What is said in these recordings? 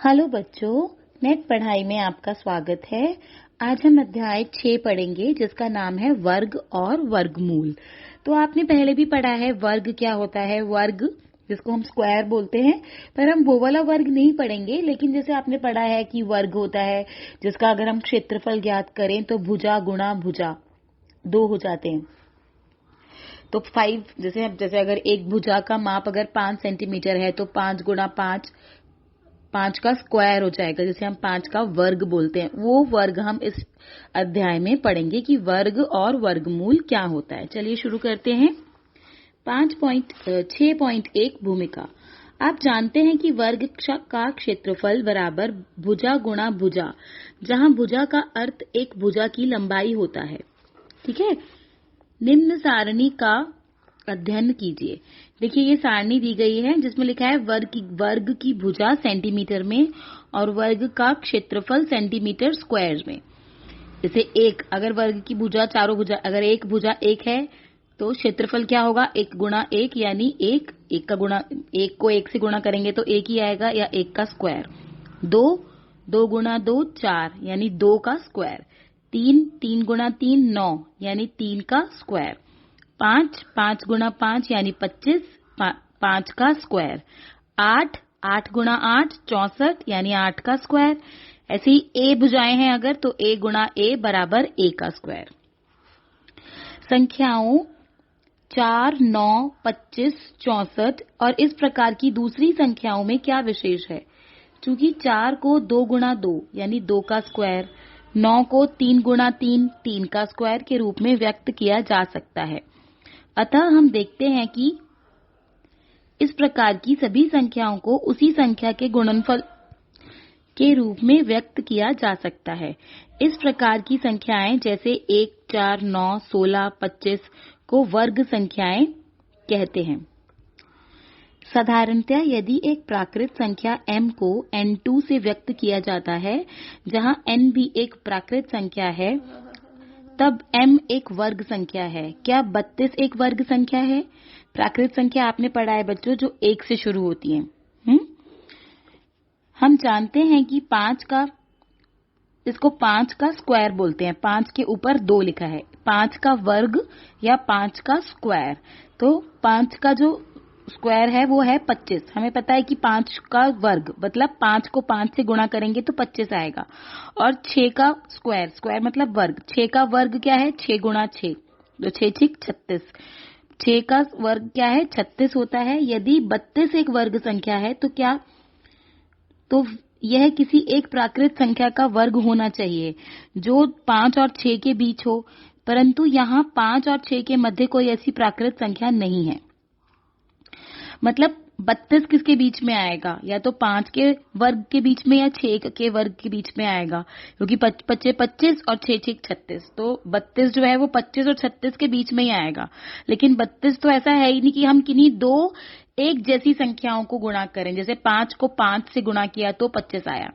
Hello बच्चों, net पढ़ाई में आपका स्वागत है। आज हम अध्याय 6 पढ़ेंगे जिसका नाम है वर्ग और वर्गमूल। तो आपने पहले भी पढ़ा है वर्ग क्या होता है, वर्ग जिसको हम स्क्वायर बोलते हैं, पर हम वो वाला वर्ग नहीं पढ़ेंगे। लेकिन जैसे आपने पढ़ा है कि वर्ग होता है जिसका अगर हम क्षेत्रफल ज्ञात करें तो भुजा गुणा भुजा 2 हो जाते हैं। तो 5 जैसे अगर एक भुजा का माप अगर 5 सेंटीमीटर है तो 5 गुणा 5 का स्क्वायर हो जाएगा, जैसे हम 5 का वर्ग बोलते हैं। वो वर्ग हम इस अध्याय में पढ़ेंगे कि वर्ग और वर्गमूल क्या होता है। चलिए शुरू करते हैं। 6.1 भूमिका। आप जानते हैं कि वर्ग का क्षेत्रफल बराबर भुजा गुणा भुजा, जहां भुजा का अर्थ एक भुजा की लंबाई होता है। ठीक है। निम्न सारणी का अध्ययन कीजिए। देखिए ये सारणी दी गई है जिसमें लिखा है वर्ग की भुजा सेंटीमीटर में और वर्ग का क्षेत्रफल सेंटीमीटर स्क्वायर में। जैसे अगर वर्ग की भुजा चारों भुजा, अगर एक भुजा 1 है तो क्षेत्रफल क्या होगा, 1 गुणा 1 यानी 1 का गुणा 1 को 1 से गुणा करेंगे तो 1 ही आएगा, या 1 का स्क्वायर। 2 गुणा 2 4 यानी 2 का स्क्वायर। 3 गुणा 3 9 यानी 3 का स्क्वायर। 5 गुणा 5 यानी 25, 5 का स्क्वायर। 8 गुणा 8 64 यानी 8 का स्क्वायर। ऐसे ही ए भुजाएं हैं अगर तो a गुणा a बराबर a का स्क्वायर। संख्याओं 4 9 25 64 और इस प्रकार की दूसरी संख्याओं में क्या विशेष है? चूंकि 4 को 2 गुणा 2 यानी 2 का स्क्वायर, 9 को 3 गुणा 3 3 का स्क्वायर के रूप में व्यक्त किया जा सकता है। अतः हम देखते हैं कि इस प्रकार की सभी संख्याओं को उसी संख्या के गुणनफल के रूप में व्यक्त किया जा सकता है। इस प्रकार की संख्याएं जैसे 1 4 9 16 25 को वर्ग संख्याएं कहते हैं। साधारणतया यदि एक प्राकृत संख्या m को n2 से व्यक्त किया जाता है, जहां n भी एक प्राकृत संख्या है, तब m एक वर्ग संख्या है। क्या 32 एक वर्ग संख्या है? प्राकृत संख्या आपने पढ़ा है बच्चों जो 1 से शुरू होती है। हम जानते हैं कि इसको 5 का स्क्वायर बोलते हैं। 5 के ऊपर 2 लिखा है, 5 का वर्ग या 5 का स्क्वायर। तो 5 का जो स्क्वायर है वो है 25। हमें पता है कि 5 का वर्ग मतलब 5 को 5 से गुणा करेंगे तो 25 आएगा। और 6 का स्क्वायर मतलब वर्ग, 6 का वर्ग क्या है, 6 गुणा 6 तो 6 6 36। 6 का वर्ग क्या है, 36 होता है। यदि 32 एक वर्ग संख्या है तो यह किसी एक प्राकृत संख्या का वर्ग होना चाहिए जो 5 और 6 के बीच हो, परंतु यहाँ 5 और 6 के मध्य कोई ऐसी प्राकृत संख्या नहीं है। मतलब 32 किसके बीच में आएगा, या तो 5 के वर्ग के बीच में या 6 के वर्ग के बीच में आएगा, क्योंकि 25 और 6 6 36, तो 32 जो है वो 25 और 36 के बीच में ही आएगा। लेकिन 32 तो ऐसा है ही नहीं कि हम किन्हीं दो एक जैसी संख्याओं को गुणा करें। जैसे 5 को 5 से गुणा किया तो 25 आया,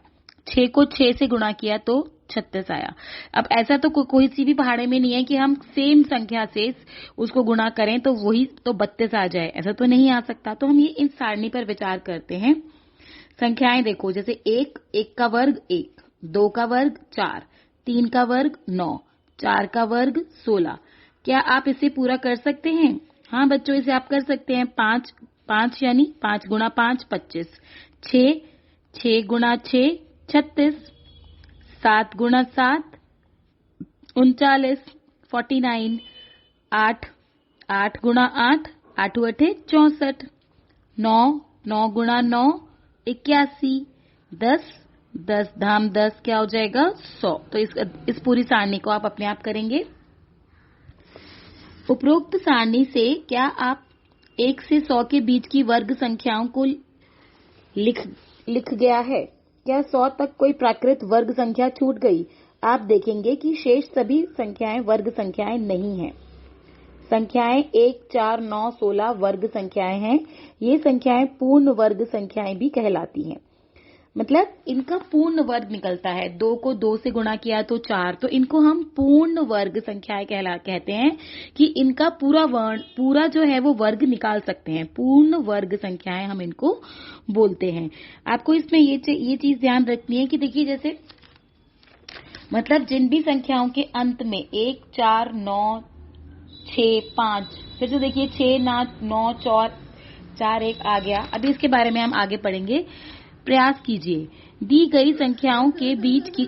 6 को 6 से गुणा किया तो 36 आया। अब ऐसा तो कोई सी भी पहाड़े में नहीं है कि हम सेम संख्या से उसको गुणा करें तो वही तो 32 आ जाए, ऐसा तो नहीं आ सकता। तो हम ये इस सारणी पर विचार करते हैं। संख्याएं देखो, जैसे 1 का वर्ग 1, 2 का वर्ग 4, 3 का वर्ग 9, 4 का वर्ग 16। क्या आप इसे पूरा कर सकते हैं? हाँ बच्चों, इसे आप कर सकते हैं। 5 यानी 5 गुणा 5 25, 6 गुणा 6 36, 7 गुणा 7 39 49, 8 गुणा 8 8 8 64, 9 गुणा 9 81, 10 धाम 10 क्या हो जाएगा, 100। तो इस पूरी सारणी को आप अपने आप करेंगे। उपरोक्त सारणी से क्या आप 1 से 100 के बीच की वर्ग संख्याओं को लिख गया है? क्या 100 तक कोई प्राकृत वर्ग संख्या छूट गई? आप देखेंगे कि शेष सभी संख्याएं वर्ग संख्याएं नहीं हैं। संख्याएं 1 4 9 16 वर्ग संख्याएं हैं। ये संख्याएं पूर्ण वर्ग संख्याएं भी कहलाती हैं। मतलब इनका पूर्ण वर्ग निकलता है। 2 को 2 से गुणा किया तो 4, तो इनको हम पूर्ण वर्ग संख्याएं कहते हैं कि इनका पूरा जो है वो वर्ग निकाल सकते हैं। पूर्ण वर्ग संख्याएं हम इनको बोलते हैं। आपको इसमें ये चीज ध्यान रखनी है कि देखिए जैसे मतलब जिन भी संख्याओं के अंत में 1, 4, 9, 6, 5, फिर से देखिए 6, 9, 4, 1 आ गया। अभी इसके बारे में हम आगे पढ़ेंगे। प्रयास कीजिए, दी गई संख्याओं के बीच की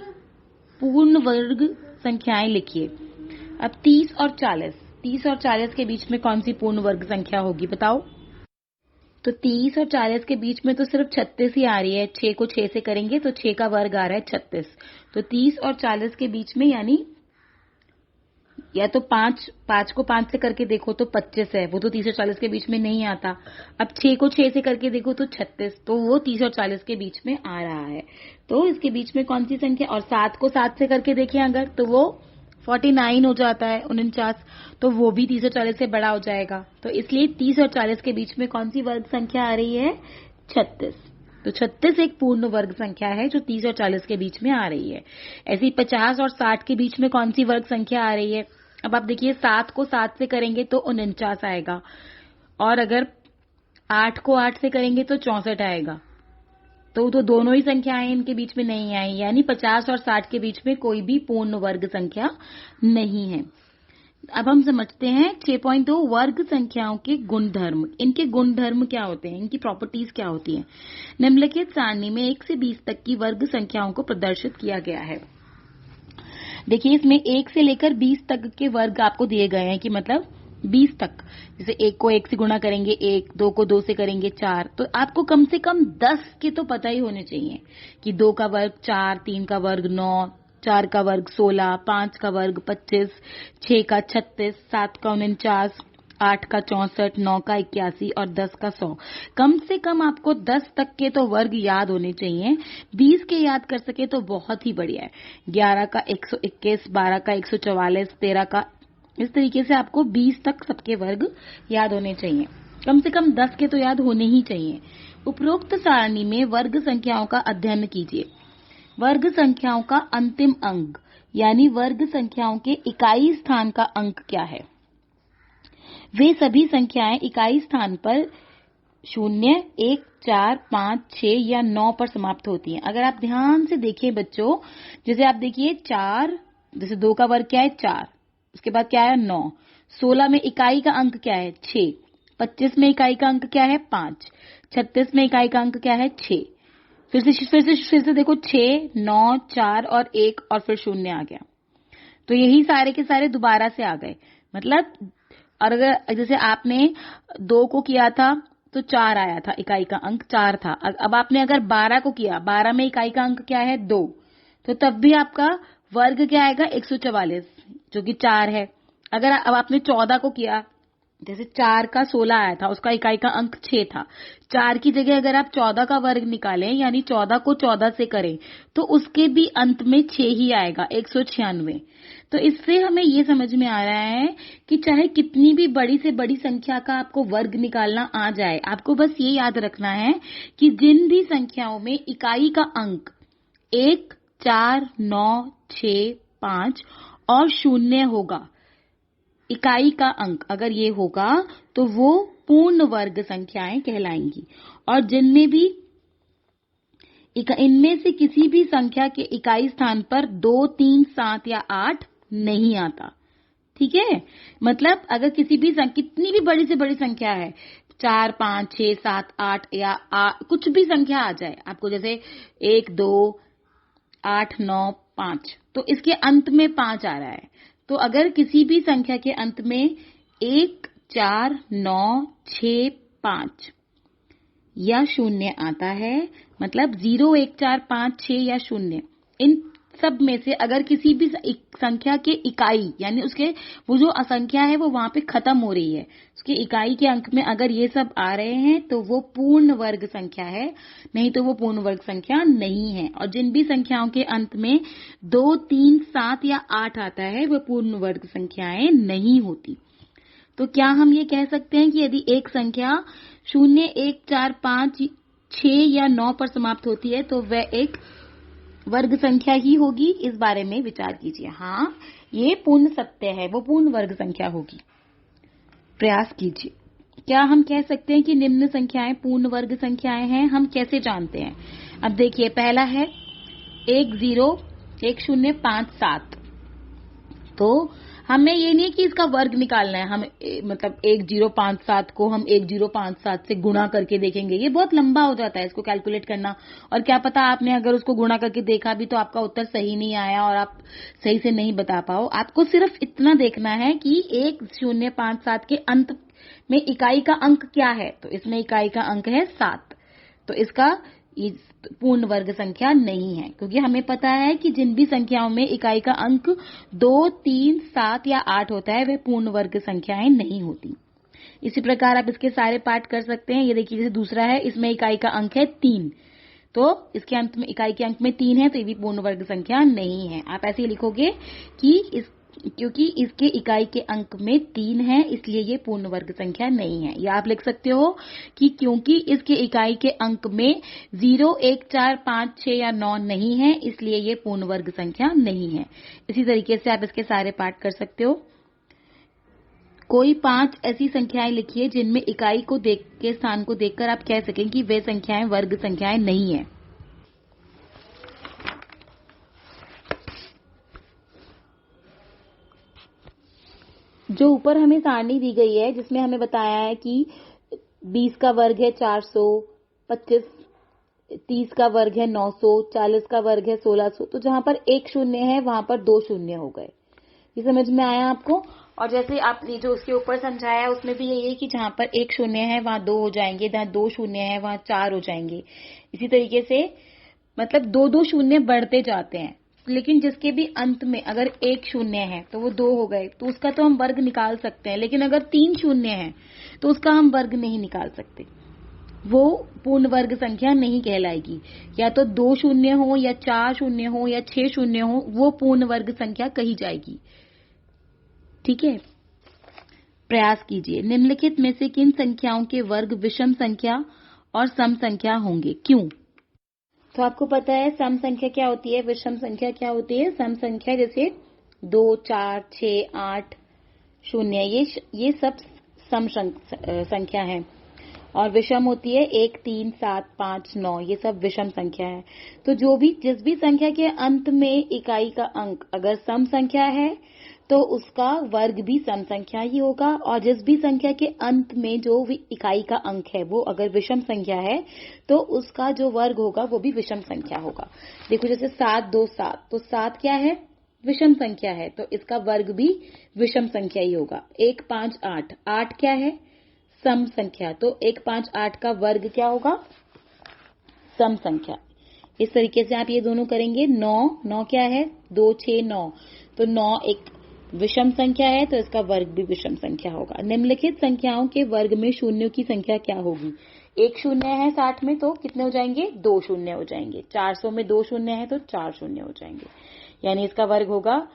पूर्ण वर्ग संख्याएं लिखिए। अब 30 और 40 के बीच में कौन सी पूर्ण वर्ग संख्या होगी बताओ। तो 30 और 40 के बीच में तो सिर्फ 36 ही आ रही है। 6 को 6 से करेंगे तो 6 का वर्ग आ रहा है 36। तो 30 और 40 के बीच में यानी या तो 5 को 5 से करके देखो तो 25 है, वो तो 30 और 40 के बीच में नहीं आता। अब 6 को 6 से करके देखो तो 36, तो वो 30 और 40 के बीच में आ रहा है। तो इसके बीच में कौन सी संख्या, और 7 को 7 से करके देखें अगर, तो वो 49 हो जाता है, 49, तो वो भी 30 और 40 से बड़ा हो जाएगा। तो इसलिए 30 और 40 के बीच में कौन सी वर्ग संख्या आ रही है, 36। तो 36 एक पूर्ण वर्ग संख्या है जो 30 और 40 के बीच में आ रही है। ऐसे ही 50 और 60 के बीच में कौन सी वर्ग संख्या आ रही है। अब आप देखिए 7 को 7 से करेंगे तो 49 आएगा, और अगर 8 को 8 से करेंगे तो 64 आएगा। तो दोनों ही संख्याएं इनके बीच में नहीं आई, यानी 50 और 60 के बीच में कोई भी पूर्ण वर्ग संख्या नहीं है। अब हम समझते हैं 6.2 वर्ग संख्याओं के गुणधर्म। इनके गुणधर्म क्या होते हैं, इनकी प्रॉपर्टीज क्या होती हैं। निम्नलिखित सारणी में 1 से 20 तक की वर्ग संख्याओं को प्रदर्शित किया गया है। देखिए इसमें 1 से लेकर 20 तक के वर्ग आपको दिए गए हैं कि मतलब 20 तक। जैसे 1 को 1 से गुणा करेंगे 1, 2 को 2 से करेंगे 4, तो आपको कम से कम 10 के तो पता ही होने चाहिए कि 2 का वर्ग 4, 3 का वर्ग 9, 4 का वर्ग 16, 5 का वर्ग 25, 6 का 36, 7 का 49, 8 का 64, 9 का 81 और 10 का 100। कम से कम आपको 10 तक के तो वर्ग याद होने चाहिए। 20 के याद कर सके तो बहुत ही बढ़िया है। 11 का 121, 12 का 144, 13 का, इस तरीके से आपको 20 तक सबके वर्ग याद होने चाहिए। कम से कम 10 के तो याद होने ही चाहिए। उपरोक्त सारणी में वर्ग संख्याओं का अध्ययन कीजिए। वर्ग संख्याओं का अंतिम अंक यानी वर्ग संख्याओं के इकाई स्थान का अंक क्या है। वे सभी संख्याएं इकाई स्थान पर 0, 1, 4, 5, 6 या 9 पर समाप्त होती हैं। अगर आप ध्यान से देखें बच्चों, जैसे आप देखिए 4, जैसे 2 का वर्ग क्या है 4, उसके बाद क्या है 9, 16 में इकाई का अंक क्या है 6, 25 में इकाई का अंक क्या है 5, 36 में इकाई का अंक क्या है 6। फिर से देखो 6, 9, 4 और 1 और फिर 0 आ गया। तो यही सारे के सारे दोबारा से आ गए। मतलब और अगर जैसे आपने 2 को किया था तो 4 आया था, इकाई का अंक 4 था। अब आपने अगर 12 को किया, 12 में इकाई का अंक क्या है 2, तो तब भी आपका वर्ग क्या आएगा 144, जो कि 4 है। अगर अब आपने 14 को किया, जैसे 4 का 16 आया था, उसका इकाई का अंक 6 था, 4 की जगह अगर आप 14 का वर्ग निकालें यानी 14 को 14 से करें तो उसके भी अंत में 6 ही आएगा, 196। तो इससे हमें ये समझ में आ रहा है कि चाहे कितनी भी बड़ी से बड़ी संख्या का आपको वर्ग निकालना आ जाए, आपको बस ये याद रखना है कि जिन भी संख्याओं में इकाई का अंक 1, 4, 9, 6, 5 और 0 होगा, इकाई का अंक अगर ये होगा तो वो पूर्ण वर्ग संख्याएं कहलाएंगी। और जिनमें भी इनमें से किसी भी संख्या के इकाई स्थान पर 2, 3, 7 या 8 नहीं आता। ठीक है, मतलब अगर किसी भी कितनी भी बड़ी से बड़ी संख्या है, 4, 5, 6, 7, 8 या कुछ भी संख्या आ जाए आपको, जैसे 1, 2, 8, 9, 5, तो इसके अंत में 5 आ रहा है। तो अगर किसी भी संख्या के अंत में 1, 4, 9, 6, 5 या 0 आता है, मतलब 0, 1, 4, 5, 6 या 0, इन सब में से अगर किसी भी संख्या के इकाई यानी उसके वो जो असंख्या है वो वहां पे खत्म हो रही है, उसके इकाई के अंक में अगर ये सब आ रहे हैं तो वो पूर्ण वर्ग संख्या है, नहीं तो वो पूर्ण वर्ग संख्या नहीं है। और जिन भी संख्याओं के अंत में 2, 3, 7 या 8 आता है वो पूर्ण वर्ग संख्याएं नहीं होती। तो क्या हम ये कह सकते हैं कि यदि एक संख्या 0, 1, 4, 5 6 या 9 पर समाप्त होती है तो वह एक वर्ग संख्या ही होगी। इस बारे में विचार कीजिए। हाँ, ये पूर्ण सत्य है, वो पूर्ण वर्ग संख्या होगी। प्रयास कीजिए। क्या हम कह सकते हैं कि निम्न संख्याएं पूर्ण वर्ग संख्याएं हैं? हम कैसे जानते हैं? अब देखिए, पहला है 1057। तो हमें ये नहीं कि इसका वर्ग निकालना है, हम मतलब 1057 को हम 1057 से गुणा करके देखेंगे, ये बहुत लंबा हो जाता है इसको कैलकुलेट करना। और क्या पता आपने अगर उसको गुणा करके देखा भी तो आपका उत्तर सही नहीं आया और आप सही से नहीं बता पाओ। आपको सिर्फ इतना देखना है कि 1057 के अंत में इकाई का अंक क्या है। तो इसमें इकाई का अंक है 7, तो इसका ये पूर्ण वर्ग संख्या नहीं है, क्योंकि हमें पता है कि जिन भी संख्याओं में इकाई का अंक 2, 3, 7 या 8 होता है वे पूर्ण वर्ग संख्याएं नहीं होती। इसी प्रकार आप इसके सारे पार्ट कर सकते हैं। ये देखिए, जैसे दूसरा है, इसमें इकाई का अंक है 3, तो इसके अंत में इकाई के अंक में 3 है, तो ये भी पूर्ण वर्ग संख्या नहीं है। आप ऐसे ही लिखोगे कि क्योंकि इसके इकाई के अंक में 3 है इसलिए ये पूर्ण वर्ग संख्या नहीं है। या आप लिख सकते हो कि क्योंकि इसके इकाई के अंक में 0, 1, 4, 5, 6 या 9 नहीं है इसलिए ये पूर्ण वर्ग संख्या नहीं है। इसी तरीके से आप इसके सारे पार्ट कर सकते हो। कोई 5 ऐसी संख्याएं लिखिए जिनमें इकाई को के स्थान को देखकर आप कह सकें कि वे संख्याएं वर्ग संख्याएं नहीं है। जो ऊपर हमें सारणी दी गई है जिसमें हमें बताया है कि 20 का वर्ग है 400, 25, 30 का वर्ग है 900, 40 का वर्ग है 1600। तो जहां पर 1 शून्य है वहां पर 2 शून्य हो गए। ये समझ में आया आपको? और जैसे आपने जो उसके ऊपर समझाया उसमें भी यही है कि जहां पर 1 शून्य है वहां 2 हो जाएंगे, जहां 2 शून्य है वहां 4 हो जाएंगे। इसी तरीके से मतलब 2-2 शून्य बढ़ते जाते हैं, लेकिन जिसके भी अंत में अगर 1 शून्य है तो वो 2 हो गए, तो उसका तो हम वर्ग निकाल सकते हैं। लेकिन अगर 3 शून्य है तो उसका हम वर्ग नहीं निकाल सकते, वो पूर्ण वर्ग संख्या नहीं कहलाएगी। या तो 2 शून्य हो या 4 शून्य हो या 6 शून्य हो, वो पूर्ण वर्ग संख्या कही जाएगी। ठीक है, प्रयास कीजिए। निम्नलिखित में से किन संख्याओं के वर्ग विषम संख्या और सम संख्या होंगे? क्यों? तो आपको पता है सम संख्या क्या होती है, विषम संख्या क्या होती है। सम संख्या जैसे 2, 4, 6, 8, 0 ये सब सम संख्या है। और विषम होती है 1, 3, 7, 5, 9, ये सब विषम संख्या है। तो जिस भी संख्या के अंत में इकाई का अंक अगर सम संख्या है तो उसका वर्ग भी सम संख्या ही होगा। और जिस भी संख्या के अंत में जो भी इकाई का अंक है वो अगर विषम संख्या है तो उसका जो वर्ग होगा वो भी विषम संख्या होगा। देखो जैसे 7, 2, 7, तो 7 क्या है? विषम संख्या है, तो इसका वर्ग भी विषम संख्या ही होगा। 1, 5, 8, 8 क्या है? सम संख्या, तो 1, 5, 8 का वर्ग क्या होगा? सम संख्या। इस तरीके से आप ये दोनों करेंगे। 9 क्या है? 2, 6, 9, तो 9 एक विषम संख्या है तो इसका वर्ग भी विषम संख्या होगा। निम्नलिखित संख्याओं के वर्ग में शून्यों की संख्या क्या होगी? 1 शून्य है 60 में तो कितने हो जाएंगे? 2 शून्य हो जाएंगे। 400 में 2 शून्य है तो 4 शून्य हो जाएंगे। यानी इसका वर्ग होगा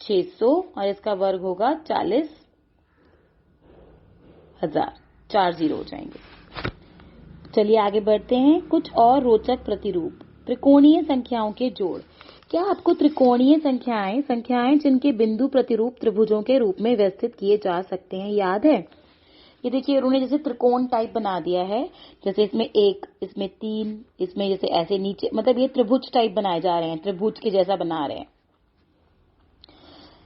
600 और इसका वर्ग होगा 40,000, 4 जीरो हो जाएंगे। चलिए आगे बढ़ते हैं। कुछ और रोचक प्रतिरूप। त्रिकोणीय संख्याओं के जोड़। क्या आपको त्रिकोणीय संख्याएं जिनके बिंदु प्रतिरूप त्रिभुजों के रूप में व्यवस्थित किए जा सकते हैं याद है? ये देखिए उन्होंने जैसे त्रिकोण टाइप बना दिया है, जैसे इसमें 1, इसमें 3, इसमें जैसे ऐसे नीचे, मतलब ये त्रिभुज टाइप बनाए जा रहे हैं, त्रिभुज के जैसा बना रहे हैं।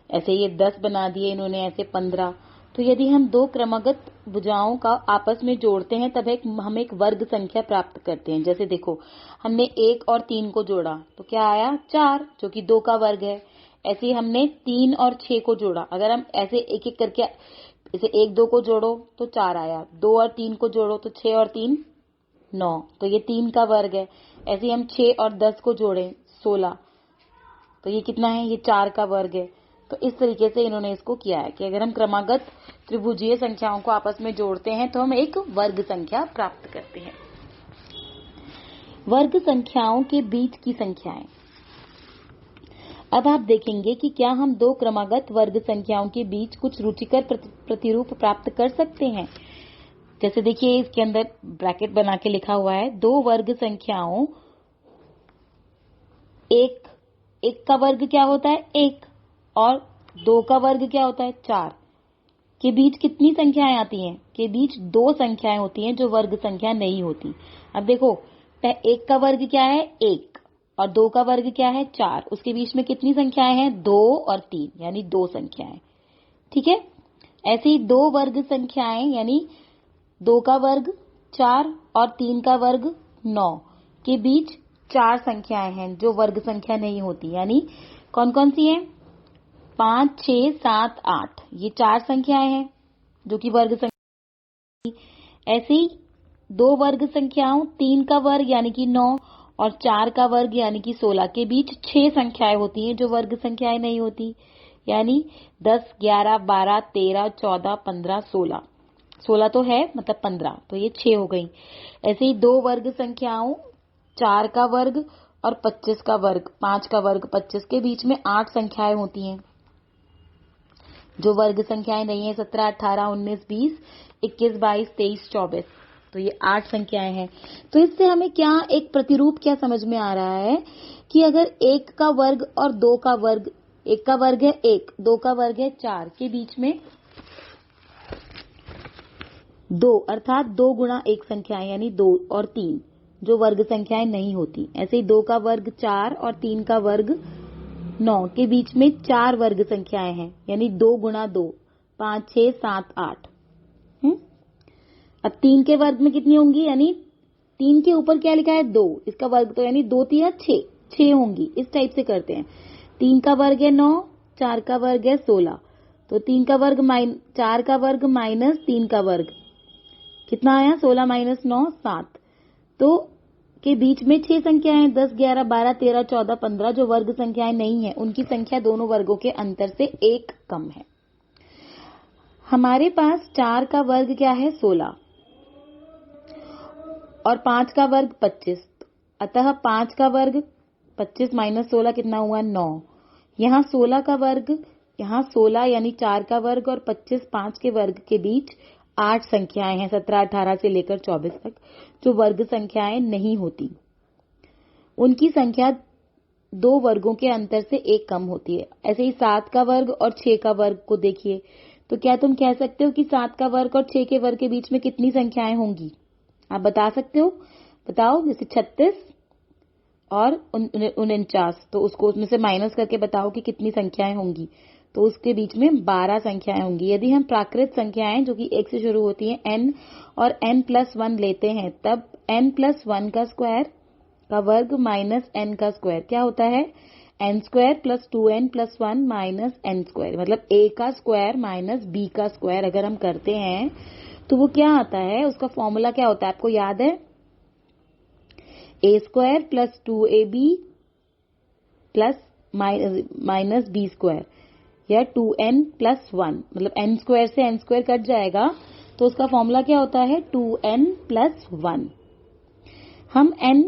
ऐसे ये 10 बना दिए इन्होंने, ऐसे 15। तो यदि हम दो क्रमागत भुजाओं का आपस में जोड़ते हैं तब हम एक वर्ग संख्या प्राप्त करते हैं। जैसे देखो हमने 1 और 3 को जोड़ा तो क्या आया? 4, जो कि 2 का वर्ग है। ऐसे ही हमने 3 और 6 को जोड़ा, अगर हम ऐसे एक एक करके इसे 1, 2 को जोड़ो तो 4 आया, 2 और 3 को जोड़ो तो 6 और 3 9, तो ये 3 का वर्ग है। ऐसे ही हम 6 और 10 को जोड़े 16, तो ये कितना है? ये 4 का वर्ग है। तो इस तरीके से इन्होंने इसको किया है कि अगर हम क्रमागत त्रिभुजीय संख्याओं को आपस में जोड़ते हैं तो हम एक वर्ग संख्या प्राप्त करते हैं। वर्ग संख्याओं के बीच की संख्याएं। अब आप देखेंगे कि क्या हम दो क्रमागत वर्ग संख्याओं के बीच कुछ रुचिकर प्रतिरूप प्राप्त कर सकते हैं। जैसे देखिए इसके अंदर ब्रैकेट बना के लिखा हुआ है, दो वर्ग संख्याओं, एक का वर्ग क्या होता है 1 और 2 का वर्ग क्या होता है 4 के बीच कितनी संख्याएं आती हैं? के बीच दो संख्याएं होती हैं जो वर्ग संख्या नहीं होती। अब देखो, एक का वर्ग क्या है 1 और 2 का वर्ग क्या है 4, उसके बीच में कितनी संख्याएं हैं 2 और 3, यानी दो संख्याएं। ठीक है, ऐसे ही दो वर्ग संख्याएं यानी 2 का वर्ग 4 और 3 का वर्ग 9 के बीच 4 संख्याएं हैं जो वर्ग संख्या नहीं होती, यानी कौन कौन सी हैं? 5, 6, 7, 8, ये 4 संख्याएं हैं जो कि वर्ग संख्या। ऐसे ही दो वर्ग संख्याओं, 3 का वर्ग यानी कि 9 और 4 का वर्ग यानी कि 16 के बीच 6 संख्याएं होती हैं जो वर्ग संख्याएं नहीं होती, यानी 10, 11, 12, 13, 14, 15, 16। 16 तो है, मतलब 15, तो ये 6 हो गई। ऐसे ही दो वर्ग संख्याओं, 4 का वर्ग और 25 का वर्ग, 5 का वर्ग 25 के बीच में 8 संख्याएं होती हैं जो वर्ग संख्याएं नहीं है। 17, 18, 19, 20, 21, 22, 23, 24, तो ये 8 संख्याएं हैं। तो इससे हमें क्या एक प्रतिरूप क्या समझ में आ रहा है कि अगर 1 का वर्ग और 2 का वर्ग, 1 का वर्ग है 1, 2 का वर्ग है 4, के बीच में 2 अर्थात 2 गुणा 1 संख्याएं यानी 2 और 3 जो वर्ग संख्याएं नहीं होती। ऐसे ही 2 का वर्ग 4 और 3 का वर्ग 9 के बीच में 4 वर्ग संख्याएं हैं, यानी 2 गुणा 2, 5, 6, 7, 8। अब 3 के वर्ग में कितनी होंगी, यानी 3 के ऊपर क्या लिखा है 2, इसका वर्ग तो यानी 2 3 6, 6 होंगी। इस टाइप से करते हैं। 3 का वर्ग है 9, 4 का वर्ग है 16, तो 3 का वर्ग 4 का वर्ग माइनस 3 का वर्ग कितना आया, 16 माइनस 9, 7। तो के बीच में 6 संख्याएं 10, 11, 12, 13, 14, 15 जो वर्ग संख्याएं नहीं है, उनकी संख्या दोनों वर्गों के अंतर से 1 कम है। हमारे पास 4 का वर्ग क्या है 16 और 5 का वर्ग 25, अतः 5 का वर्ग 25 माइनस 16 कितना हुआ 9। यहाँ 16 का वर्ग, यहाँ 16 यानी 4 का वर्ग और 25 5 के वर्ग के बीच 8 संख्याएं हैं 17, 18 से लेकर 24 तक जो वर्ग संख्याएं नहीं होती, उनकी संख्या दो वर्गों के अंतर से 1 कम होती है। ऐसे ही 7 का वर्ग और 6 का वर्ग को देखिए, तो क्या तुम कह सकते हो कि 7 का वर्ग और 6 के वर्ग के बीच में कितनी संख्याएं होंगी? आप बता सकते हो? बताओ। जैसे 36 और 49, तो उसको उसमें से माइनस करके बताओ कि कितनी संख्याएं होंगी। तो उसके बीच में 12 संख्याएं होंगी। यदि हम प्राकृत संख्याएं जो कि 1 से शुरू होती हैं n और n+1 लेते हैं, तब n+1 का स्क्वायर का वर्ग माइनस n का स्क्वायर क्या होता है, n square plus 2n+1 minus n square, मतलब a का स्क्वायर माइनस b का स्क्वायर अगर हम करते हैं तो वो क्या आता है, उसका फॉर्मूला क्या होता है आपको याद है, a square plus 2ab plus minus b square, या 2n+1, मतलब n स्क्वायर से n स्क्वायर कट जाएगा तो उसका फॉर्मूला क्या होता है 2n+1। हम n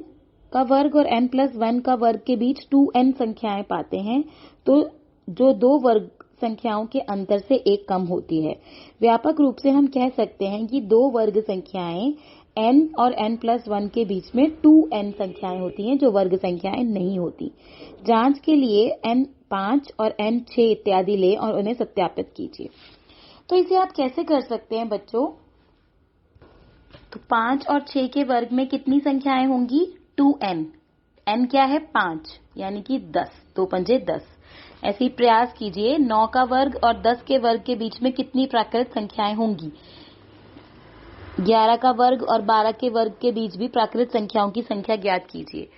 का वर्ग और n+1 का वर्ग के बीच 2n संख्याएं पाते हैं, तो जो दो वर्ग संख्याओं के अंतर से 1 कम होती है। व्यापक रूप से हम कह सकते हैं कि दो वर्ग संख्याएं n और n+1 के बीच में 2n संख्याएं होती हैं जो वर्ग संख्याएं नहीं होती। जांच के लिए n5 और n6 इत्यादि लें और उन्हें सत्यापित कीजिए। तो इसे आप कैसे कर सकते हैं बच्चों? तो 5 और 6 के वर्ग में कितनी संख्याएं होंगी, 2n। n क्या है 5, यानी कि 10, 2 पंजे 10। ऐसे ही प्रयास कीजिए, 9 का वर्ग और 10 के वर्ग के बीच में कितनी प्राकृत संख्याएं होंगी। 11 का वर्ग और 12 के वर्ग के बीच भी प्राकृत संख्याओं की संख्या ज्ञात कीजिए।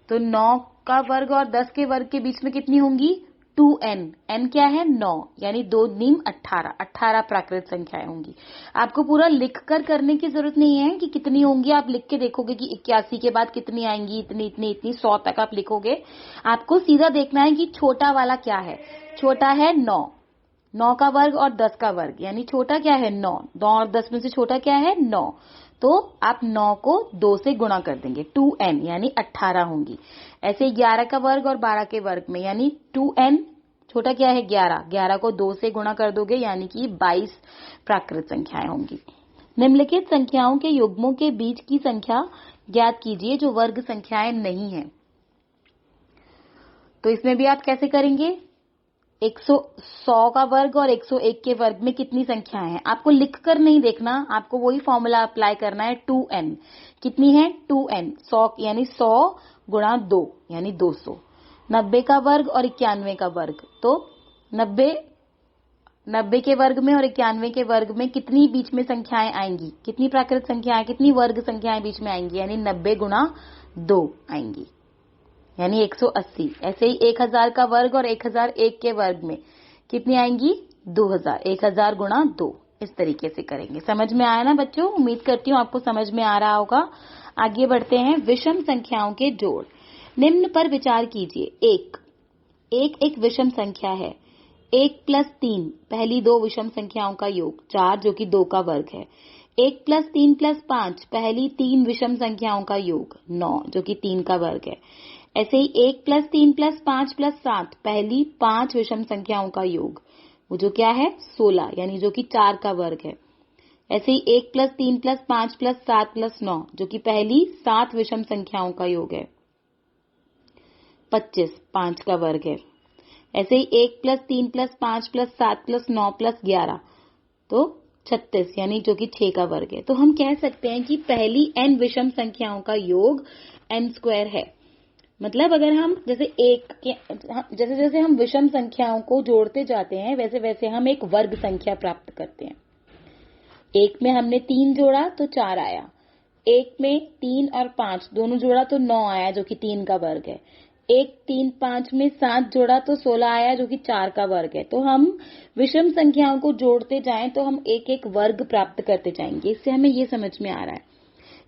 तो 9 का वर्ग और 10 के वर्ग के बीच में कितनी होंगी, 2n। n क्या है 9, यानी 2 नीम 18, 18 प्राकृत संख्याएं होंगी। आपको पूरा लिख कर करने की जरूरत नहीं है कि कितनी होंगी, आप लिख के देखोगे कि 81 के बाद कितनी आएंगी, इतनी इतनी इतनी 100 तक आप लिखोगे। आपको सीधा देखना है कि छोटा वाला क्या है। छोटा है 9, 9 का वर्ग और 10 का वर्ग, यानी छोटा क्या है 9, 9 और 10 में से छोटा क्या है 9, तो आप 9 को 2 से गुणा कर देंगे, 2n यानी 18 होंगी। ऐसे 11 का वर्ग और 12 के वर्ग में, यानी 2n छोटा क्या है 11, 11 को 2 से गुणा कर दोगे यानी कि 22 प्राकृत संख्याएं होंगी। निम्नलिखित संख्याओं के युग्मों के बीच की संख्या ज्ञात कीजिए जो वर्ग संख्याएं नहीं है। तो इसमें भी आप कैसे करेंगे? 100 का वर्ग और 101 के वर्ग में कितनी संख्याएं हैं? आपको लिखकर नहीं देखना, आपको वही फॉर्मूला अप्लाई करना है 2n। कितनी है? 2n। 100 यानी 100 गुणा 2 यानी 200। 90 का वर्ग और 91 का वर्ग, तो 90 के वर्ग में और 91 के वर्ग में कितनी बीच में संख्याएं आएंगी? कितनी प्राकृत संख्याएं, कितनी वर्ग संख्याएं बीच में आएंगी? यानी 90 गुणा 2 आएंगी, यानी 180। ऐसे ही 1000 का वर्ग और 1001 के वर्ग में कितनी आएंगी? 2000। 1000 गुणा 2। इस तरीके से करेंगे। समझ में आया ना बच्चों? उम्मीद करती हूँ आपको समझ में आ रहा होगा। आगे बढ़ते हैं। विषम संख्याओं के जोड़। निम्न पर विचार कीजिए। एक विषम संख्या है। 1 + 3 पहली दो विषम संख्याओं का योग 4 जो कि 2 का वर्ग है। 1 + 3 + 5 पहली 3 विषम संख्याओं का योग 9 जो कि 3 का वर्ग है। ऐसे ही 1 + 3 + 5 + 7 पहली 5 विषम संख्याओं का योग, वो जो क्या है? 16 यानी जो कि 4 का वर्ग है। ऐसे ही 1 + 3 + 5 + 7 + 9 जो कि पहली 7 विषम संख्याओं का योग है, 25 5 का वर्ग है। ऐसे ही 1 + 3 + 5 + 7 + 9 + 11 तो 36 यानी जो कि 6 का वर्ग है। तो हम कह सकते हैं कि पहली n विषम संख्याओं का योग n² है। मतलब अगर हम जैसे जैसे हम विषम संख्याओं को जोड़ते जाते हैं वैसे वैसे हम एक वर्ग संख्या प्राप्त करते हैं। 1 में हमने 3 जोड़ा तो 4 आया। 1 में 3 और 5 दोनों जोड़ा तो 9 आया जो कि 3 का वर्ग है। 1 3 5 में 7 जोड़ा तो 16 आया जो कि 4 का वर्ग है। तो हम विषम संख्याओं को जोड़ते जाएं तो हम एक एक वर्ग प्राप्त करते जाएंगे। इससे हमें ये समझ में आ रहा है।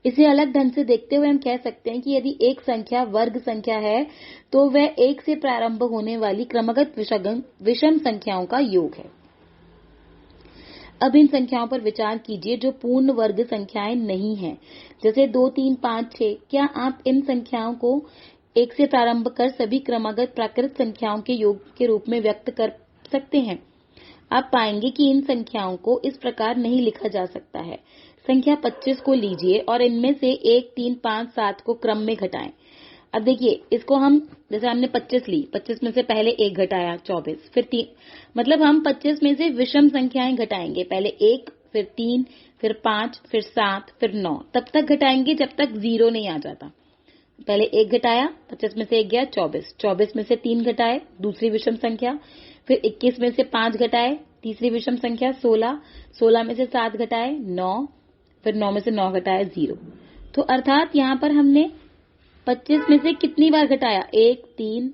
इसे अलग ढंग से देखते हुए हम कह सकते हैं कि यदि एक संख्या वर्ग संख्या है तो वह 1 से प्रारंभ होने वाली क्रमगत विषम संख्याओं का योग है। अब इन संख्याओं पर विचार कीजिए जो पूर्ण वर्ग संख्याएं नहीं हैं, जैसे 2 3 5 6। क्या आप इन संख्याओं को 1 से प्रारंभ कर सभी क्रमगत प्राकृत संख्याओं के योग के रूप में व्यक्त कर सकते हैं? आप पाएंगे कि इन संख्याओं को इस प्रकार नहीं लिखा जा सकता है। संख्या 25 को लीजिए और इनमें से 1 3 5 7 को क्रम में घटाएं। अब देखिए, इसको हम जैसे हमने 25 ली, 25 में से पहले 1 घटाया 24, फिर 3, मतलब हम 25 में से विषम संख्याएं घटाएंगे। पहले 1, फिर 3, फिर 5, फिर 7, फिर 9, तब तक घटाएंगे जब तक 0 नहीं आ जाता। पहले 1 घटाया, 25 में से 1 गया 24, 24 में से 3 घटाए दूसरी विषम संख्या, फिर 21 में से 5 घटाए तीसरी विषम संख्या 16, 16 में से 7 घटाए 9, फिर 9 में से 9 घटाए 0। तो अर्थात यहाँ पर हमने 25 में से कितनी बार घटाया? 1 3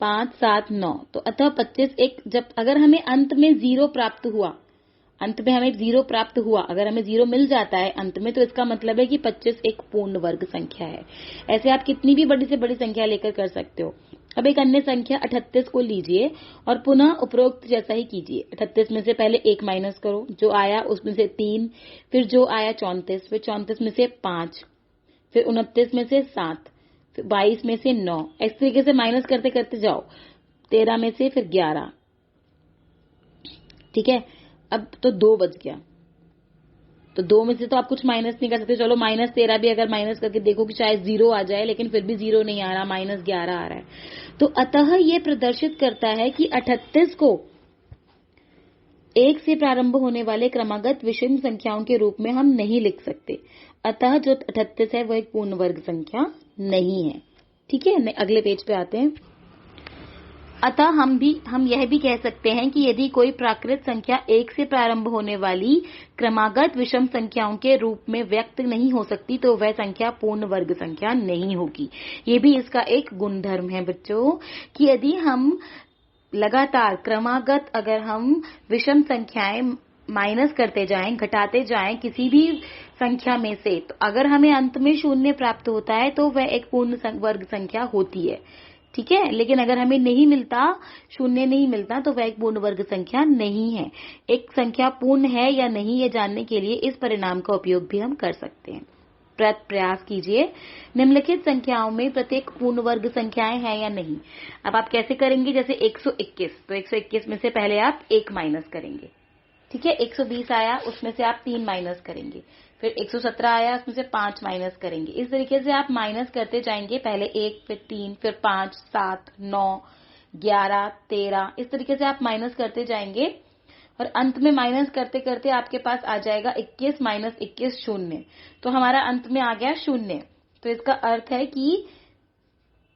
5 7 9। तो अतः 25 एक, जब अगर हमें अंत में 0 प्राप्त हुआ, अंत में हमें 0 प्राप्त हुआ, अगर हमें 0 मिल जाता है अंत में, तो इसका मतलब है कि 25 एक पूर्ण वर्ग संख्या है। ऐसे आप कितनी भी बड़ी से बड़ी संख्या लेकर कर सकते हो। अब एक अन्य संख्या 38 को लीजिए और पुनः उपरोक्त जैसा ही कीजिए। 38 में से पहले 1 माइनस करो, जो आया उसमें से 3, फिर जो आया 34, फिर 34 में से 5, फिर 29 में से 7, फिर 22 में से 9, इस तरीके से माइनस करते करते जाओ। 13 में से फिर 11, ठीक है। अब तो 2 बच गया, तो 2 में से तो आप कुछ माइनस नहीं कर सकते। चलो -13 भी अगर माइनस करके देखो कि शायद 0 आ जाए, लेकिन फिर भी 0 नहीं आ रहा, -11 आ रहा है। तो अतः ये प्रदर्शित करता है कि 38 को 1 से प्रारंभ होने वाले क्रमागत विषम संख्याओं के रूप में हम नहीं लिख सकते। अतः जो 38 है वह एक पूर्ण वर्ग संख्या नहीं है। ठीक है, अगले पेज पे आते हैं। अतः हम यह भी कह सकते हैं कि यदि कोई प्राकृत संख्या 1 से प्रारंभ होने वाली क्रमागत विषम संख्याओं के रूप में व्यक्त नहीं हो सकती तो वह संख्या पूर्ण वर्ग संख्या नहीं होगी। ये भी इसका एक गुणधर्म है बच्चों, कि यदि हम लगातार क्रमागत अगर हम विषम संख्याएं माइनस करते जाएं, घटाते जाएं किसी भी संख्या में से, तो अगर हमें अंत में 0 प्राप्त होता है तो वह एक पूर्ण वर्ग संख्या होती है। ठीक है, लेकिन अगर हमें नहीं मिलता, 0 नहीं मिलता, तो वह एक पूर्ण वर्ग संख्या नहीं है। एक संख्या पूर्ण है या नहीं ये जानने के लिए इस परिणाम का उपयोग भी हम कर सकते हैं। प्रयास कीजिए। निम्नलिखित संख्याओं में प्रत्येक पूर्ण वर्ग संख्याएं हैं या नहीं। अब आप कैसे करेंगे? जैसे 121, तो 121 में से पहले आप 1 माइनस करेंगे, ठीक है, 120 आया, उसमें से आप 3 माइनस करेंगे, फिर 117 आया, उसमें से 5 माइनस करेंगे। इस तरीके से आप माइनस करते जाएंगे, पहले 1, फिर 3, फिर 5, 7, 9, 11, 13, इस तरीके से आप माइनस करते जाएंगे और अंत में माइनस करते करते आपके पास आ जाएगा 21 माइनस 21 शून्य। तो हमारा अंत में आ गया शून्य। तो इसका अर्थ है कि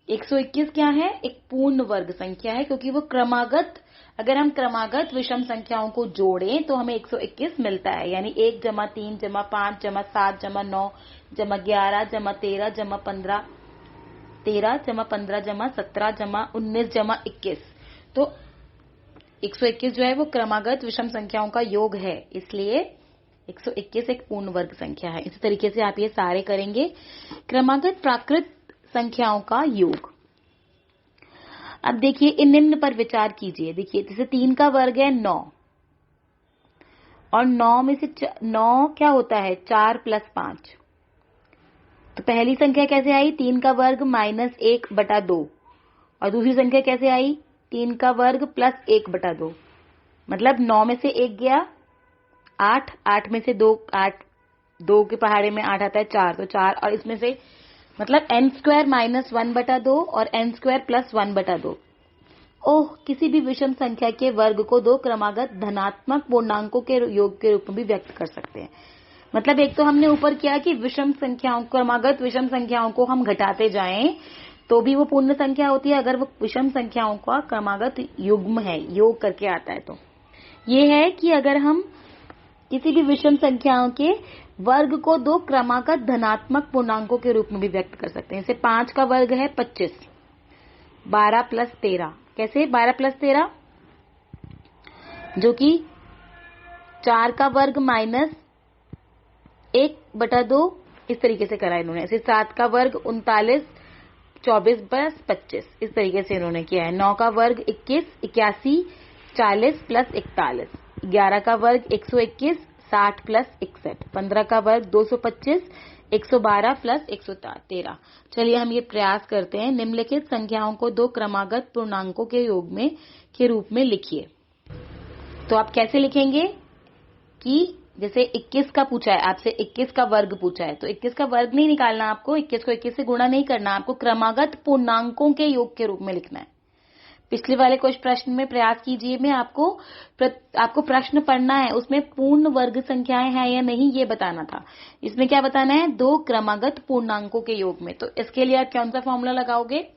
121 क्या है, एक पूर्ण वर्ग संख्या है, क्योंकि वो क्रमागत, अगर हम क्रमागत विषम संख्याओं को जोड़ें तो हमें 121 मिलता है। यानी 1 जमा 3 जमा 5 जमा 7 जमा 9 जमा 11 जमा 13 जमा 15, 13 जमा 15 जमा 17 जमा 19 जमा 21। तो 121 जो है वो क्रमागत विषम संख्याओं का योग है, इसलिए 121 एक पूर्ण वर्ग संख्या है। इसी तरीके से आप ये सारे करेंगे। क्रमागत प्राकृत संख्याओं का योग। अब देखिए, इन निम्न पर विचार कीजिए। देखिए, जैसे 3 का वर्ग है 9, और 9 में से 9 क्या होता है, 4 प्लस 5। तो पहली संख्या कैसे आई, 3 का वर्ग माइनस 1/2, और दूसरी संख्या कैसे आई, 3 का वर्ग प्लस 1/2। मतलब 9 में से 1 गया 8, 8 में से 2, 8, 2 के पहाड़े में 8 आता है 4, तो 4, और इसमें से मतलब n² माइनस 1/2 और n² प्लस 1/2। ओह, किसी भी विषम संख्या के वर्ग को दो क्रमागत धनात्मक पूर्णांकों के योग के रूप में भी व्यक्त कर सकते हैं। मतलब एक तो हमने ऊपर किया कि विषम संख्याओं, क्रमागत विषम संख्याओं को हम घटाते जाएं तो भी वो पूर्ण संख्या होती है, अगर वो विषम संख्याओं का क्रमागत युग्म है, योग करके आता है। तो ये है कि अगर हम किसी भी विषम संख्याओं के वर्ग को दो क्रमागत धनात्मक पूर्णांकों के रूप में भी व्यक्त कर सकते हैं। जैसे 5 का वर्ग है 25, 12 प्लस 13, कैसे 12 प्लस 13, जो कि 4 का वर्ग माइनस 1/2, इस तरीके से करा इन्होंने। ऐसे 7 का वर्ग 39, 24 प्लस 25, इस तरीके से इन्होंने किया है। 9 का वर्ग 21, 81, 40 प्लस 41, 11 का वर्ग 121, 60 प्लस 61, 15 का वर्ग 225, 112 प्लस 113। चलिए हम ये प्रयास करते हैं। निम्नलिखित संख्याओं को दो क्रमागत पूर्णांकों के योग में के रूप में लिखिए। तो आप कैसे लिखेंगे कि जैसे 21 का पूछा है आपसे, 21 का वर्ग पूछा है, तो 21 का वर्ग नहीं निकालना आपको, 21 को 21 से गुणा नहीं करना, आपको क्रमागत पूर्णांकों के योग के रूप में लिखना है। पिछले वाले कुछ प्रश्न में प्रयास कीजिए, में आपको प्रश्न पढ़ना है, उसमें पूर्ण वर्ग संख्याएं हैं या नहीं ये बताना था। इसमें क्या बताना है, दो क्रमागत पूर्णांकों के योग में। तो इसके लिए आप कौन सा फॉर्मूला लगाओगे,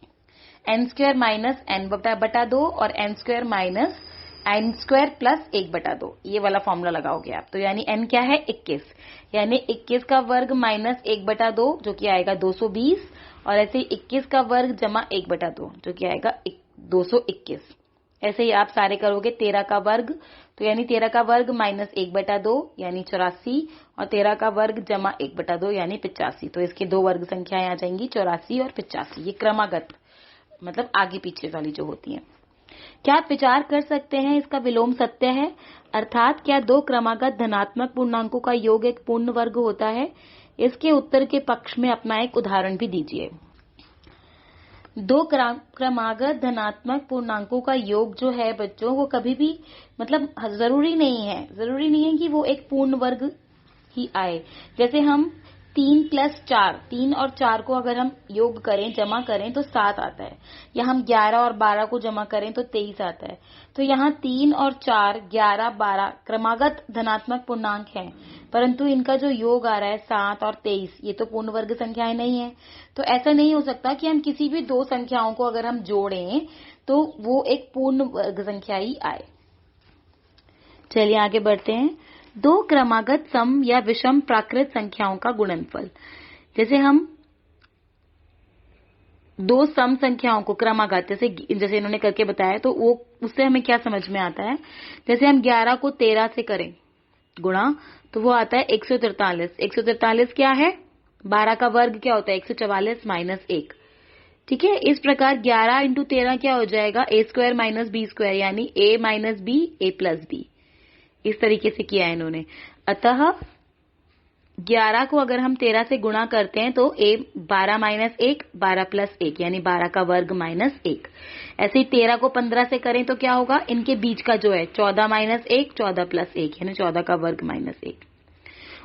n² माइनस n/2 और n² माइनस n² प्लस 1/2, ये वाला फॉर्मूला लगाओगे आप। तो यानी n क्या है, 21, यानी 21 का वर्ग माइनस 1/2 जो कि आएगा 220, और ऐसे ही 21 का वर्ग जमा 1/2 जो कि आएगा 221। ऐसे ही आप सारे करोगे। 13 का वर्ग, तो यानी 13 का वर्ग माइनस 1/2 यानी 84, और 13 का वर्ग जमा 1/2 यानी 85। तो इसके दो वर्ग संख्याएं आ जाएंगी 84 और 85। ये क्रमागत मतलब आगे पीछे वाली जो होती हैं। क्या आप विचार कर सकते हैं इसका विलोम सत्य है, अर्थात क्या दो क्रमागत धनात्मक पूर्णांकों का योग एक पूर्ण वर्ग होता है? इसके उत्तर के पक्ष में अपना एक उदाहरण भी दीजिए। दो क्रमागत धनात्मक पूर्णांकों का योग जो है बच्चों, वो कभी भी मतलब जरूरी नहीं है कि वो एक पूर्ण वर्ग ही आए। जैसे हम 3 प्लस 4, 3 और 4 को अगर हम योग करें, जमा करें तो 7 आता है, या हम 11 और 12 को जमा करें तो 23 आता है। तो यहाँ 3 और 4, 11, 12 क्रमागत धनात्मक पूर्णांक हैं, परंतु इनका जो योग आ रहा है 7 और 23, ये तो पूर्ण वर्ग संख्याएं नहीं है। तो ऐसा नहीं हो सकता कि हम किसी भी दो संख्याओं को अगर हम जोड़ें तो वो एक पूर्ण वर्ग संख्या ही आए। चलिए आगे बढ़ते हैं। दो क्रमागत सम या विषम प्राकृत संख्याओं का गुणनफल। जैसे हम दो सम संख्याओं को क्रमागत जैसे इन्होंने करके बताया, तो वो उससे हमें क्या समझ में आता है। जैसे हम 11 को 13 से करें गुणा, तो वो आता है 143। 143 क्या है, 12 का वर्ग क्या होता है, 144 माइनस 1। ठीक है, इस प्रकार 11 इंटू 13 क्या हो जाएगा, a² माइनस b², यानी a minus b a plus b। इस तरीके से किया है इन्होंने। अतः 11 को अगर हम 13 से गुणा करते हैं तो 12 माइनस 1 12 प्लस 1 यानी 12 का वर्ग माइनस 1। ऐसे ही 13 को 15 से करें तो क्या होगा, इनके बीच का जो है 14 माइनस 1 14 प्लस 1 यानी 14 का वर्ग माइनस 1।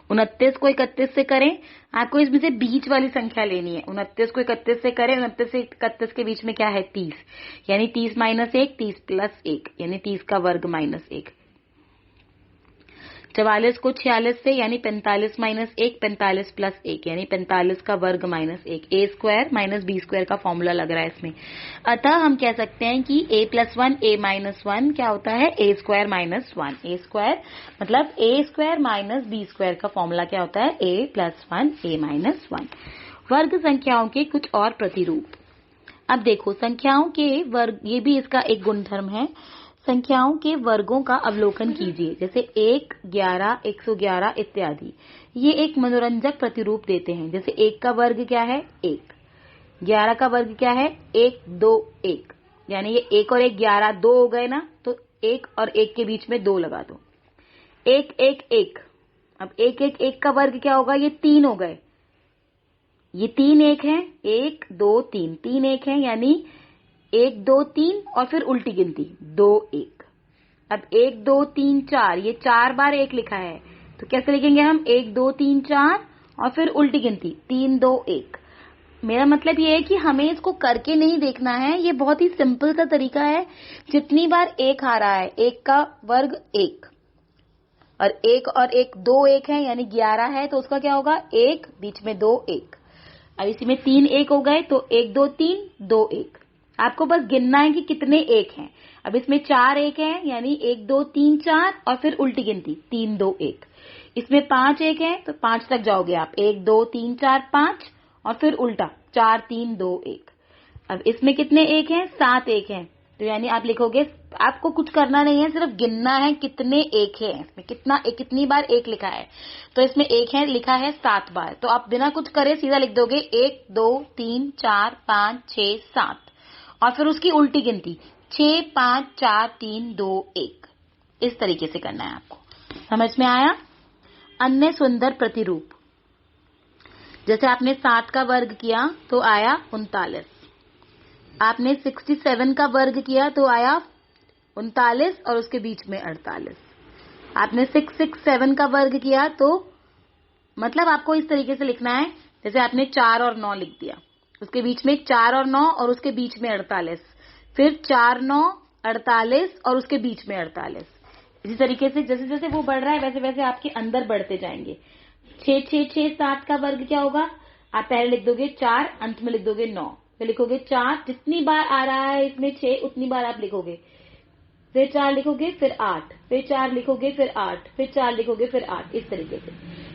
29 को 31 से करें, आपको इसमें से बीच वाली संख्या लेनी है। 29 को 31 से करें, 29 से 31 के बीच में क्या है 30 यानी 30 माइनस 1 30 प्लस 1 यानी 30 का वर्ग माइनस 1। 44 को 46 से यानी 45 माइनस 1 45 प्लस 1 यानी 45 का वर्ग minus 1। A square minus b square का फॉर्मूला लग रहा है इसमें, अतः हम कह सकते हैं कि a प्लस 1 a माइनस 1 क्या होता है a square minus 1। A square मतलब a square minus b square का फॉर्मूला क्या होता है a प्लस 1 a माइनस 1। वर्ग संख्याओं के कुछ और प्रतिरूप। अब देखो संख्याओं के वर्ग, ये भी इसका एक गुणधर्म है। संख्याओं के वर्गों का अवलोकन कीजिए, जैसे 1 11 111 इत्यादि। ये एक मनोरंजक प्रतिरूप देते हैं। जैसे 1 का वर्ग क्या है 1, 11 का वर्ग क्या है 1 2 1 यानी ये 1 और 1 11 2 हो गए ना, तो 1 और 1 के बीच में 2 लगा दो। 1 1 1, अब 1 1 1 का वर्ग क्या होगा, ये 3 हो गए। ये 3 1 है, 1 2 3 3 1 है यानी 1 2 3 और फिर उल्टी गिनती 2 1। अब 1 2 3 4, ये 4 बार 1 लिखा है, तो कैसे लिखेंगे हम 1 2 3 4 और फिर उल्टी गिनती 3 2 1। मेरा मतलब ये है कि हमें इसको करके नहीं देखना है, ये बहुत ही सिंपल सा तरीका है। जितनी बार 1 आ रहा है, 1 का वर्ग 1 और 1 और 1 2 1 है यानी 11 है, तो उसका क्या होगा 1 बीच में 2 1। अब इसी में 3 1 हो गए, तो 1 2 3 2 1। आपको बस गिनना है कि कितने 1 हैं। अब इसमें 4 1 है यानी 1 2 3 4 और फिर उल्टी गिनती 3 2 1। इसमें 5 1 है तो 5 तक जाओगे आप, 1 2 3 4 5 और फिर उल्टा 4 3 2 1। अब इसमें कितने 1 हैं 7 1 हैं, तो यानी आप लिखोगे, आपको कुछ करना नहीं है, सिर्फ गिनना है कितने 1 हैं। इसमें कितनी बार 1 लिखा है, तो इसमें 1 है लिखा है 7 बार, तो आप बिना कुछ करे सीधा लिख दोगे 1 2 3 4 5 6 7 और फिर उसकी उल्टी गिनती 6 5 4 3 2 1। इस तरीके से करना है आपको। समझ में आया। अन्य सुंदर प्रतिरूप, जैसे आपने 7 का वर्ग किया तो आया 39, आपने 67 का वर्ग किया तो आया 39 और उसके बीच में 48। आपने 667 का वर्ग किया तो मतलब आपको इस तरीके से लिखना है, जैसे आपने 4 और 9 लिख दिया, उसके बीच में 4 और 9 और उसके बीच में 48, फिर 4 9 48 और उसके बीच में 48। इसी तरीके से जैसे जैसे वो बढ़ रहा है वैसे वैसे आपके अंदर बढ़ते जाएंगे। 6 6 6 7 का वर्ग क्या होगा, आप पहले लिख दोगे 4, अंत में लिख दोगे 9, फिर लिखोगे 4, जितनी बार आ रहा है इसमें 6 उतनी बार आप लिखोगे, फिर 4 लिखोगे फिर 8, फिर 4 लिखोगे फिर 8, फिर 4 लिखोगे फिर 8। इस तरीके से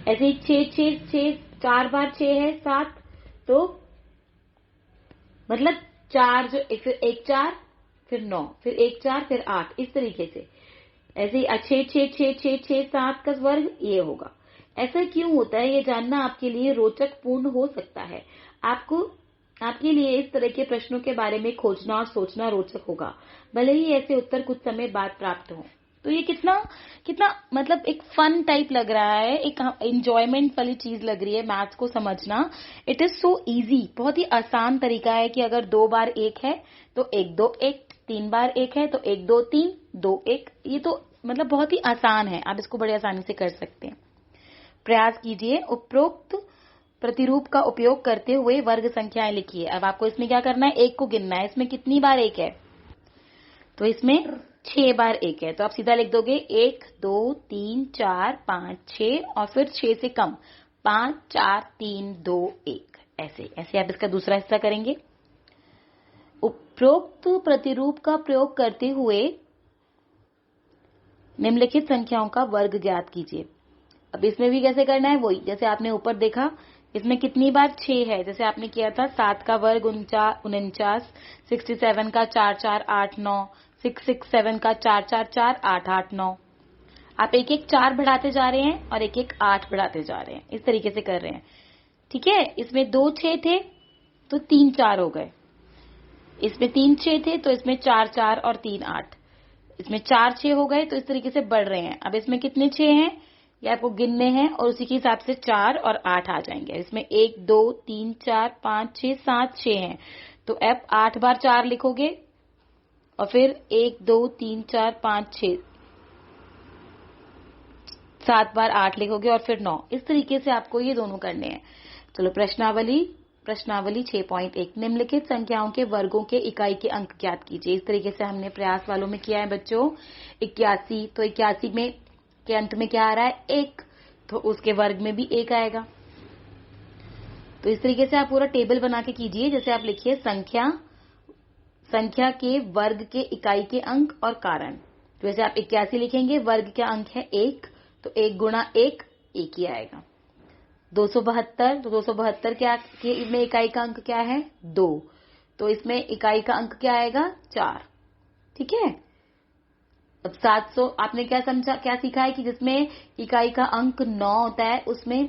ऐसे ही 6 6 6 4 बार 6 है 7, तो मतलब 4 जो फिर 1 4 फिर 9 फिर 1 4 फिर 8। इस तरीके से ऐसे ही 6 6 6 6 6 7 का वर्ग ये होगा। ऐसा क्यों होता है ये जानना आपके लिए रोचक पूर्ण हो सकता है। आपके लिए इस तरह के प्रश्नों के बारे में खोजना और सोचना रोचक होगा, भले ही ऐसे उत्तर कुछ समय बाद प्राप्त हो। तो ये कितना कितना मतलब एक फन टाइप लग रहा है, एक एंजॉयमेंट वाली चीज लग रही है मैथ्स को समझना। इट इज सो इजी, बहुत ही आसान तरीका है कि अगर 2 बार 1 है तो 1 2 1, 3 बार 1 है तो 1 2 3 2 1। ये तो मतलब बहुत ही आसान है, आप इसको बड़ी आसानी से कर सकते हैं। प्रयास कीजिए, उपरोक्त प्रतिरूप का उपयोग करते हुए वर्ग संख्याएं लिखिए। अब आपको इसमें क्या करना है, 1 को गिनना है। इसमें कितनी बार 1 है, तो इसमें 6 बार 1 है, तो आप सीधा लिख दोगे 1 2 3 4 5 6 और फिर 6 से कम 5 4 3 2 1। ऐसे ऐसे आप इसका दूसरा हिस्सा करेंगे। उपरोक्त प्रतिरूप का प्रयोग करते हुए निम्नलिखित संख्याओं का वर्ग ज्ञात कीजिए। अब इसमें भी कैसे करना है, वही जैसे आपने ऊपर देखा। इसमें कितनी बार 6 है, जैसे आपने किया था 7 का वर्ग 49, 67 का 4 4 8 9, 667 का 4 4 4 8 8 9। आप एक एक 4 बढ़ाते जा रहे हैं और एक एक 8 बढ़ाते जा रहे हैं, इस तरीके से कर रहे हैं। ठीक है, इसमें 2 6 थे तो 3 4 हो गए, इसमें 3 6 थे तो इसमें 4 4 और 3 8, इसमें 4 6 हो गए, तो इस तरीके से बढ़ रहे हैं। अब इसमें कितने 6 हैं, ये आपको गिनने हैं और उसी के हिसाब से 4 और 8 आ जाएंगे। इसमें 1 2 3 4 5 6 7 6 हैं, तो आप 8 बार 4 लिखोगे और फिर 1 2 3 4 5 6 7 बार 8 लिखोगे और फिर 9। इस तरीके से आपको ये दोनों करने हैं। चलो प्रश्नावली 6.1 निम्नलिखित संख्याओं के वर्गों के इकाई के अंक ज्ञात कीजिए। इस तरीके से हमने प्रयास वालों में किया है बच्चों। 81, तो 81 में के अंत में क्या आ रहा है 1, तो उसके वर्ग में भी 1 आएगा। तो इस तरीके से आप पूरा टेबल बना के कीजिए। जैसे आप लिखिए संख्या के वर्ग के इकाई के अंक और कारण। तो जैसे आप 81 लिखेंगे, वर्ग का अंक है 1, तो 1 गुणा 1 1 ही आएगा। 272, तो 272 के में इकाई का अंक क्या है 2, तो इसमें इकाई का अंक क्या आएगा 4। ठीक है। अब 700 आपने क्या समझा, क्या सीखा है कि जिसमें इकाई का अंक 9 होता है उसमें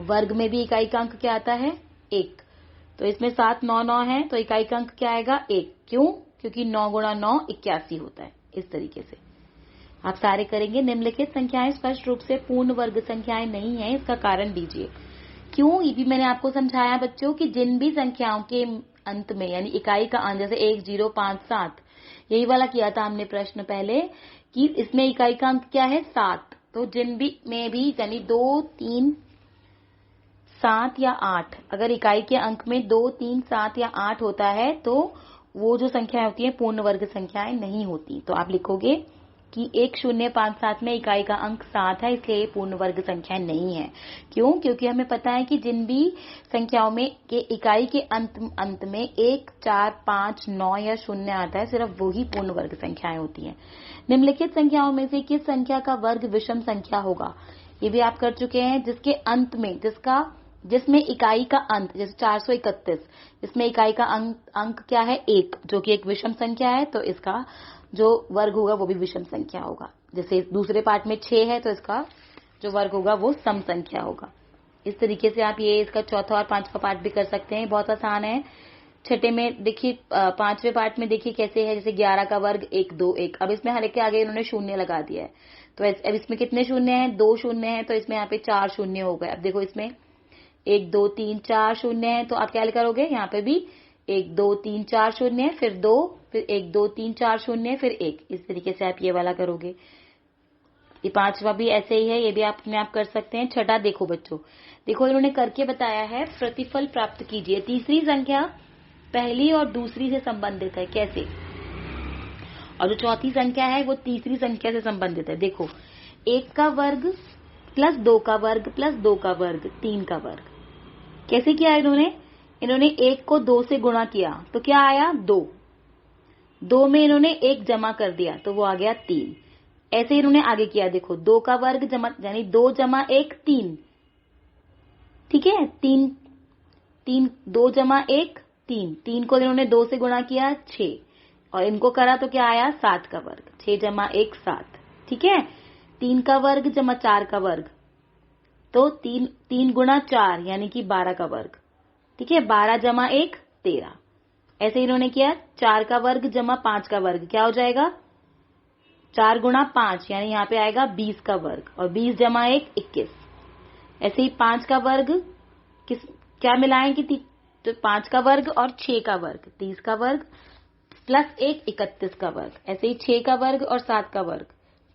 वर्ग में भी इकाई का अंक क्या आता है 1। तो इसमें 7 9 9 है, तो इकाई का अंक क्या आएगा 1। क्यों? क्योंकि 9 गुणा 9 81 होता है। इस तरीके से आप सारे करेंगे। निम्नलिखित संख्याएं स्पष्ट रूप से पूर्ण वर्ग संख्याएं नहीं है, इसका कारण दीजिए। क्यों? ये भी मैंने आपको समझाया बच्चों कि जिन भी संख्याओं के अंत में यानी इकाई का अंक, जैसे 1 0 5 7, यही वाला किया था हमने प्रश्न पहले कि इसमें इकाई का अंक क्या है 7। तो जिन भी में भी यानी 2 3 7 या 8, अगर इकाई के अंक में 2 3 7 या 8 होता है तो वो जो संख्याएं होती है पूर्ण वर्ग संख्याएं नहीं होती। तो आप लिखोगे कि 1057 में इकाई का अंक 7 है, इसलिए ये पूर्ण वर्ग संख्या नहीं है। क्यों? क्योंकि हमें पता है कि जिन भी संख्याओं में के इकाई के अंत में 1 4 5 9 या 0 आता है, सिर्फ वो ही पूर्ण वर्ग संख्याएं होती हैं। निम्नलिखित संख्याओं में से किस संख्या का वर्ग विषम संख्या होगा? ये भी आप कर चुके हैं। जिसके अंत में जिसमें इकाई का अंत, जैसे 431, इसमें इकाई का अंक क्या है 1, जो कि एक विषम संख्या है, तो इसका जो वर्ग होगा वो भी विषम संख्या होगा। जैसे दूसरे पार्ट में 6 है, तो इसका जो वर्ग होगा वो सम संख्या होगा। इस तरीके से आप ये इसका चौथा और पांचवा पार्ट भी कर सकते हैं, बहुत आसान है। छठे में देखिए, पांचवें पार्ट में देखिए कैसे है, जैसे 11 का वर्ग 1 2 1। अब इसमें हर एक के आगे इन्होंने शून्य लगा दिया है, तो अब इसमें कितने शून्य हैं 2 शून्य हैं, तो इसमें यहाँ पे 4 शून्य हो गए। अब देखो इसमें 1 2 3 4 शून्य है, तो आप क्या करोगे, यहाँ पे भी 1 2 3 4 शून्य है, फिर 2, फिर 1 2 3 4 शून्य, फिर 1। इस तरीके से आप ये वाला करोगे। ये पांचवा भी ऐसे ही है, ये भी आप अपने आप कर सकते हैं। छठा देखो बच्चों, देखो इन्होंने करके बताया है, प्रतिफल प्राप्त कीजिए। तीसरी संख्या पहली और दूसरी से संबंधित है, कैसे? और जो चौथी संख्या है वो तीसरी संख्या से संबंधित है। देखो 1 का वर्ग प्लस 2 का वर्ग प्लस 2 का वर्ग 3 का वर्ग। कैसे किया इन्होंने 1 को 2 से गुणा किया, तो क्या आया 2। 2 में इन्होंने 1 जमा कर दिया, तो वो आ गया 3। ऐसे इन्होंने आगे किया, देखो 2 का वर्ग जमा यानी 2 जमा 1 3। ठीक है, 2 जमा 1 3। 3 को इन्होंने 2 से गुणा किया 6, और इनको करा तो क्या आया 7 का वर्ग। 6 जमा 1 7। ठीक है, 3 का वर्ग जमा 4 का वर्ग, तो 3 गुणा 4 यानी कि 12 का वर्ग। ठीक है, 12 जमा 1 13। ऐसे इन्होंने किया 4 का वर्ग जमा 5 का वर्ग, क्या हो जाएगा 4 गुणा 5 यानी यहाँ पे आएगा 20 का वर्ग, और 20 जमा 1 21। ऐसे ही 5 का वर्ग क्या मिलाएं कि तो 5 का वर्ग और 6 का वर्ग 30 का वर्ग प्लस 1 31 का वर्ग। ऐसे ही 6 का वर्ग और 7 का वर्ग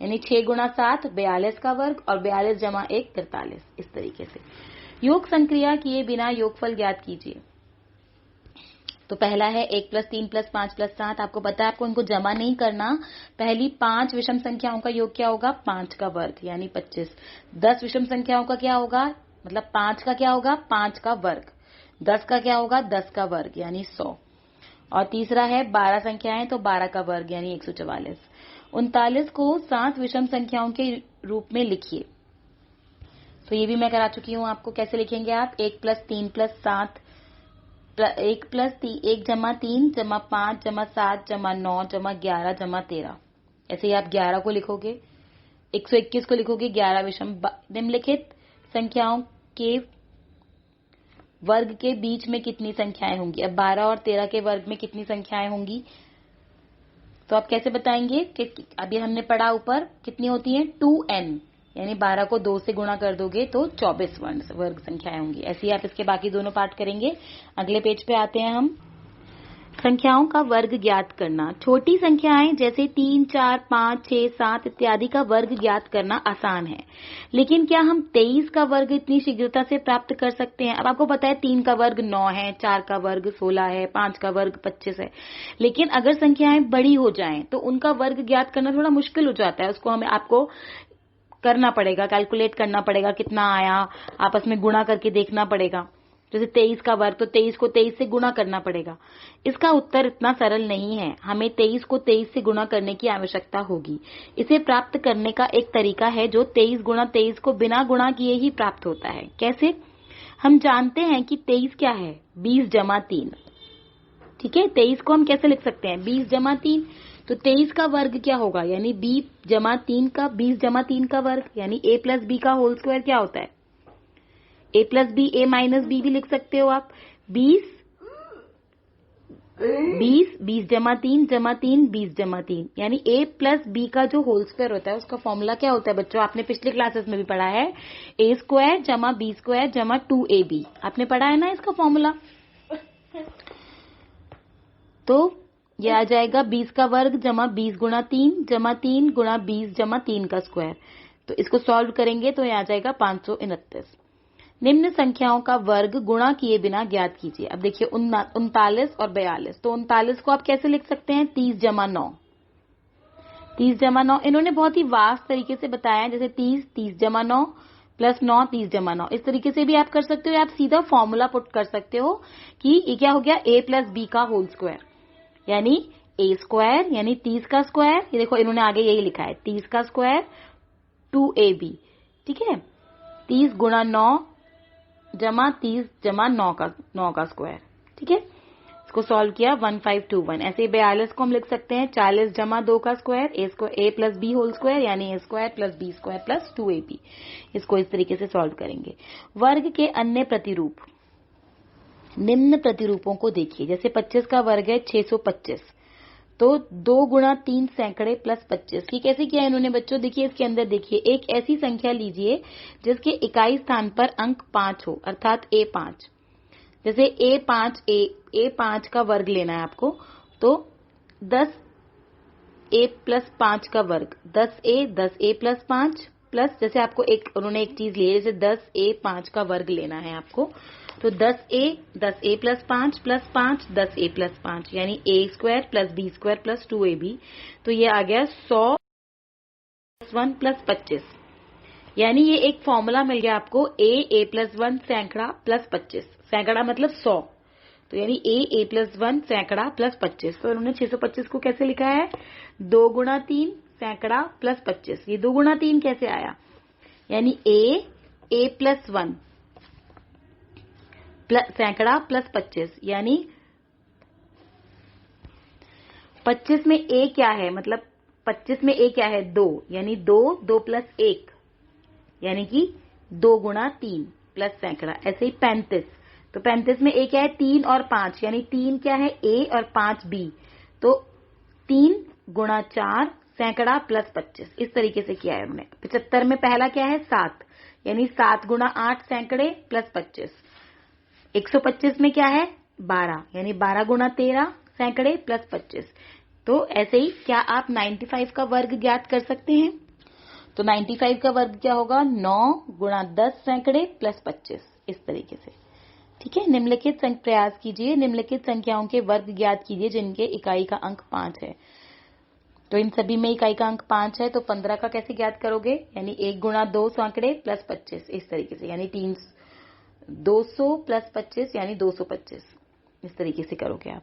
यानी 6 गुणा 7 42 का वर्ग, और 42 जमा 1 43। इस तरीके से योग संक्रिया किए बिना योगफल ज्ञात कीजिए। तो पहला है 1 प्लस 3 प्लस 5 प्लस 7। आपको पता है आपको इनको जमा नहीं करना। पहली 5 विषम संख्याओं का योग क्या होगा 5 का वर्ग यानी 25। 10 विषम संख्याओं का क्या होगा, मतलब 5 का क्या होगा 5 का वर्ग। 10 का क्या होगा 10 का वर्ग यानी 100। और तीसरा है 12 संख्याएं, तो 12 का वर्ग यानी 144। 39 को 7 विषम संख्याओं के रूप में लिखिए। तो ये भी मैं करा चुकी हूं आपको। कैसे लिखेंगे आप 1 प्लस 3 प्लस 7 1 प्लस 1 जमा 3 जमा 5 जमा 7 जमा 9 जमा 11 जमा 13। ऐसे ही आप 11 को लिखोगे, 121 को लिखोगे 11 विषम। निम्नलिखित संख्याओं के वर्ग के बीच में कितनी संख्याएं होंगी? अब 12 और 13 के वर्ग में कितनी संख्याएं होंगी, तो आप कैसे बताएंगे कि अभी हमने पढ़ा ऊपर कितनी होती हैं 2n। यानी 12 को 2 से गुणा कर दोगे तो 24 वर्ग संख्याएं होंगी। ऐसे ही आप इसके बाकी दोनों पार्ट करेंगे। अगले पेज पे आते हैं हम। संख्याओं का वर्ग ज्ञात करना। छोटी संख्याएं जैसे 3, 4, 5, 6, 7 इत्यादि का वर्ग ज्ञात करना आसान है, लेकिन क्या हम 23 का वर्ग इतनी शीघ्रता से प्राप्त कर सकते हैं? अब आपको पता है 3 का वर्ग 9 है, 4 का वर्ग 16 है, 5 का वर्ग 25 है, लेकिन अगर संख्याएं बड़ी हो जाएं तो उनका वर्ग ज्ञात करना थोड़ा मुश्किल हो जाता है। उसको आपको करना पड़ेगा, कैलकुलेट करना पड़ेगा, कितना आया, आपस में गुणा करके देखना पड़ेगा। जैसे 23 का वर्ग, तो 23 को 23 से गुणा करना पड़ेगा। इसका उत्तर इतना सरल नहीं है। हमें 23 को 23 से गुणा करने की आवश्यकता होगी। इसे प्राप्त करने का एक तरीका है जो 23 गुणा 23 को बिना गुणा किए ही प्राप्त होता है। कैसे? हम जानते हैं कि 23 क्या है, 20 जमा 3। ठीक है, 23 को हम कैसे लिख सकते हैं, 20 जमा 3। तो 23 का वर्ग क्या होगा, यानी 20 जमा 3 का 20 जमा 3 का वर्ग, यानी a प्लस बी का होल स्क्वायर क्या होता है, a plus b, a minus b भी लिख सकते हो आप। 20 जमा 3 जमा 3 20 जमा 3, यानी a प्लस बी का जो होल स्क्वायर होता है उसका फॉर्मूला क्या होता है बच्चों, आपने पिछले क्लासेस में भी पढ़ा है, a स्क्वायर जमा b स्क्वायर जमा 2ab। आपने पढ़ा है ना इसका फॉर्मूला। तो यह आ जाएगा 20 का वर्ग जमा 20 गुणा 3 जमा 3 गुणा 20 जमा 3 का स्क्वायर। तो इसको सॉल्व करेंगे तो यह आ जाएगा 529। निम्न संख्याओं का वर्ग गुणा किए बिना ज्ञात कीजिए। अब देखिए 39 और 42, तो 39 को आप कैसे लिख सकते हैं, 30 जमा 9। 30 जमा 9 इन्होंने बहुत ही वास्ट तरीके से बताया है, जैसे 30 जमा 9 प्लस 9 30 जमा 9। इस तरीके से भी आप कर सकते हो, या आप सीधा फॉर्मूला पुट कर सकते हो कि ये क्या हो गया, a प्लस बी का होल स्क्वायर, यानी a स्क्वायर यानी 30 का स्क्वायर, ये देखो इन्होंने आगे यही लिखा है 30 का स्क्वायर 2ab। ठीक है, 30 गुणा 9 जमा 30 जमा 9 का स्क्वायर। ठीक है, इसको सॉल्व किया 1521। ऐसे ही 42 को हम लिख सकते हैं 40 जमा 2 का square, a plus b whole square, यानी a square plus b square plus 2ab। इसको इस तरीके से सॉल्व करेंगे। वर्ग के अन्य प्रतिरूप, निम्न प्रतिरूपों को देखिए। जैसे 25 का वर्ग है 625, तो 2 गुणा 3 सैकड़े प्लस 25। ये कैसे किया इन्होंने बच्चों, देखिए इसके अंदर देखिए, एक ऐसी संख्या लीजिए जिसके इकाई स्थान पर अंक 5 हो, अर्थात a5। जैसे a5 का वर्ग लेना है आपको, तो 10a प्लस 5 का वर्ग 10a प्लस 5 प्लस, जैसे आपको उन्होंने एक चीज ली है, जैसे 10a 5 का वर्ग लेना है आपको, तो 10a plus 5 plus 5 10a plus 5, यानी a square plus b square plus 2ab। तो ये आ गया 100 प्लस 1 प्लस 25, यानी ये एक फॉर्मूला मिल गया आपको, a प्लस 1 सैकड़ा प्लस 25। सैकड़ा मतलब 100, तो यानी a प्लस 1 सैकड़ा प्लस 25। तो उन्होंने 625 को कैसे लिखा है, 2 गुणा 3 सैकड़ा प्लस 25। ये 2 गुणा 3 कैसे आया, यानी a प्लस 1 सैकड़ा प्लस 25, यानी 25 में a क्या है, मतलब 25 में a क्या है, 2, यानी 2 प्लस 1, यानी कि 2 गुणा 3 प्लस सैकड़ा। ऐसे ही 35, तो 35 में a क्या है, 3 और 5, यानी 3 क्या है a और 5 b, तो 3 गुणा 4 सैकड़ा प्लस 25। इस तरीके से किया है हमने। 75 में पहला क्या है, 7, यानी 7 गुणा 8 सैकड़े प्लस 25। 125 में क्या है, 12, यानी 12 गुणा 13 सैकड़े प्लस 25। तो ऐसे ही क्या आप 95 का वर्ग ज्ञात कर सकते हैं, तो 95 का वर्ग क्या होगा, 9 गुणा 10 सैकड़े प्लस 25। इस तरीके से। ठीक है, निम्नलिखित प्रयास कीजिए, निम्नलिखित संख्याओं के वर्ग ज्ञात कीजिए जिनके इकाई का अंक 5 है। तो इन सभी में इकाई का अंक 5 है, तो 15 का कैसे ज्ञात करोगे, यानी 1 गुणा 2 सैकड़े प्लस 25। इस तरीके से, यानी 200 प्लस 25, यानी 225। इस तरीके से करोगे आप।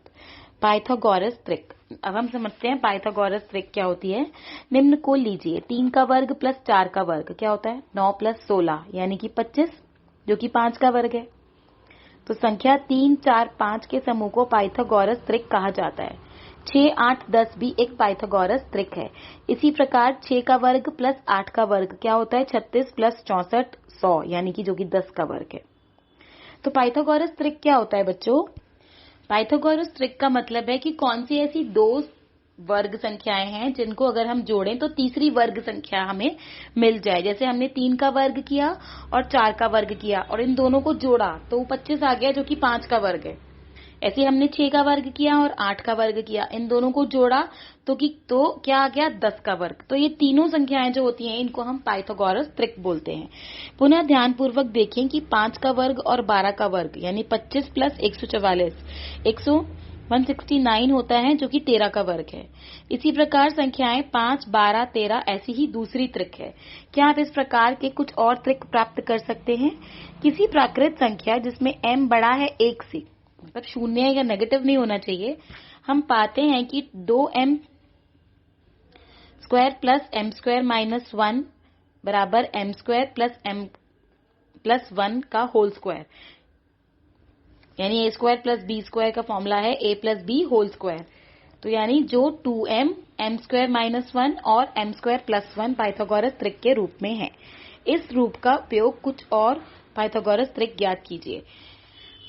पाइथागोरस त्रिक, अब हम समझते हैं पाइथागोरस त्रिक क्या होती है। निम्न को लीजिए, 3 का वर्ग प्लस 4 का वर्ग क्या होता है, 9 प्लस 16, यानी कि 25, जो कि 5 का वर्ग है। तो संख्या 3, 4, 5 के समूह को पाइथागोरस त्रिक कहा जाता है। 6, 8, 10 भी एक पाइथागोरस त्रिक है। इसी प्रकार 6 का वर्ग प्लस 8 का वर्ग क्या होता है, 36 प्लस 64 100, यानी कि जो कि 10 का वर्ग है। तो पाइथागोरस त्रिक क्या होता है बच्चों, पाइथागोरस त्रिक का मतलब है कि कौन सी ऐसी दो वर्ग संख्याएं हैं जिनको अगर हम जोड़ें तो तीसरी वर्ग संख्या हमें मिल जाए। जैसे हमने 3 का वर्ग किया और 4 का वर्ग किया और इन दोनों को जोड़ा तो 25 आ गया, जो कि 5 का वर्ग है। ऐसे हमने 6 का वर्ग किया और 8 का वर्ग किया, इन दोनों को जोड़ा तो क्या आ गया, 10 का वर्ग। तो ये तीनों संख्याएं जो होती हैं इनको हम पाइथागोरस त्रिक बोलते हैं। पुनः ध्यानपूर्वक देखें कि 5 का वर्ग और 12 का वर्ग यानी 25 प्लस 144 169 होता है, जो कि 13 का वर्ग है। इसी प्रकार संख्याएं 5, 12, 13 ऐसी ही दूसरी त्रिक है। क्या आप इस प्रकार के कुछ और त्रिक प्राप्त कर सकते हैं? किसी प्राकृत संख्या जिसमें m बड़ा है 1 से, मतलब शून्य या नेगेटिव नहीं होना चाहिए, हम पाते हैं कि 2m square plus m square minus 1 बराबर m square plus m plus 1 का होल स्क्वायर, यानी a square plus b square का फॉर्मूला है a plus b whole square. तो यानी जो 2m m स्क्वायर माइनस 1 और m स्क्वायर प्लस 1 पाइथागोरस त्रिक के रूप में है। इस रूप का उपयोग कुछ और पाइथागोरस त्रिक ज्ञात कीजिए।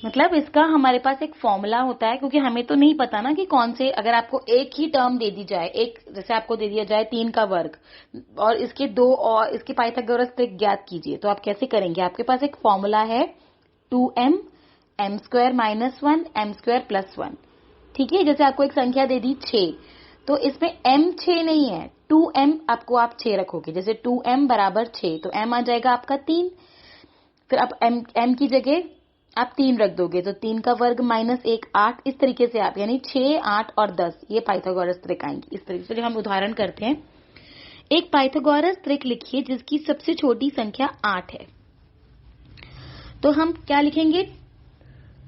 मतलब इसका हमारे पास एक फॉर्मूला होता है, क्योंकि हमें तो नहीं पता ना कि कौन से, अगर आपको एक ही टर्म दे दी जाए, एक जैसे आपको दे दिया जाए 3 का वर्ग और इसके दो और इसके पाइथागोरस त्रिक ज्ञात कीजिए, तो आप कैसे करेंगे? आपके पास एक फॉर्मूला है 2m m square minus 1 m square plus 1, ठीक है। जैसे आपको एक संख्या दे दी 6, तो इसमें m 6 नहीं है, 2m आपको आप 6 रखोगे। जैसे 2m बराबर 6, तो m आ जाएगा आपका 3, फिर आप m की जगह आप 3 रख दोगे, तो 3 का वर्ग माइनस 1 8, इस तरीके से आप, यानी 6, 8 और 10 ये पाइथागोरस त्रिक आएंगी। इस तरीके से हम उदाहरण करते हैं। एक पाइथागोरस त्रिक लिखिए जिसकी सबसे छोटी संख्या 8 है। तो हम क्या लिखेंगे?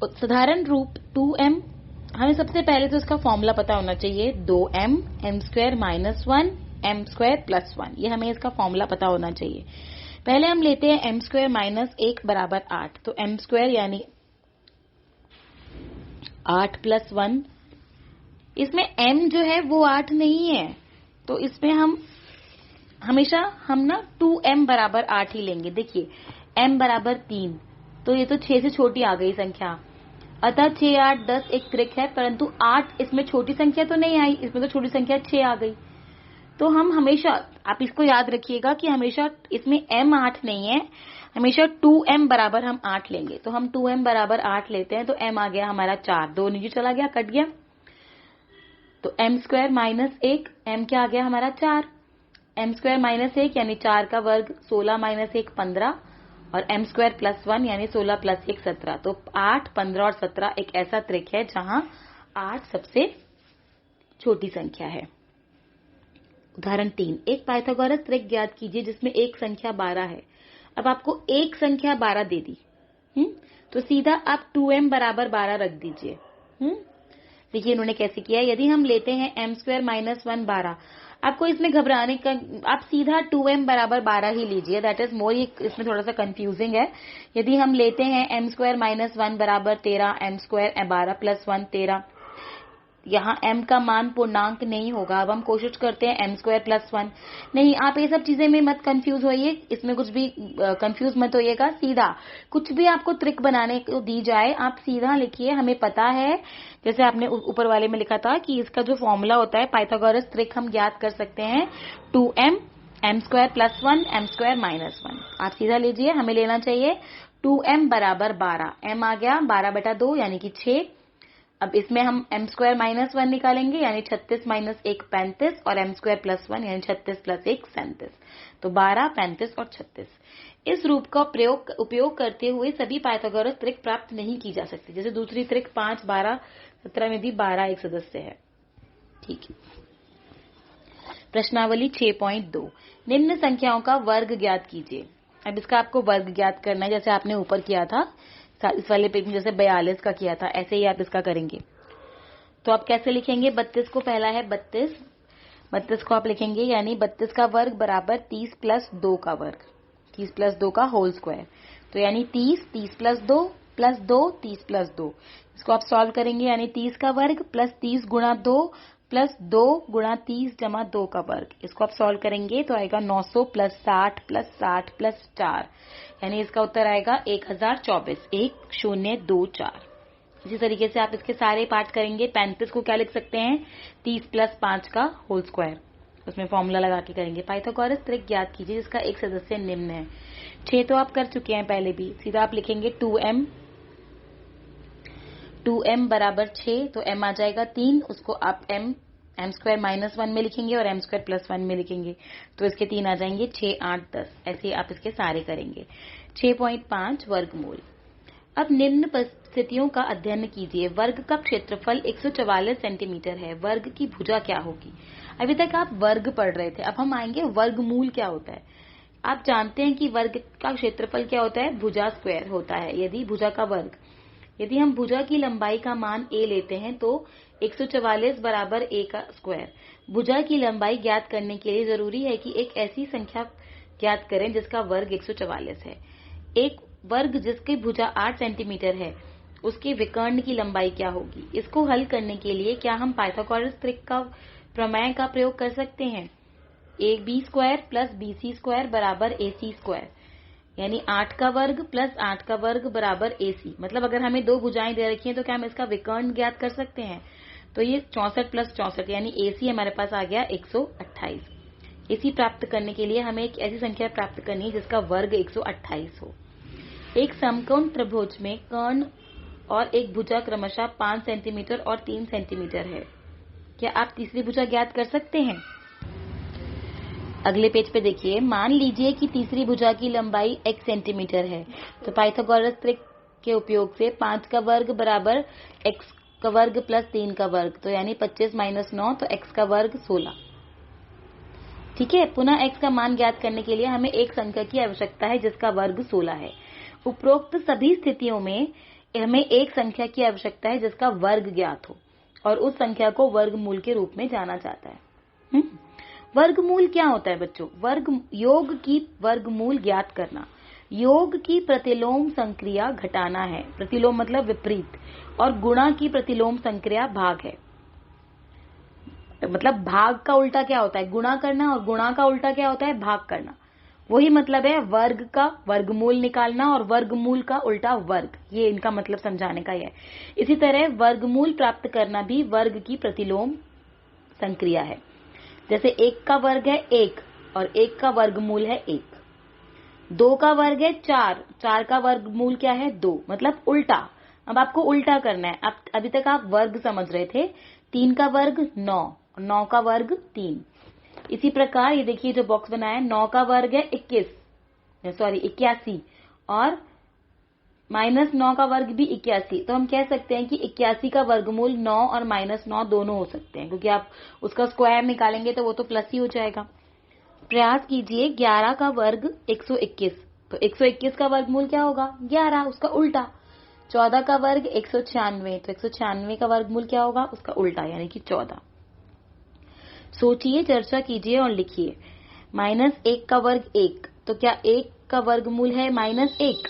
साधारण रूप 2m, हमें सबसे पहले तो इसका फॉर्मूला पता होना चाहिए, 2m m square minus 1 m square plus 1, ये हमें इसका फॉर्मूला पता होना चाहिए। पहले हम लेते हैं m स्क्वायर माइनस 1 बराबर 8, तो m स्क्वायर यानी 8 प्लस 1, इसमें m जो है वो 8 नहीं है, तो इसमें हम हमेशा ना 2m बराबर 8 ही लेंगे। देखिए m बराबर 3, तो ये तो 6 से छोटी आ गई संख्या, अतः 6, 8, 10 एक त्रिक है, परंतु 8 इसमें छोटी संख्या तो नहीं आई, इसमें तो छोटी संख्या 6 आ गई। तो हम हमेशा, आप इसको याद रखिएगा कि हमेशा इसमें m 8 नहीं है, हमेशा 2m बराबर हम 8 लेंगे। तो हम 2m बराबर 8 लेते हैं, तो m आ गया हमारा 4, 2 नीचे चला गया, कट गया, तो m स्क्वायर माइनस 1, m क्या आ गया हमारा 4, m स्क्वायर माइनस 1 यानी 4 का वर्ग 16 माइनस 1 15, और m स्क्वायर प्लस 1 यानी 16 प्लस 1 17। तो 8, 15 और 17 एक ऐसा त्रिक है जहां 8 सबसे छोटी संख्या है। उदाहरण 3, एक पाइथागोरस त्रिक ज्ञात कीजिए जिसमें एक संख्या 12 है। अब आपको एक संख्या 12 दे दी, तो सीधा आप 2m बराबर 12 रख दीजिए। देखिए इन्होंने कैसे किया। यदि हम लेते हैं m स्क्वायर माइनस 1 12, आपको इसमें घबराने का, आप सीधा 2m बराबर 12 ही लीजिए, दैट इज मोर, इसमें थोड़ा सा कंफ्यूजिंग है। यदि हम लेते हैं m स्क्वायर माइनस 1 बराबर 13, m स्क्वायर 12 प्लस 1 13, यहाँ m का मान पूर्णांक नहीं होगा। अब हम कोशिश करते हैं m स्क्वायर प्लस 1, नहीं, आप ये सब चीजें में मत कंफ्यूज होइए, इसमें कुछ भी कंफ्यूज मत होइएगा। सीधा कुछ भी आपको ट्रिक बनाने को दी जाए, आप सीधा लिखिए। हमें पता है, जैसे आपने ऊपर वाले में लिखा था कि इसका जो फॉर्मूला होता है पाइथागोरस त्रिक, हम ज्ञात कर सकते हैं 2m m square plus 1 m square minus 1। आप सीधा लीजिए, हमें लेना चाहिए 2m बराबर 12, m आ गया 12 बटा 2 यानी कि 6। अब इसमें हम m स्क्वायर माइनस 1 निकालेंगे, यानी 36 माइनस 1 35, और m स्क्वायर प्लस 1 यानी 36 प्लस 1 37। तो 12, 35 और 36। इस रूप का उपयोग करते हुए सभी पाइथागोरस त्रिक प्राप्त नहीं की जा सकती। जैसे दूसरी त्रिक 5, 12, 17 में भी 12 एक सदस्य है, ठीक है। प्रश्नावली 6.2, निम्न संख्याओं का वर्ग ज्ञात कीजिए। अब इसका आपको वर्ग ज्ञात करना है, जैसे आपने ऊपर किया था इस वाले पेज में, जैसे 42 का किया था, ऐसे ही आप इसका करेंगे। तो आप कैसे लिखेंगे? 32 को पहला है 32 को आप लिखेंगे, यानी 32 का वर्ग बराबर 30 प्लस 2 का वर्ग, 30 प्लस 2 का होल स्क्वायर। तो यानी 30 प्लस 2 प्लस 2 30 प्लस 2, इसको आप सॉल्व करेंगे, यानी 30 का वर्ग प्लस 30 गुणा 2 प्लस 2 गुणा 30 जमा 2 का वर्ग, इसको आप सॉल्व करेंगे तो आएगा 900 प्लस 60 प्लस 60 प्लस 4, यानी इसका उत्तर आएगा 1024, 1024। इसी तरीके से आप इसके सारे पार्ट करेंगे। 35 को क्या लिख सकते हैं, 30 + 5 का होल स्क्वायर, उसमें फॉर्मूला लगा के करेंगे। पाइथागोरस त्रिक ज्ञात कीजिए जिसका एक सदस्य निम्न है। 6 तो आप कर चुके हैं पहले भी, सीधा आप लिखेंगे 2m बराबर 6, तो m आ जाएगा 3, उसको आप m² -1 में लिखेंगे और m² + 1 में लिखेंगे, तो इसके 3 आ जाएंगे, 6, 8, 10, ऐसे आप इसके सारे करेंगे। 6.5 वर्गमूल। अब निम्न परिस्थितियों का अध्ययन कीजिए। वर्ग का क्षेत्रफल 144 सेंटीमीटर है, वर्ग की भुजा क्या होगी। अभी तक आप वर्ग पढ़ रहे थे, अब हम आएंगे वर्गमूल क्या होता है। आप जानते हैं कि वर्ग का क्षेत्रफल क्या होता है, भुजा स्क्वायर होता है। यदि भुजा का वर्ग, यदि हम भुजा की लंबाई का मान a लेते हैं तो 144 बराबर a का स्क्वायर। भुजा की लंबाई ज्ञात करने के लिए जरूरी है कि एक ऐसी संख्या ज्ञात करें जिसका वर्ग 144 है। एक वर्ग जिसकी भुजा 8 सेंटीमीटर है, उसके विकर्ण की लंबाई क्या होगी। इसको हल करने के लिए क्या हम पाइथागोरस त्रिक का प्रमेय का प्रयोग कर सकते हैं। ab² + bc² बराबर ac², यानी 8 का वर्ग + 8 का वर्ग बराबर ac। मतलब अगर हमें दो भुजाएं दे रखी हैं तो क्या हम इसका विकर्ण ज्ञात कर सकते हैं। तो ये 64 + 64 यानी ac हमारे पास आ गया 128। ac प्राप्त करने के लिए हमें एक ऐसी संख्या प्राप्त करनी है जिसका वर्ग 128 हो। एक समकोण त्रिभुज में कर्ण और एक भुजा क्रमशः 5 सेंटीमीटर और 3 सेंटीमीटर है। क्या आप तीसरी भुजा ज्ञात कर सकते हैं। अगले पेज पे देखिए, मान लीजिए कि तीसरी भुजा की लंबाई x सेंटीमीटर है, तो पाइथागोरस त्रिक के उपयोग से 5 का वर्ग बराबर x का वर्ग + 3 का वर्ग, तो यानी 25 - 9, तो x का वर्ग 16। ठीक है, पुनः x का मान ज्ञात करने के लिए हमें एक संख्या की आवश्यकता है जिसका वर्ग 16 है। उपरोक्त सभी स्थितियों में हमें एक संख्या की आवश्यकता है जिसका वर्ग ज्ञात हो और उस संख्या को वर्गमूल के रूप में जाना जाता है। वर्गमूल क्या होता है बच्चों, योग की वर्गमूल ज्ञात करना। योग की प्रतिलोम संक्रिया घटाना है, प्रतिलोम मतलब विपरीत, और गुणा की प्रतिलोम संक्रिया भाग है। मतलब भाग का उल्टा क्या होता है, गुणा करना, और गुणा का उल्टा क्या होता है, भाग करना। वही मतलब है वर्ग का वर्गमूल निकालना और वर्गमूल का उल्टा वर्ग, ये इनका मतलब समझाने का है। इसी तरह वर्गमूल प्राप्त करना भी वर्ग की प्रतिलोम संक्रिया है। जैसे 1 का वर्ग है 1 और 1 का वर्गमूल है 1। 2 का वर्ग है 4, 4 का वर्गमूल क्या है 2, मतलब उल्टा। अब आपको उल्टा करना है। अब अभी तक आप वर्ग समझ रहे थे। 3 का वर्ग 9, 9 का वर्ग 3। इसी प्रकार ये देखिए जो बॉक्स बनाया है, 9 का वर्ग है 81 और -9 का वर्ग भी 81। तो हम कह सकते हैं कि 81 का वर्गमूल 9 और -9 दोनों हो सकते हैं, क्योंकि आप उसका स्क्वायर निकालेंगे तो वो तो प्लस ही हो जाएगा। प्रयास कीजिए, 11 का वर्ग 121, तो 121 का वर्गमूल क्या होगा 11, उसका उल्टा। 14 का वर्ग 196, तो 196 का वर्गमूल क्या होगा, उसका उल्टा यानी कि 14। सोचिए, चर्चा कीजिए और लिखिए। -1 का वर्ग 1, तो क्या 1 का वर्गमूल है -1।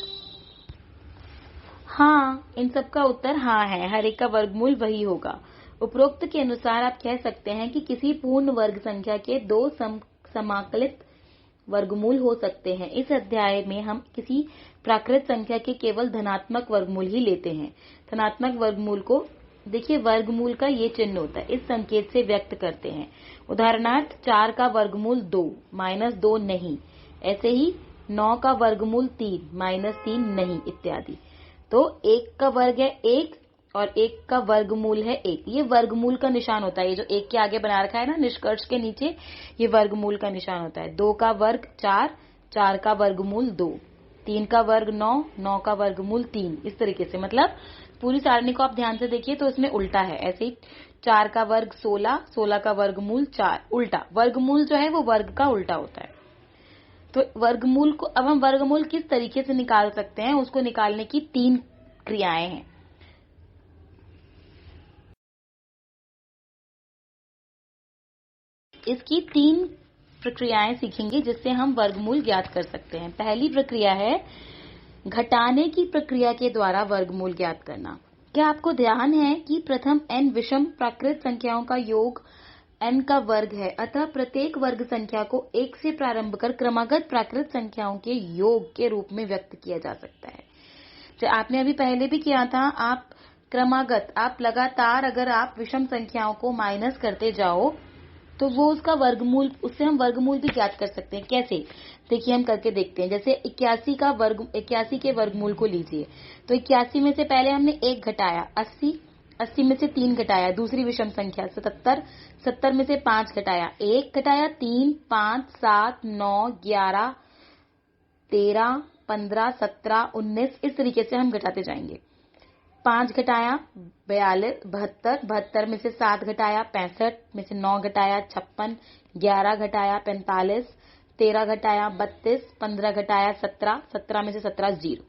हाँ, इन सब का उत्तर हाँ है, हर एक का वर्गमूल वही होगा। उपरोक्त के अनुसार आप कह सकते हैं कि किसी पूर्ण वर्ग संख्या के दो समाकलित वर्गमूल हो सकते हैं। इस अध्याय में हम किसी प्राकृत संख्या के केवल धनात्मक वर्गमूल ही लेते हैं। धनात्मक वर्गमूल को देखिए, वर्गमूल का ये चिन्ह होता है, इस संकेत से व्यक्त करते हैं। उदाहरणार्थ 4 का वर्गमूल 2, -2 नहीं। ऐसे ही 9 का वर्गमूल 3, -3 नहीं, इत्यादि। तो 1 का वर्ग है 1 और 1 का वर्गमूल है 1, ये वर्गमूल का निशान होता है। ये जो 1 के आगे बना रखा है ना निष्कर्ष के नीचे, ये वर्गमूल का निशान होता है। 2 का वर्ग 4, 4 का वर्गमूल 2, 3 का वर्ग 9, 9 का वर्गमूल 3। इस तरीके से, मतलब पूरी सारणी को आप ध्यान से देखिए तो इसमें उल्टा है। ऐसे ही 4 का वर्ग 16, 16 का वर्गमूल 4, उल्टा। वर्गमूल जो है वो वर्ग का उल्टा होता है। तो वर्गमूल को अब हम वर्गमूल किस तरीके से निकाल सकते हैं, उसको निकालने की 3 क्रियाएं हैं। इसकी 3 प्रक्रियाएं सीखेंगे जिससे हम वर्गमूल ज्ञात कर सकते हैं। पहली प्रक्रिया है घटाने की प्रक्रिया के द्वारा वर्गमूल ज्ञात करना। क्या आपको ध्यान है कि प्रथम n विषम प्राकृत संख्याओं का योग n का वर्ग है, अतः प्रत्येक वर्ग संख्या को 1 से प्रारंभ कर क्रमागत प्राकृत संख्याओं के योग के रूप में व्यक्त किया जा सकता है। जो आपने अभी पहले भी किया था, आप क्रमागत, आप लगातार अगर आप विषम संख्याओं को माइनस करते जाओ तो वो उसका वर्गमूल, उससे हम वर्गमूल भी ज्ञात कर सकते हैं। कैसे, देखिए हम करके देखते हैं। जैसे 81 के वर्गमूल को लीजिए, तो 81 में से पहले हमने 1 घटाया, 80 में से 3 घटाया, दूसरी विषम संख्या 70 में से 5 घटाया, 1 घटाया, 3, 5, 7, 9, 11, 13, 15, 17, 19, इस तरीके से हम घटाते जाएंगे। 5 घटाया 42, 72 में से 7 घटाया 65 में से 9 घटाया 56, 11 घटाया 45, 13 घटाया 32, 15 घटाया 17 में से 17 0।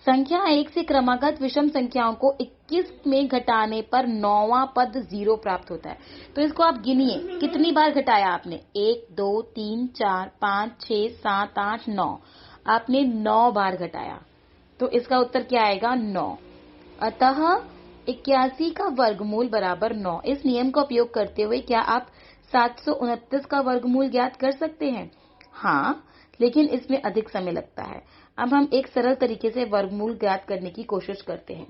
संख्या 1 से क्रमागत विषम संख्याओं को 21 में घटाने पर 9वां पद 0 प्राप्त होता है। तो इसको आप गिनिए, कितनी बार घटाया आपने, 1, 2, 3, 4, 5, 6, 7, 8, 9, आपने 9 बार घटाया, तो इसका उत्तर क्या आएगा, 9। अतः 81 का वर्गमूल बराबर 9। इस नियम का उपयोग करते हुए क्या आप 729 का वर्गमूल ज्ञात कर सकते हैं? हाँ, लेकिन इसमें अधिक समय लगता है। अब हम एक सरल तरीके से वर्गमूल ज्ञात करने की कोशिश करते हैं।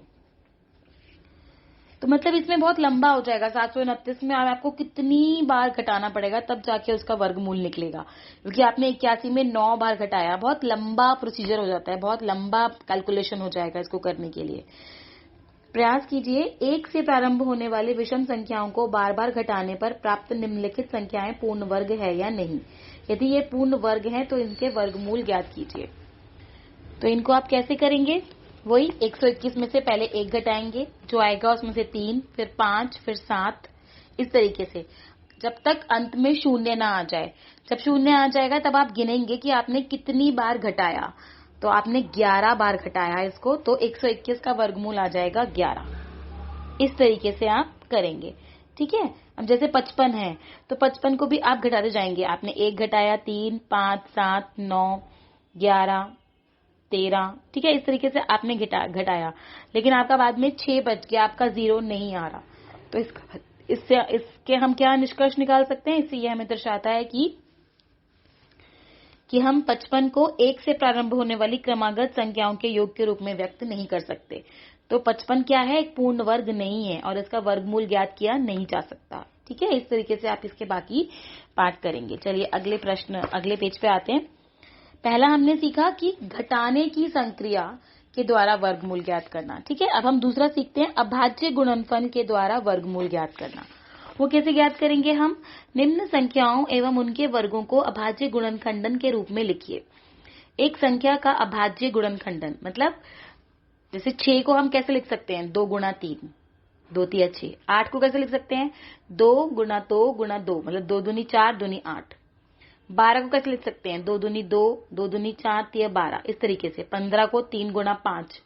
तो मतलब इसमें बहुत लंबा हो जाएगा। 729 में आपको कितनी बार घटाना पड़ेगा तब जाके उसका वर्गमूल निकलेगा, क्योंकि आपने 81 में 9 बार घटाया। बहुत लंबा प्रोसीजर हो जाता है, बहुत लंबा कैलकुलेशन हो जाएगा इसको करने के लिए। प्रयास कीजिए, 1 से प्रारंभ होने वाली विषम संख्याओं को बार बार घटाने पर प्राप्त निम्नलिखित संख्याएं पूर्ण वर्ग है या नहीं। यदि ये पूर्ण वर्ग हैं तो इनके वर्गमूल ज्ञात कीजिए। तो इनको आप कैसे करेंगे, वही 121 में से पहले 1 घटाएंगे, जो आएगा उसमें से 3, फिर 5, फिर 7, इस तरीके से जब तक अंत में शून्य ना आ जाए। जब शून्य आ जाएगा तब आप गिनेंगे कि आपने कितनी बार घटाया। तो आपने 11 बार घटाया इसको, तो 121 का वर्गमूल आ जाएगा 11। इस तरीके से आप करेंगे, ठीक है। अब जैसे 55 है तो 55 को भी आप घटाते जाएंगे। आपने 1 घटाया, 3, 5, 7, 9, 11, 13, ठीक है, इस तरीके से आपने घटाया, लेकिन आपका बाद में 6 बच गया, आपका 0 नहीं आ रहा। तो इसके हम क्या निष्कर्ष निकाल सकते हैं, इससे यह हमें दर्शाता है कि हम 55 को 1 से प्रारंभ होने वाली क्रमागत संख्याओं के योग के रूप में व्यक्त नहीं कर सकते। तो 55 क्या है, एक पूर्ण वर्ग नहीं है और इसका वर्गमूल ज्ञात किया नहीं जा सकता, ठीक है। इस तरीके से आप इसके बाकी पाठ करेंगे। चलिए अगले पेज पे आते हैं। पहला हमने सीखा कि घटाने की संक्रिया के द्वारा वर्गमूल ज्ञात करना, ठीक है। अब हम दूसरा सीखते हैं, अभाज्य गुणनफल के द्वारा वर्गमूल ज्ञात करना। वो कैसे ज्ञात करेंगे हम, निम्न संख्याओं एवं उनके वर्गों को अभाज्य गुणनखंडन के रूप में लिखिए। एक संख्या का अभाज्य गुणनखंडन मतलब, जैसे 6 को हम कैसे लिख सकते हैं, 2 गुणा 3, 2 तिया 6। 8 को कैसे लिख सकते हैं, 2 गुणा 2 गुणा 2, मतलब 2 दूनी 4 दूनी 8। 12 को कैसे लिख सकते हैं, 2 दूनी 2, 2 दूनी 4 तिया 12, इस तरीके से। 15 को 3 गुणा 5,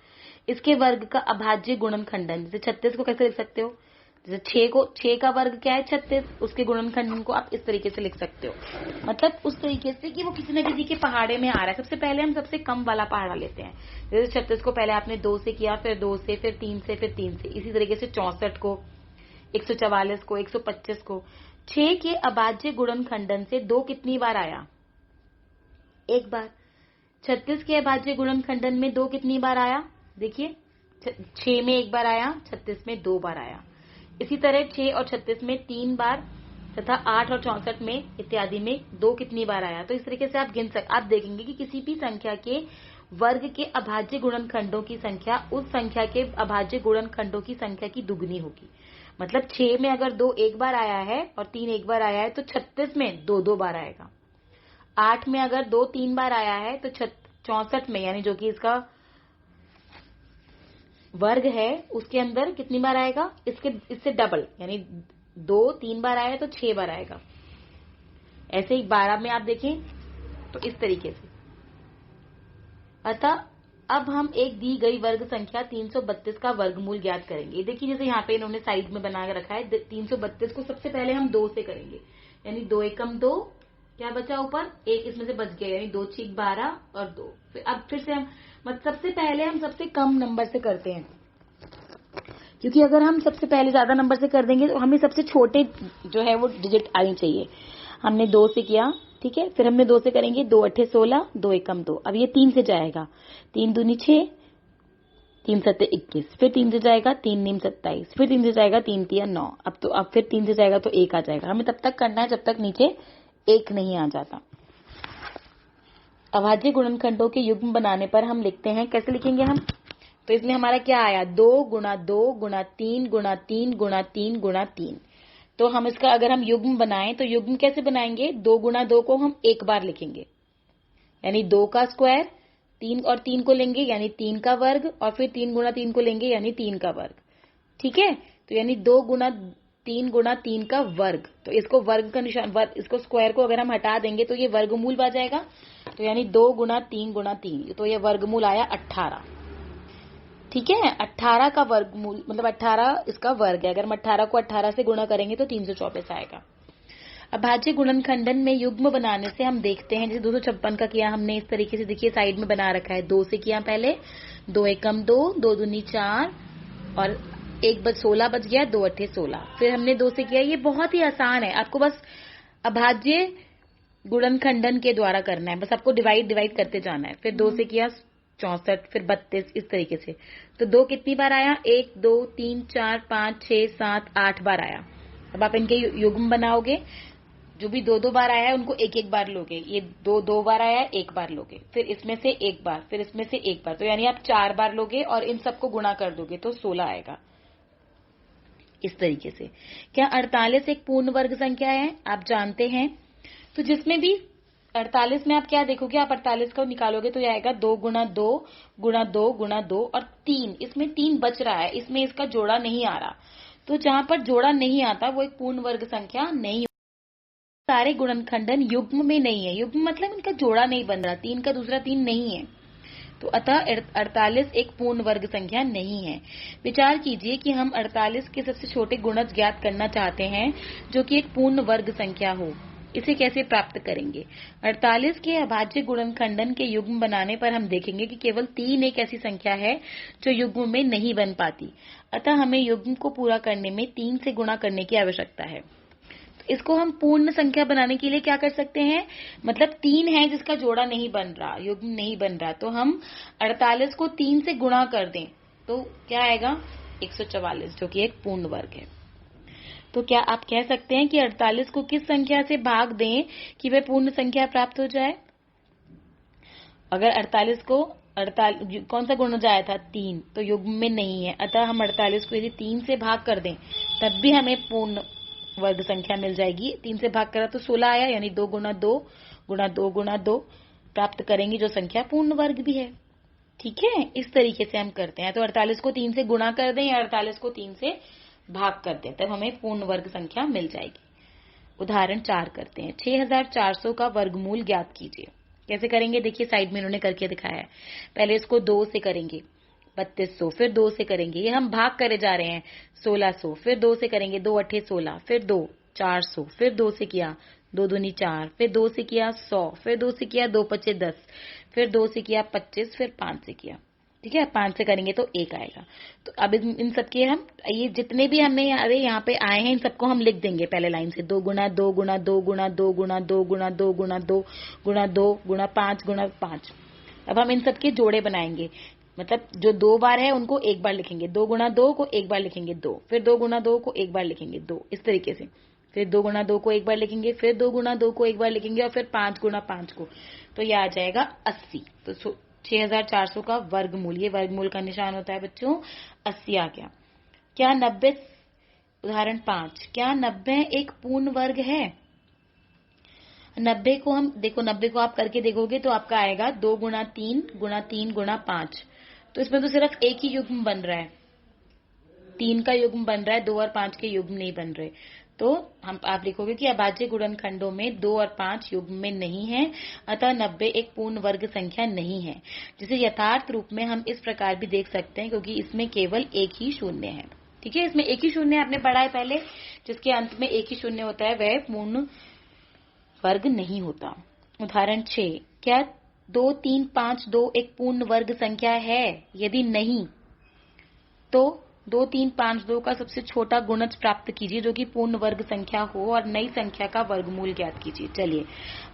इसके वर्ग का अभाज्य गुणनखंडन। जैसे 36 को कैसे लिख सकते हो, जैसे 6 का वर्ग क्या है, 36, उसके गुणनखंडन को आप इस तरीके से लिख सकते हो। मतलब उस तरीके से कि वो किसी न किसी के पहाड़े में आ रहा है। सबसे पहले हम सबसे कम वाला पहाड़ा लेते हैं। जैसे 36 को पहले आपने 2 से किया, फिर 2 से, फिर 3 से, फिर 3 से। इसी तरीके से 64 को, 144 को, 125 को। 6 के अभाज्य गुणनखंडन से 2 कितनी बार आया, 1 बार। 36 के अभाज्य गुणनखंडन में 2 कितनी बार आया, देखिए 6 में 1 बार आया, 36 में 2 बार आया। इसी तरह 6 और 36 में 3 बार, तथा 8 और 64 में इत्यादि में 2 कितनी बार आया। तो इस तरीके से आप देखेंगे कि किसी भी संख्या के वर्ग के अभाज्य गुणनखंडों की संख्या उस संख्या के अभाज्य गुणनखंडों की संख्या की दुगनी होगी। मतलब 6 में अगर 2 1 बार आया है और 3 1 बार आया है तो 36 में 2 2 बार आएगा। 8 में अगर 2 3 बार आया है तो 64 में, यानी जो कि इसका वर्ग है, उसके अंदर कितनी बार आएगा, इससे डबल, यानी 2 3 बार आया तो 6 बार आएगा। ऐसे ही 12 में आप देखें तो इस तरीके से। अतः अब हम एक दी गई वर्ग संख्या 332 का वर्गमूल ज्ञात करेंगे। देखिए जैसे यहाँ पे इन्होंने साइड में बना के रखा है, 332 को सबसे पहले हम 2 से करेंगे, यानी 2 एकम 2, क्या बचा ऊपर, 1 इसमें से बच गया, यानी 2 6 12 और 2। फिर से हम सबसे पहले हम सबसे कम नंबर से करते हैं, क्योंकि अगर हम सबसे पहले ज्यादा नंबर से कर देंगे तो हमें सबसे छोटे जो है वो डिजिट आनी चाहिए। हमने 2 से किया, ठीक है, फिर हमने 2 से करेंगे, 2 8 16, 2 एकम 2। अब ये 3 से जाएगा, 3 दूनी 6, 3 सत्ते 21, फिर 3 से जाएगा 3 नीम 27, फिर 3 से जाएगा 3 तिया 9। अब फिर 3 से जाएगा तो 1 आ जाएगा। हमें तब तक करना है जब तक नीचे 1 नहीं आ जाता। अभाज्य गुणनखंडों के युग्म बनाने पर हम लिखते हैं, कैसे लिखेंगे हम? तो इसमें हमारा क्या आया, 2 गुणा 2 गुणा 3 गुणा 3 गुणा 3 गुणा 3। तो हम इसका अगर हम युग्म बनाएं तो युग्म कैसे बनाएंगे? 2 गुणा 2 को हम एक बार लिखेंगे, यानी 2 का स्क्वायर, 3 और 3 को लेंगे यानी 3 का वर्ग, और फिर 3 गुणा 3 को लेंगे यानी 3 का वर्ग। ठीक है, तो यानी 2 गुणा 3 का वर्ग। तो इसको वर्ग का निशान, इसको स्क्वायर को अगर हम हटा देंगे तो ये वर्गमूल आ जाएगा। तो यानी 2 गुणा 3, तो ये वर्गमूल आया 18। ठीक है, 18 का वर्गमूल मतलब 18 इसका वर्ग है। अगर हम 18 को 18 से गुणा करेंगे तो 324 आएगा। अभाज्य गुणनखंडन में युग्म बनाने से हम देखते हैं, जैसे 256 का किया हमने इस तरीके से, देखिए साइड में बना रखा है। 2 से किया पहले, 2 एकम 2, 2 दूनी 4 और 16 बच गया, 2 अट्ठे 16। फिर हमने 2 से किया। ये बहुत ही आसान है, आपको बस अभाज्य गुणनखंडन के द्वारा करना है, बस आपको डिवाइड करते जाना है। फिर 2 से किया 64, फिर 32, इस तरीके से। तो 2 कितनी बार आया? 1 2 3 4 5 6 7 8 बार आया। अब आप इनके युग्म बनाओगे, जो भी 2 बार आया है उनको एक बार लोगे। ये 2 बार आया है, 1 बार लोगे, फिर इसमें से 1 बार, फिर इसमें से 1 बार, तो यानी आप 4 बार लोगे और इन सबको गुणा कर दोगे तो 16 आएगा। इस तरीके से। क्या 48 एक पूर्ण वर्ग संख्या है? आप जानते हैं। तो जिसमें भी 48 में आप क्या देखोगे, आप 48 को निकालोगे तो यह आएगा 2 गुणा 2 गुणा 2 गुणा 2 और 3। इसमें 3 बच रहा है, इसमें इसका जोड़ा नहीं आ रहा। तो जहां पर जोड़ा नहीं आता वो एक पूर्ण वर्ग संख्या नहीं। सारे गुणनखंडन युग्म में नहीं है। युग्म मतलब इनका जोड़ा नहीं बन रहा, 3 का दूसरा 3 नहीं है। तो अतः 48 एक पूर्ण वर्ग संख्या नहीं है। विचार कीजिए कि हम 48 के सबसे छोटे गुणज ज्ञात करना चाहते हैं जो कि एक पूर्ण वर्ग संख्या हो। इसे कैसे प्राप्त करेंगे? 48 के अभाज्य गुणनखंडन के युग्म बनाने पर हम देखेंगे कि केवल 3 एक ऐसी संख्या है जो युग्म में नहीं बन पाती। अतः हमें युग्म को पूरा करने में 3 से गुणा करने की आवश्यकता है। इसको हम पूर्ण संख्या बनाने के लिए क्या कर सकते हैं? मतलब 3 है जिसका जोड़ा नहीं बन रहा, युग्म नहीं बन रहा, तो हम 48 को 3 से गुणा कर दें तो क्या आएगा? 144, जो कि एक पूर्ण वर्ग है। तो क्या आप कह सकते हैं कि 48 को किस संख्या से भाग दें कि वह पूर्ण संख्या प्राप्त हो जाए? अगर 48 को कौन सा गुणज आया था? 3, तो युग्म में नहीं है। अतः हम 48 को यदि 3 से भाग कर दें तब भी हमें पूर्ण वर्ग संख्या मिल जाएगी। 3 से भाग करा तो 16 आया, यानी 2 गुणा 2 गुणा 2 गुणा 2 प्राप्त करेंगे, जो संख्या पूर्ण वर्ग भी है। ठीक है, इस तरीके से हम करते हैं। तो 48 को 3 से गुणा कर दें या 48 को 3 से भाग कर दें, तब हमें पूर्ण वर्ग संख्या मिल जाएगी। उदाहरण 4 करते हैं। 6400 का वर्गमूल ज्ञात कीजिए। कैसे करेंगे? देखिए साइड में इन्होंने करके दिखाया है। पहले इसको 2 से करेंगे, 3200, फिर 2 से करेंगे, ये हम भाग करे जा रहे हैं, 1600, फिर 2 से करेंगे, 2 अट्ठे 16, फिर 2 400, फिर 2 से किया 2 दूनी 4, फिर 2 से किया 100, फिर 2 से किया 2 पचे 10, फिर 2 से किया 25, फिर 5 से किया। ठीक है, 5 से करेंगे तो 1 आएगा। तो अब इन सबके हम ये जितने भी हमने यहाँ पे आए हैं इन सबको हम लिख देंगे पहले लाइन से। 2 गुणा 2 गुणा 2 गुणा 2 गुणा 2 गुणा 2 गुणा 2 गुणा 2 गुणा 5 गुणा 5। अब हम इन सबके जोड़े बनाएंगे, मतलब जो 2 बार है उनको 1 बार लिखेंगे, 2 गुणा 2 को 1 बार लिखेंगे 2, फिर 2 गुणा 2 को 1 बार लिखेंगे 2, इस तरीके से। फिर 2 गुणा 2 को 1 बार लिखेंगे, फिर 2 गुणा 2 को 1 बार लिखेंगे और फिर 5 गुणा 5 को। तो यह आ जाएगा 80। तो 6400 का वर्गमूल, ये वर्गमूल का निशान होता है बच्चों, 80 आ गया। क्या 90, उदाहरण 5, क्या 90 एक पूर्ण वर्ग है? 90 को हम देखो, 90 को आप करके देखोगे तो आपका आएगा 2 गुणा 3 गुणा 3 गुणा 5। तो इसमें तो सिर्फ एक ही युग्म बन रहा है, 3 का युग्म बन रहा है, 2 और 5 के युग्म नहीं बन रहे। तो आप लिखोगे कि अभाज्य गुणनखंडों में 2 और 5 युग्म में नहीं है, अतः 90 एक पूर्ण वर्ग संख्या नहीं है। जिसे यथार्थ रूप में हम इस प्रकार भी देख सकते हैं, क्योंकि इसमें केवल एक ही शून्य है। ठीक है, इसमें एक ही शून्य आपने पढ़ा है पहले, जिसके अंत में एक ही शून्य होता है वह पूर्ण वर्ग नहीं होता। उदाहरण 6, क्या 2 3 5 2 एक पूर्ण वर्ग संख्या है? यदि नहीं तो 2 3 5 2 का सबसे छोटा गुणज प्राप्त कीजिए जो कि पूर्ण वर्ग संख्या हो और नई संख्या का वर्गमूल ज्ञात कीजिए। चलिए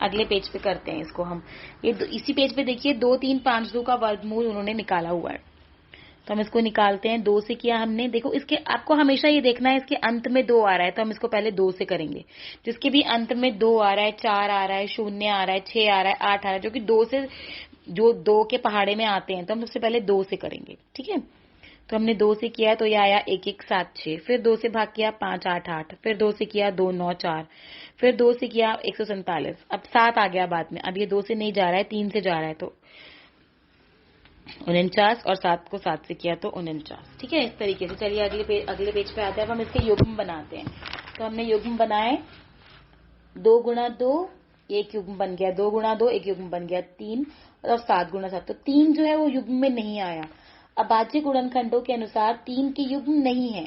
अगले पेज पे करते हैं इसको हम। ये इसी पेज पे देखिए 2 3 5 2 का वर्गमूल उन्होंने निकाला हुआ है। तो हम इसको निकालते हैं। 2 से किया हमने, देखो इसके आपको हमेशा ये देखना है इसके अंत में 2 आ रहा है, तो हम इसको पहले 2 से करेंगे। जिसके भी अंत में 2 आ रहा है, 4 आ रहा है, 0 आ रहा है, 6 आ रहा है, 8 आ रहा है, जो कि 2 से जो 2 के पहाड़े में आते हैं, तो हम सबसे पहले 2 से करेंगे। ठीक है, तो हमने 2 से किया तो ये आया 1 1 7 6, फिर 2 से भाग किया 5 8 8, फिर 2 से किया 2 9 4, फिर 2 से किया 147। अब 7 आ गया बाद में, अब ये 2 से नहीं जा रहा है, 3 से जा रहा है, तो 49, और 7 को 7 से किया तो 49। ठीक है, इस तरीके से। चलिए अगले पेज पे आते हैं। अब हम इसके युग्म बनाते हैं। तो हमने युग्म बनाए, 2 गुणा 2 एक युग्म बन गया, 2 गुणा 2 एक युग्म बन गया, 3, और 7 गुणा 7। तो 3 जो है वो युग्म में नहीं आया। अभाज्य गुणनखंडों के अनुसार 3 के युग्म नहीं है,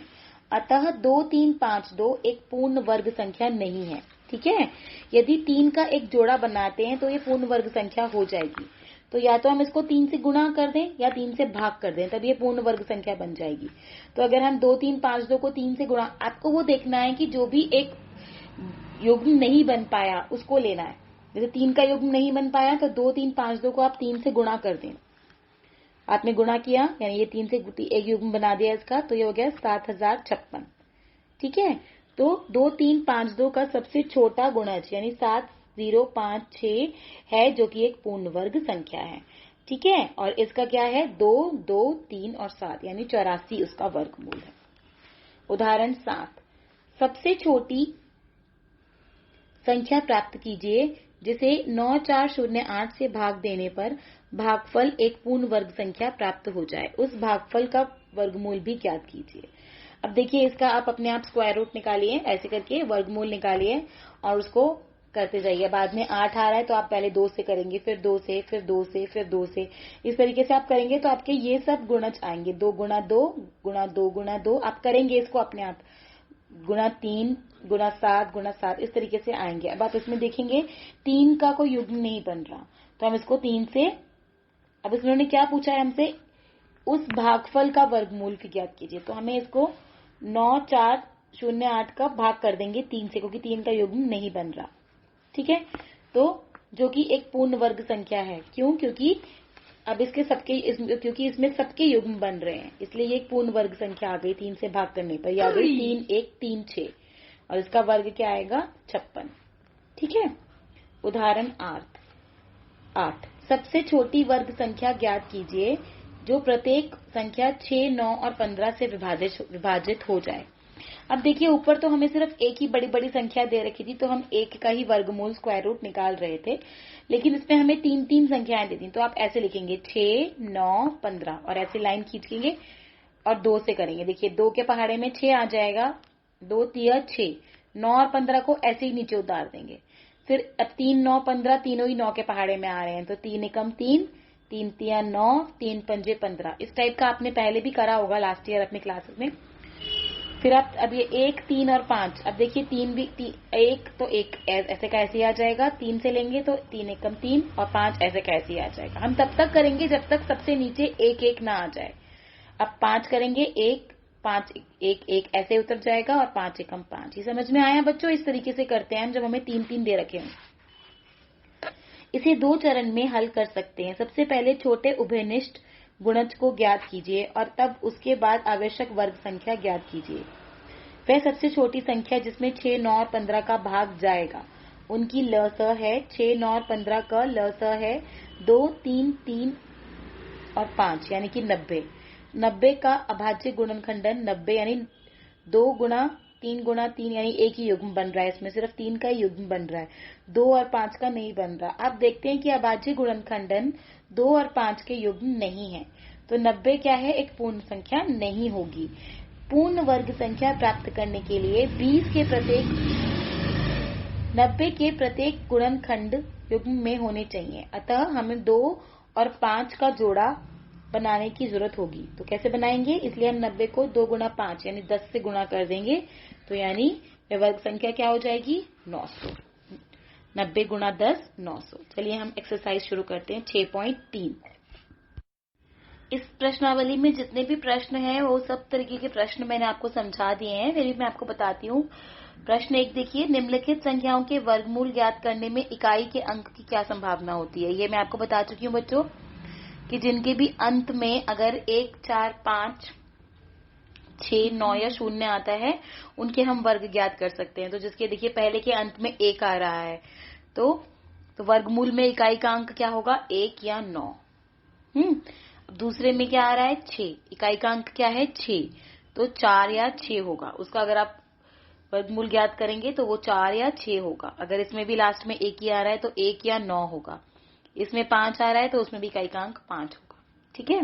अतः 2 3 5 2 एक पूर्ण वर्ग संख्या नहीं है। ठीक है, यदि 3 का एक जोड़ा बनाते हैं तो ये पूर्ण वर्ग संख्या हो जाएगी। तो या तो हम इसको 3 से गुणा कर दें या 3 से भाग कर दें, तब ये पूर्ण वर्ग संख्या बन जाएगी। तो अगर हम 2 3 5 2 को 3 से गुणा, आपको वो देखना है कि जो भी एक युग्म नहीं बन पाया उसको लेना है। जैसे 3 का युग्म नहीं बन पाया तो 2 3 5 2 को आप 3 से गुणा कर दें। आपने गुणा किया, यानी ये 3 से एक युग्म बना दिया इसका, तो ये हो गया 7056। ठीक है, तो 2 3 5 2 का सबसे छोटा गुणज यानी 7056 है, जो कि एक पूर्ण वर्ग संख्या है। ठीक है, और इसका क्या है, 2 2 3 और 7 यानी 84 उसका वर्गमूल है। उदाहरण 7, सबसे छोटी संख्या प्राप्त कीजिए जिसे 9408 से भाग देने पर भागफल एक पूर्ण वर्ग संख्या प्राप्त हो जाए। उस भागफल का वर्गमूल भी ज्ञात कीजिए। अब देखिए, इसका आप अपने आप स्क्वायर रूट निकालिए, ऐसे करके वर्गमूल निकालिए और उसको करते जाइए। बाद में 8 आ रहा है तो आप पहले 2 से करेंगे, फिर 2 से, फिर 2 से, फिर 2 से। इस तरीके से आप करेंगे तो आपके ये सब गुणज आएंगे। 2 गुणा 2 गुणा 2 गुणा 2, आप करेंगे इसको अपने आप, गुणा 3 गुणा 7 गुणा 7, इस तरीके से आएंगे। अब आप इसमें देखेंगे 3 का कोई युग्म नहीं बन रहा, तो हम इसको 3 से, अब इन्होंने क्या पूछा है हमसे, उस भागफल का वर्गमूल ज्ञात कीजिए। तो हमें इसको 9408 का भाग कर देंगे 3 से, क्योंकि 3 का युग्म नहीं बन रहा। ठीक है, तो जो कि एक पूर्ण वर्ग संख्या है। क्यों? क्योंकि अब क्योंकि इसमें सबके युग्म बन रहे हैं, इसलिए ये एक पूर्ण वर्ग संख्या आ गई 3 से भाग करने पर। ये आ गई 3 1 3 6, और इसका वर्ग क्या आएगा, 56। ठीक है, उदाहरण 8, सबसे छोटी वर्ग संख्या ज्ञात कीजिए जो प्रत्येक संख्या 6 9 और 15 से विभाजित हो जाए। अब देखिए, ऊपर तो हमें सिर्फ एक ही बड़ी बड़ी संख्या दे रखी थी, तो हम एक का ही वर्गमूल स्क्वायर रूट निकाल रहे थे, लेकिन इसमें हमें 3 3 संख्याएं दी थी। तो आप ऐसे लिखेंगे 6 9 15, और ऐसे लाइन खींचेंगे और 2 से करेंगे। देखिए 2 के पहाड़े में 6 आ जाएगा, 2 3 6, 9 और 15 को ऐसे ही नीचे उतार देंगे। फिर अब 3 9 15 तीनों ही 9 के पहाड़े में आ रहे हैं, तो 3 एकम 3, 3 3 9, 3 पंजे 15। इस टाइप का आपने पहले भी करा होगा लास्ट ईयर अपने क्लासेस में। फिर आप अब ये 1 3 और 5, अब देखिए 3 भी 1 तो 1 ऐसे का ऐसे ही आ जाएगा, 3 से लेंगे तो 3 एकम 3 और 5 ऐसे का ऐसे ही आ जाएगा। हम तब तक करेंगे जब तक सबसे नीचे 1 1 ना आ जाए। अब 5 करेंगे, 1 5 1 1 ऐसे उतर जाएगा, और 5 एकम 5। ये समझ में आया बच्चों? इस तरीके से करते हैं हम जब हमें 3 3 दे रखे हों। इसे 2 चरण में हल कर सकते हैं। सबसे पहले छोटे उभयनिष्ठ गुणज को ज्ञात कीजिए और तब उसके बाद आवश्यक वर्ग संख्या ज्ञात कीजिए। वह सबसे छोटी संख्या जिसमें 6 9 और 15 का भाग जाएगा, उनकी लस है। 6 9 और 15 का लस है 2 3 3 और 5 यानी कि 90। 90 का अभाज्य गुणनखंडन 90 यानी 2 गुणा 3 गुणा 3 यानी एक ही युग्म बन रहा है, इसमें सिर्फ 3 का ही युग्म बन रहा है, 2 और 5 का नहीं बन रहा। अब देखते हैं कि अभाज्य गुणनखंडन 2 और 5 के युग्म नहीं है, तो 90 क्या है, एक पूर्ण संख्या नहीं होगी। पूर्ण वर्ग संख्या प्राप्त करने के लिए 90 के प्रत्येक गुणनखंड युग्म में होने चाहिए, अतः हमें 2 और 5 का जोड़ा बनाने की जरूरत होगी। तो कैसे बनाएंगे, इसलिए हम 90 को 2 गुणा 5 यानी 10 से गुणा कर देंगे, तो यानी वर्ग संख्या क्या हो जाएगी, 900। 90 गुणा 10 900। चलिए हम एक्सरसाइज शुरू करते हैं 6.3। इस प्रश्नावली में जितने भी प्रश्न हैं वो सब तरीके के प्रश्न मैंने आपको समझा दिए हैं, फिर भी मैं आपको बताती हूँ। प्रश्न 1 देखिए, निम्नलिखित संख्याओं के वर्गमूल ज्ञात करने में इकाई के अंक की क्या संभावना होती है। ये मैं आपको बता चुकी हूँ बच्चों कि जिनके भी अंत में अगर 1, 4, 5, 6, 9 या 0 आता है उनके हम वर्ग ज्ञात कर सकते हैं। तो जिसके देखिए पहले के अंत में 1 आ रहा है तो वर्गमूल में इकाई का अंक क्या होगा, 1 या 9। अब दूसरे में क्या आ रहा है, 6, इकाई का अंक क्या है, 6, तो 4 या 6 होगा। उसका अगर आप वर्गमूल ज्ञात करेंगे तो वो 4 या 6 होगा। अगर इसमें भी लास्ट में 1 ही आ रहा है तो 1 या 9 होगा। इसमें 5 आ रहा है तो उसमें भी इकाई का अंक 5 होगा। ठीक है।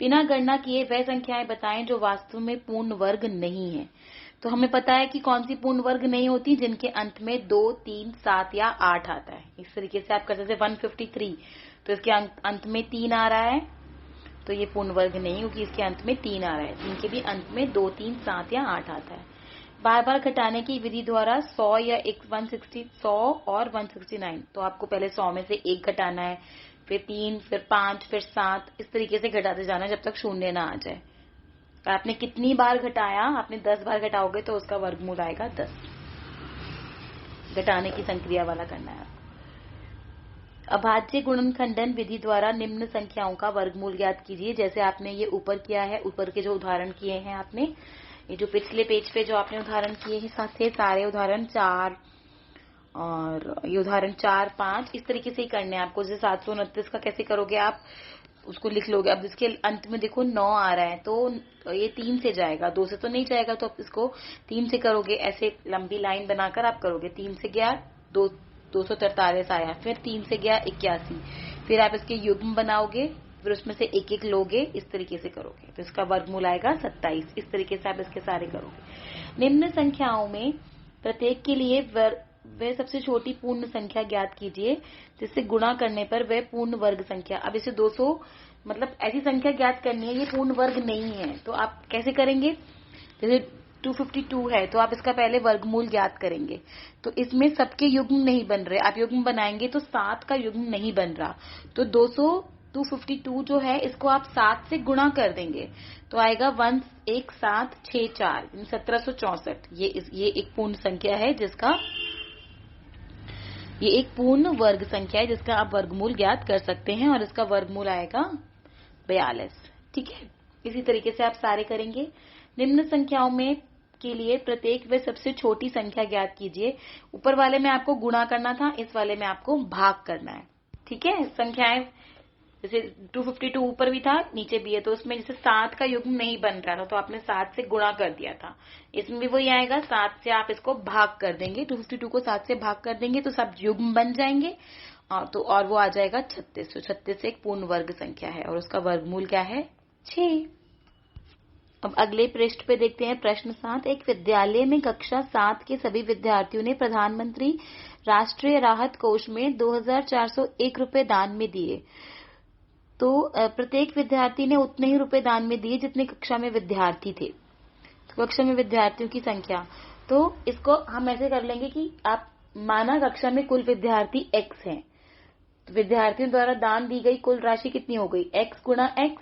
बिना गणना किए वह संख्याएं बताएं जो वास्तव में पूर्ण वर्ग नहीं है। तो हमें पता है कि कौन सी पूर्ण वर्ग नहीं होती, जिनके अंत में 2, 3, 7 या 8 आता है। इस तरीके से आप कर सकते 153, तो इसके अंत में 3 आ रहा है तो ये पूर्ण वर्ग नहीं, क्योंकि इसके अंत में 3 आ रहा है। जिनके भी अंत में 2, 3, 7 या 8 आता है। बार बार घटाने की विधि द्वारा 100 या 100 और 169, तो आपको पहले 100 में से 1 घटाना है, फिर 3, फिर 5, फिर 7, इस तरीके से घटाते जाना जब तक 0 ना आ जाए। आपने कितनी बार घटाया, आपने 10 बार घटाओगे तो उसका वर्गमूल आएगा 10। घटाने की संक्रिया वाला करना है आपको। अभाज्य गुणनखंडन विधि द्वारा निम्न संख्याओं का वर्गमूल ज्ञात कीजिए। जैसे आपने ये ऊपर किया है, ऊपर के जो उदाहरण किए हैं आपने, ये जो पिछले पेज पे जो आपने उदाहरण किए हैं सारे उदाहरण 4 और ये उदाहरण 4, 5 इस तरीके से ही करने हैं आपको। जैसे 729 का कैसे करोगे, आप उसको लिख लोगे। अब इसके अंत में देखो 9 आ रहा है तो ये 3 से जाएगा, 2 से तो नहीं जाएगा, तो आप इसको 3 से करोगे। ऐसे लंबी लाइन बनाकर आप करोगे। 3 से गया 243 आया, फिर 3 से गया 81, फिर आप इसके युग्म बनाओगे, फिर उसमें से एक एक लोगे, इस तरीके से करोगे तो इसका वर्गमूल आएगा 27। इस तरीके से आप इसके सारे करोगे। निम्न संख्याओं में प्रत्येक के लिए वह सबसे छोटी पूर्ण संख्या ज्ञात कीजिए जिससे गुणा करने पर वह पूर्ण वर्ग संख्या। अब इसे 200 मतलब ऐसी संख्या ज्ञात करनी है, ये पूर्ण वर्ग नहीं है, तो आप कैसे करेंगे। जैसे 252 है तो आप इसका पहले वर्गमूल ज्ञात करेंगे। तो इसमें सबके युग्म नहीं बन रहे, आप युग्म बनाएंगे तो 7 का युग्म नहीं बन रहा, तो 252 जो है इसको आप 7 से गुणा कर देंगे तो आएगा 1764 1764। ये एक पूर्ण संख्या है जिसका ये एक पूर्ण वर्ग संख्या है जिसका आप वर्गमूल ज्ञात कर सकते हैं और इसका वर्गमूल आएगा 42। ठीक है। इसी तरीके से आप सारे करेंगे। निम्न संख्याओं में के लिए प्रत्येक व सबसे छोटी संख्या ज्ञात कीजिए। ऊपर वाले में आपको गुणा करना था, इस वाले में आपको भाग करना है। ठीक है। संख्याएं जैसे 252 ऊपर भी था नीचे भी है, तो उसमें जैसे 7 का युग्म नहीं बन रहा था तो आपने 7 से गुणा कर दिया था। इसमें भी वही आएगा, 7 से आप इसको भाग कर देंगे, 252 को 7 से भाग कर देंगे तो सब युग्म बन जाएंगे और वो आ जाएगा 36। तो 36 एक पूर्ण वर्ग संख्या है और उसका वर्गमूल क्या है, 6। अब अगले पृष्ठ पे देखते हैं प्रश्न 7। एक विद्यालय में कक्षा 7 के सभी विद्यार्थियों ने प्रधानमंत्री राष्ट्रीय राहत कोष में 2401 रुपए दान में दिए। तो प्रत्येक विद्यार्थी ने उतने ही रुपए दान में दिए जितने कक्षा में विद्यार्थी थे। तो कक्षा में विद्यार्थियों की संख्या, तो इसको हम ऐसे कर लेंगे कि आप माना कक्षा में कुल विद्यार्थी x हैं, तो विद्यार्थियों द्वारा दान दी गई कुल राशि कितनी हो गई, x गुणा x,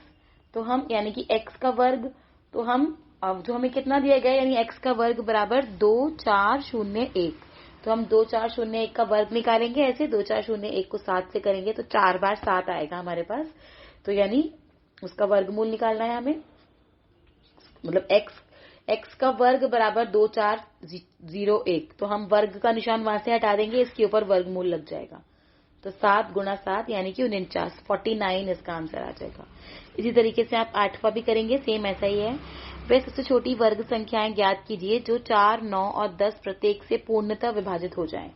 तो हम यानी कि x का वर्ग, तो हम अब जो हमें कितना दिया गया यानी x का वर्ग बराबर 2401, तो हम 2401 का वर्ग निकालेंगे। ऐसे 2401 को 7 से करेंगे तो 4 बार 7 आएगा हमारे पास, तो यानी उसका वर्गमूल निकालना है हमें। मतलब x का वर्ग बराबर 2401, तो हम वर्ग का निशान वहां से हटा देंगे, इसके ऊपर वर्गमूल लग जाएगा, तो 7 गुणा 7 यानी कि 49 इसका आंसर आ जाएगा। इसी तरीके से आप 8वां भी करेंगे, सेम ऐसा ही है। वह सबसे छोटी वर्ग संख्याएं ज्ञात कीजिए जो 4, 9 और 10 प्रत्येक से पूर्णतः विभाजित हो जाएं।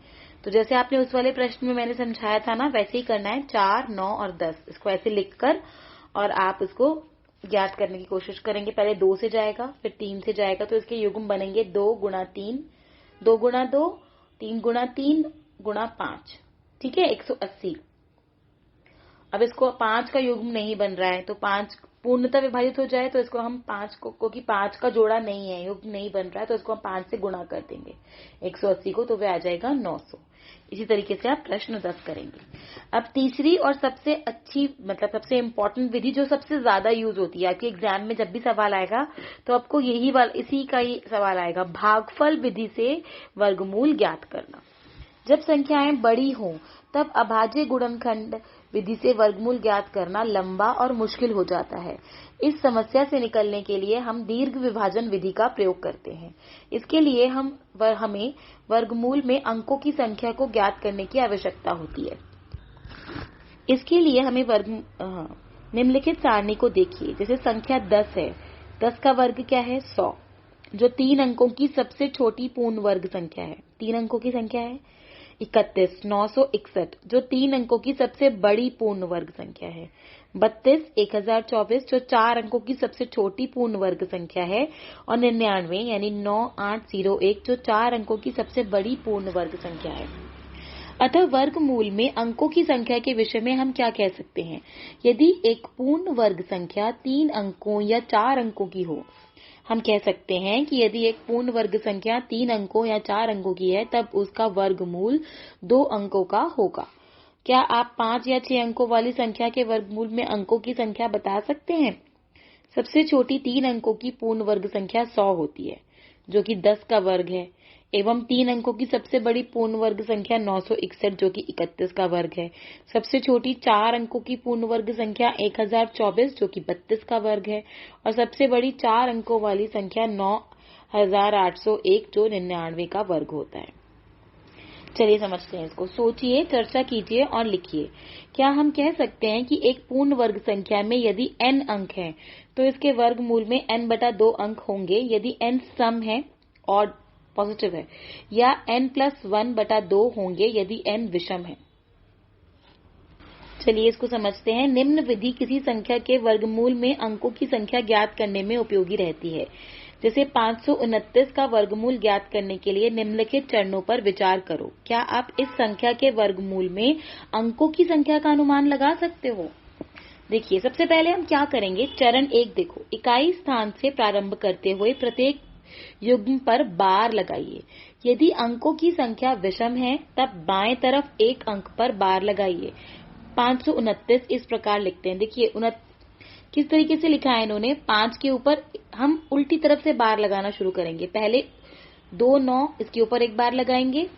तो जैसे आपने उस वाले प्रश्न में मैंने समझाया था ना, वैसे ही करना है। 4, 9 और 10 इसको ऐसे लिखकर और आप इसको ज्ञात करने की कोशिश करेंगे। पहले 2 से जाएगा, फिर 3 से जाएगा, तो इसके युग्म बनेंगे 2 गुणा 3, 2 गुणा 2, 3 गुणा 3 गुणा 5। ठीक है, 180। अब इसको 5 का युग्म नहीं बन रहा है, तो 5 पूर्णतः विभाजित हो जाए तो इसको हम 5 को कि 5 का जोड़ा नहीं है, युग्म नहीं बन रहा है, तो इसको हम 5 से गुणा कर देंगे 180 को, तो वह आ जाएगा 900। इसी तरीके से आप प्रश्न 10 करेंगे। अब तीसरी और सबसे अच्छी मतलब सबसे इम्पोर्टेंट विधि जो सबसे ज्यादा यूज होती है आपके एग्जाम में, जब भी सवाल आएगा तो आपको इसी का ही सवाल आएगा, भागफल विधि से वर्गमूल ज्ञात करना। जब संख्याएं बड़ी हों तब अभाज्य गुणनखंड विधि से वर्गमूल ज्ञात करना लंबा और मुश्किल हो जाता है। इस समस्या से निकलने के लिए हम दीर्घ विभाजन विधि का प्रयोग करते हैं। इसके लिए हमें वर्गमूल में अंकों की संख्या को ज्ञात करने की आवश्यकता होती है। इसके लिए हमें निम्नलिखित सारणी को देखिए। जैसे संख्या 10 है, 10 का वर्ग क्या है? 100, जो 3 अंकों की सबसे छोटी पूर्ण वर्ग संख्या है। 3 अंकों की संख्या है। 31, 961, जो 3 अंकों की सबसे बड़ी पूर्ण वर्ग संख्या है। 32, 1024, जो 4 अंकों की सबसे छोटी पूर्ण वर्ग संख्या है। और 99 यानी 9801, जो 4 अंकों की सबसे बड़ी पूर्ण वर्ग संख्या है। अतः वर्गमूल में अंकों की संख्या के विषय में हम क्या कह सकते हैं? यदि एक पूर्ण वर्ग संख्या 3 अंकों या 4 अंकों की हो, हम कह सकते हैं कि यदि एक पूर्ण वर्ग संख्या 3 अंकों या 4 अंकों की है तब उसका वर्गमूल 2 अंकों का होगा। क्या आप 5 या 6 अंकों वाली संख्या के वर्गमूल में अंकों की संख्या बता सकते हैं? सबसे छोटी 3 अंकों की पूर्ण वर्ग संख्या 100 होती है, जो कि 10 का वर्ग है, एवं 3 अंकों की सबसे बड़ी पूर्ण वर्ग संख्या 961, जो कि 31 का वर्ग है। सबसे छोटी 4 अंकों की पूर्ण वर्ग संख्या 1024, जो कि 32 का वर्ग है, और सबसे बड़ी 4 अंकों वाली संख्या 9801, जो 99 का वर्ग होता है। चलिए समझते हैं इसको। सोचिए, चर्चा कीजिए और लिखिए। क्या हम कह सकते हैं कि एक पूर्ण वर्ग संख्या में यदि n अंक हैं, तो इसके वर्गमूल में n/2 अंक होंगे यदि n सम है और पॉजिटिव है, या n+1/2 होंगे यदि n विषम है। चलिए इसको समझते हैं। निम्न विधि किसी संख्या के वर्गमूल में अंकों की संख्या ज्ञात करने में उपयोगी रहती है। जैसे 529 का वर्गमूल ज्ञात करने के लिए निम्नलिखित चरणों पर विचार करो। क्या आप इस संख्या के वर्गमूल में अंकों की संख्या का अनुमान लगा सकते हो? देखिए, सबसे पहले हम क्या करेंगे। चरण 1 देखो। इकाई स्थान से प्रारंभ करते हुए प्रत्येक युग्म पर बार लगाइए। यदि अंकों की संख्या विषम है तब बाएं तरफ एक अंक पर बार लगाइए। 529 इस प्रकार लिखते हैं। देखिए किस तरीके से लिखा है इन्होंने। 5 के ऊपर हम उल्टी तरफ से बार लगाना शुरू करेंगे। पहले 2 9 इसके ऊपर एक बार लगाएंगे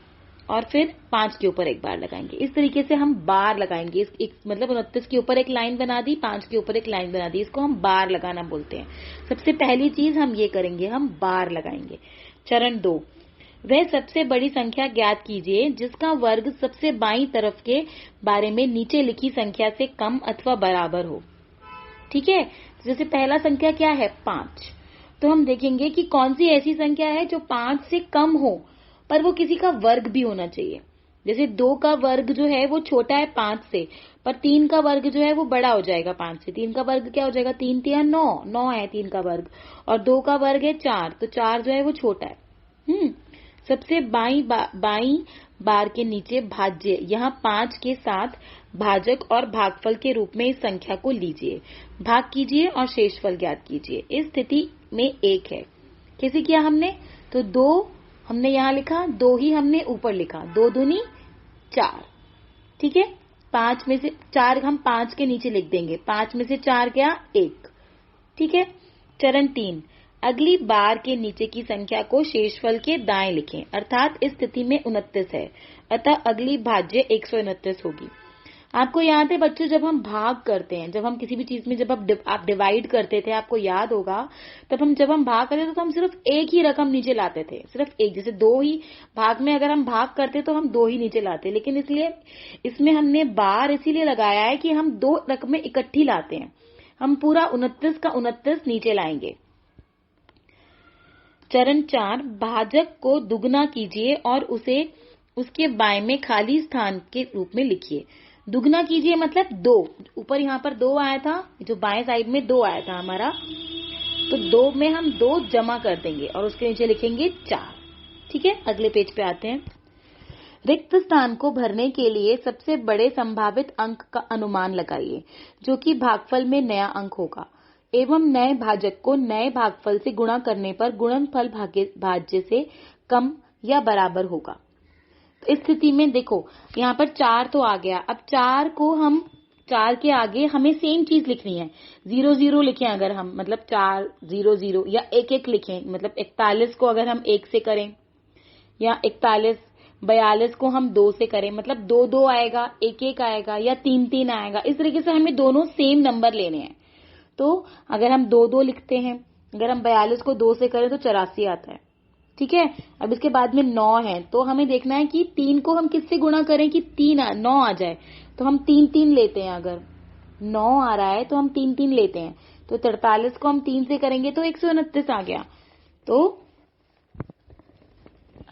और फिर 5 के ऊपर एक बार लगाएंगे। इस तरीके से हम बार लगाएंगे। मतलब 29 के ऊपर एक लाइन बना दी, 5 के ऊपर एक लाइन बना दी। इसको हम बार लगाना बोलते हैं। सबसे पहली चीज हम ये करेंगे, हम बार लगाएंगे। चरण 2, वह सबसे बड़ी संख्या ज्ञात कीजिए जिसका वर्ग सबसे बाईं तरफ के बारे में नीचे लिखी संख्या से कम अथवा बराबर हो। ठीक है, जैसे पहला संख्या क्या है? 5। तो हम देखेंगे कि कौन सी ऐसी संख्या है जो 5 से कम हो पर वो किसी का वर्ग भी होना चाहिए। जैसे 2 का वर्ग जो है वो छोटा है 5 से, पर 3 का वर्ग जो है वो बड़ा हो जाएगा 5 से। 3 का वर्ग क्या हो जाएगा? 3 3 9, 9 है 3 का वर्ग, और 2 का वर्ग है 4, तो 4 जो है वो छोटा है। सबसे बाई बार के नीचे भाज्य, यहाँ 5 के साथ भाजक और भागफल के रूप में इस संख्या को लीजिए, भाग कीजिए और शेषफल ज्ञात कीजिए। इस स्थिति में 1 है। कैसे किया हमने? तो 2 हमने यहाँ लिखा, 2 ही हमने ऊपर लिखा। 2 दूनी 4। ठीक है, 5 में से 4 हम 5 के नीचे लिख देंगे। 5 में से 4 गया 1। ठीक है। चरण 3, अगली बार के नीचे की संख्या को शेषफल के दाएं लिखें, अर्थात इस स्थिति में 29 है, अतः अगली भाज्य 129 होगी। आपको याद है बच्चों, जब हम भाग करते हैं, जब हम किसी भी चीज में जब आप डिवाइड करते थे, आपको याद होगा, तब जब हम भाग करते थे तो हम सिर्फ एक ही रकम नीचे लाते थे, सिर्फ एक। जैसे 2 ही भाग में अगर हम भाग करते तो हम 2 ही नीचे लाते, लेकिन इसलिए इसमें हमने बार इसीलिए लगाया है कि हम 2 रकमें इकट्ठी लाते हैं। हम पूरा 29 का 29 नीचे लाएंगे। चरण 4, भाजक को दुगना कीजिए और उसे उसके बाएं में खाली स्थान के रूप में लिखिए। दुगना कीजिए मतलब 2, ऊपर यहाँ पर 2 आया था, जो बाएं साइड में 2 आया था हमारा, तो 2 में हम 2 जमा कर देंगे और उसके नीचे लिखेंगे 4। ठीक है, अगले पेज पे आते हैं। रिक्त स्थान को भरने के लिए सबसे बड़े संभावित अंक का अनुमान लगाइए, जो कि भागफल में नया अंक होगा, एवं नए भाजक को नए भागफल से गुणा करने पर गुणनफल भाज्य से कम या बराबर होगा। तो इस स्थिति में देखो, यहाँ पर 4 तो आ गया। अब 4 को हम 4 के आगे हमें सेम चीज लिखनी है। 0 0 लिखें अगर हम, मतलब 4 0 0, या 1 1 लिखें, मतलब 41 को अगर हम 1 से करें, या 41 42 को हम 2 से करें, मतलब 2 2 आएगा, 1 1 आएगा या 3 3 आएगा। इस तरीके से हमें दोनों सेम नंबर लेने हैं। तो अगर हम 2 2 लिखते हैं, अगर हम 42 को 2 से करें तो 84 आता है। ठीक है, अब इसके बाद में 9 है, तो हमें देखना है कि 3 को हम किससे गुणा करें कि 9 आ जाए। तो हम 3 3 लेते हैं। अगर 9 आ रहा है तो हम 3 3 लेते हैं। तो 43 को हम 3 से करेंगे तो 129 आ गया। तो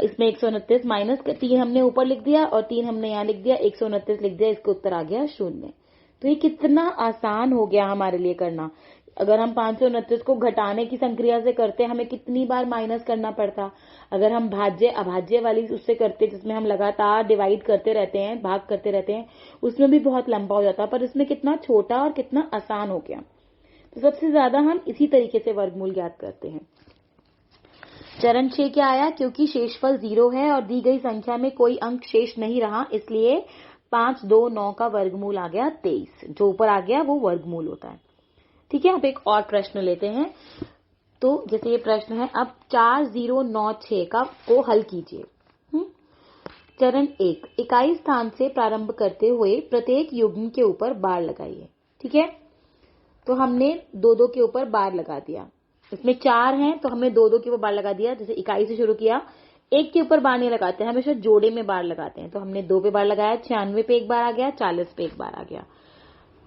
इसमें 129 माइनस 3 हमने ऊपर लिख दिया और 3 हमने यहाँ लिख दिया, 129 लिख दिया, इसका उत्तर आ गया 0। तो ये कितना आसान हो गया हमारे लिए करना। अगर हम 529 को घटाने की संक्रिया से करते, हमें कितनी बार माइनस करना पड़ता। अगर हम भाज्य अभाज्य वाली उससे करते, जिसमें हम लगातार डिवाइड करते रहते हैं, भाग करते रहते हैं, उसमें भी बहुत लंबा हो जाता। पर इसमें कितना छोटा और कितना आसान हो गया। तो सबसे ज्यादा हम इसी तरीके से वर्गमूल ज्ञात करते हैं। चरण 6 क्या आया, क्योंकि शेषफल 0 है और दी गई संख्या में कोई अंक शेष नहीं रहा, इसलिए 5 2 9 का वर्गमूल आ गया 23। जो ऊपर आ गया वो वर्गमूल होता है। ठीक है, अब एक और प्रश्न लेते हैं। तो जैसे ये प्रश्न है, अब 4 0 9 6 का को हल कीजिए। चरण 1, इकाई स्थान से प्रारंभ करते हुए प्रत्येक युग्म के ऊपर बार लगाइए। ठीक है, तो हमने 2 2 के ऊपर बार लगा दिया। इसमें 4 हैं तो हमने 2 2 के ऊपर बार लगा दिया। जैसे इकाई से शुरू किया, 1 के ऊपर बार नहीं लगाते, हमेशा जोड़े में बार लगाते हैं। तो हमने 2 पे बार लगाया, 96 पे एक बार आ गया, 40 पे एक बार आ गया।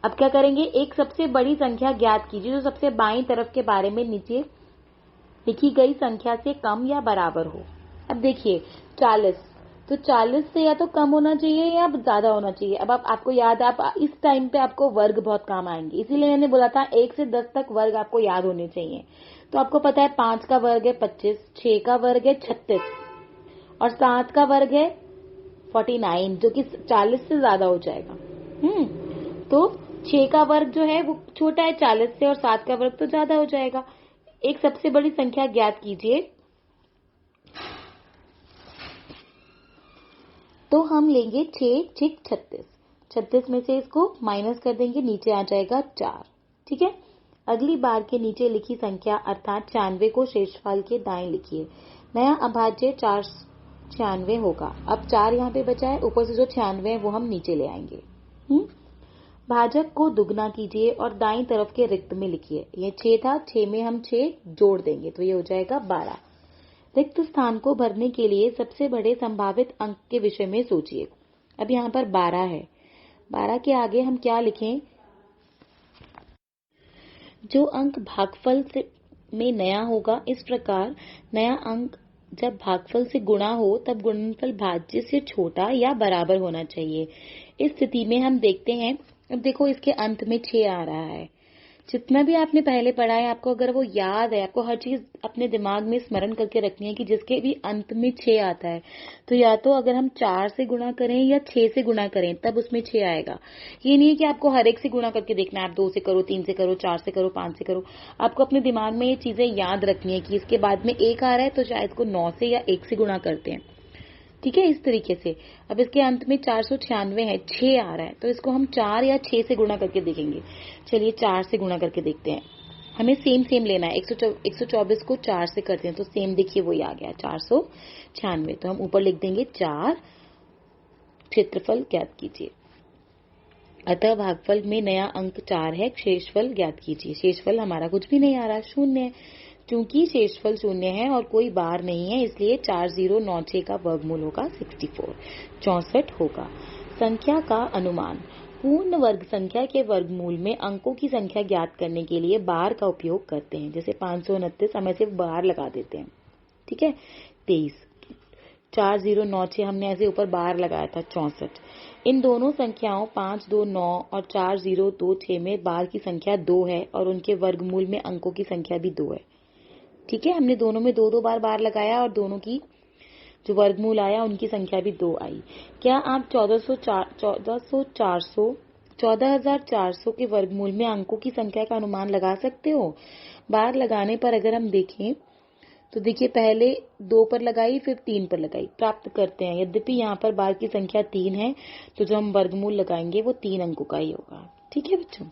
अब क्या करेंगे, एक सबसे बड़ी संख्या ज्ञात कीजिए जो सबसे बाईं तरफ के बारे में नीचे लिखी गई संख्या से कम या बराबर हो। अब देखिए 40, तो 40 से या तो कम होना चाहिए या ज्यादा होना चाहिए। अब आपको याद है, आप इस टाइम पे आपको वर्ग बहुत काम आएंगे, इसीलिए मैंने बोला था 1 से 10 तक वर्ग आपको याद होने चाहिए। तो आपको पता है 5 का वर्ग है 25, 6 का वर्ग है 36 और 7 का वर्ग है 49, जो कि 40 से ज्यादा हो जाएगा। तो 6 का वर्ग जो है वो छोटा है 40 से और 7 का वर्ग तो ज्यादा हो जाएगा। एक सबसे बड़ी संख्या ज्ञात कीजिए। तो हम लेंगे 6 6 36, 36 में से इसको माइनस कर देंगे, नीचे आ जाएगा 4। ठीक है, अगली बार के नीचे लिखी संख्या अर्थात 96 को शेषफल के दाएं लिखिए। नया अभाज्य 496 होगा। अब 4 यहाँ पे बचा है, ऊपर से जो 96 है वो हम नीचे ले आएंगे। भाजक को दुगना कीजिए और दाईं तरफ के रिक्त में लिखिए। ये 6 था, 6 में हम 6 जोड़ देंगे तो ये हो जाएगा 12। रिक्त स्थान को भरने के लिए सबसे बड़े संभावित अंक के विषय में सोचिए। अब यहाँ पर 12 है, 12 के आगे हम क्या लिखें। जो अंक भागफल में नया होगा, इस प्रकार नया अंक जब भागफल से गुणा हो तब गुणनफल भाज्य से छोटा या बराबर होना चाहिए। इस स्थिति में हम देखते हैं, अब देखो इसके अंत में 6 आ रहा है। जितना भी आपने पहले पढ़ा है, आपको अगर वो याद है, आपको हर चीज अपने दिमाग में स्मरण करके रखनी है कि जिसके भी अंत में 6 आता है, तो या तो अगर हम 4 से गुणा करें या 6 से गुणा करें तब उसमें 6 आएगा। ये नहीं है कि आपको हर एक से गुणा करके देखना है, आप 2 से करो, 3 से करो, 4 से करो, 5 से करो। आपको अपने दिमाग में ये चीजें याद रखनी है कि इसके बाद में 1 आ रहा है तो शायद इसको 9 से या 1 से गुणा करते हैं। ठीक है, इस तरीके से। अब इसके अंत में 496 है, 6 आ रहा है तो इसको हम 4 या 6 से गुणा करके देखेंगे। चलिए 4 से गुणा करके देखते हैं। हमें सेम लेना है, 124 को 4 से करते हैं तो सेम देखिए वही आ गया 496। तो हम ऊपर लिख देंगे 4, क्षेत्रफल ज्ञात कीजिए। अतः भागफल में नया अंक 4 है, शेषफल ज्ञात कीजिए। शेषफल हमारा कुछ भी नहीं आ रहा, 0 है। चूंकि शेषफल 0 है और कोई बार नहीं है, इसलिए 4096 का वर्गमूल होगा 64 होगा। संख्या का अनुमान। पूर्ण वर्ग संख्या के वर्गमूल में अंकों की संख्या ज्ञात करने के लिए बार का उपयोग करते हैं। जैसे 529 हमें सिर्फ बार लगा देते हैं। ठीक है, 23, 4096 हमने ऐसे ऊपर बार लगाया था 64। इन दोनों संख्याओं 529 और 4026 में बार की संख्या 2 है और उनके वर्गमूल में अंकों की संख्या भी 2 है। ठीक है, हमने दोनों में 2 बार लगाया और दोनों की जो वर्गमूल आया उनकी संख्या भी 2 आई। क्या आप 14400 के वर्गमूल में अंकों की संख्या का अनुमान लगा सकते हो? बार लगाने पर अगर हम देखें तो देखिए पहले 2 पर लगाई, फिर 3 पर लगाई, प्राप्त करते हैं। यद्यपि यहाँ पर बार की संख्या 3 है तो जो हम वर्गमूल लगाएंगे वो 3 अंकों का ही होगा। ठीक है बच्चों,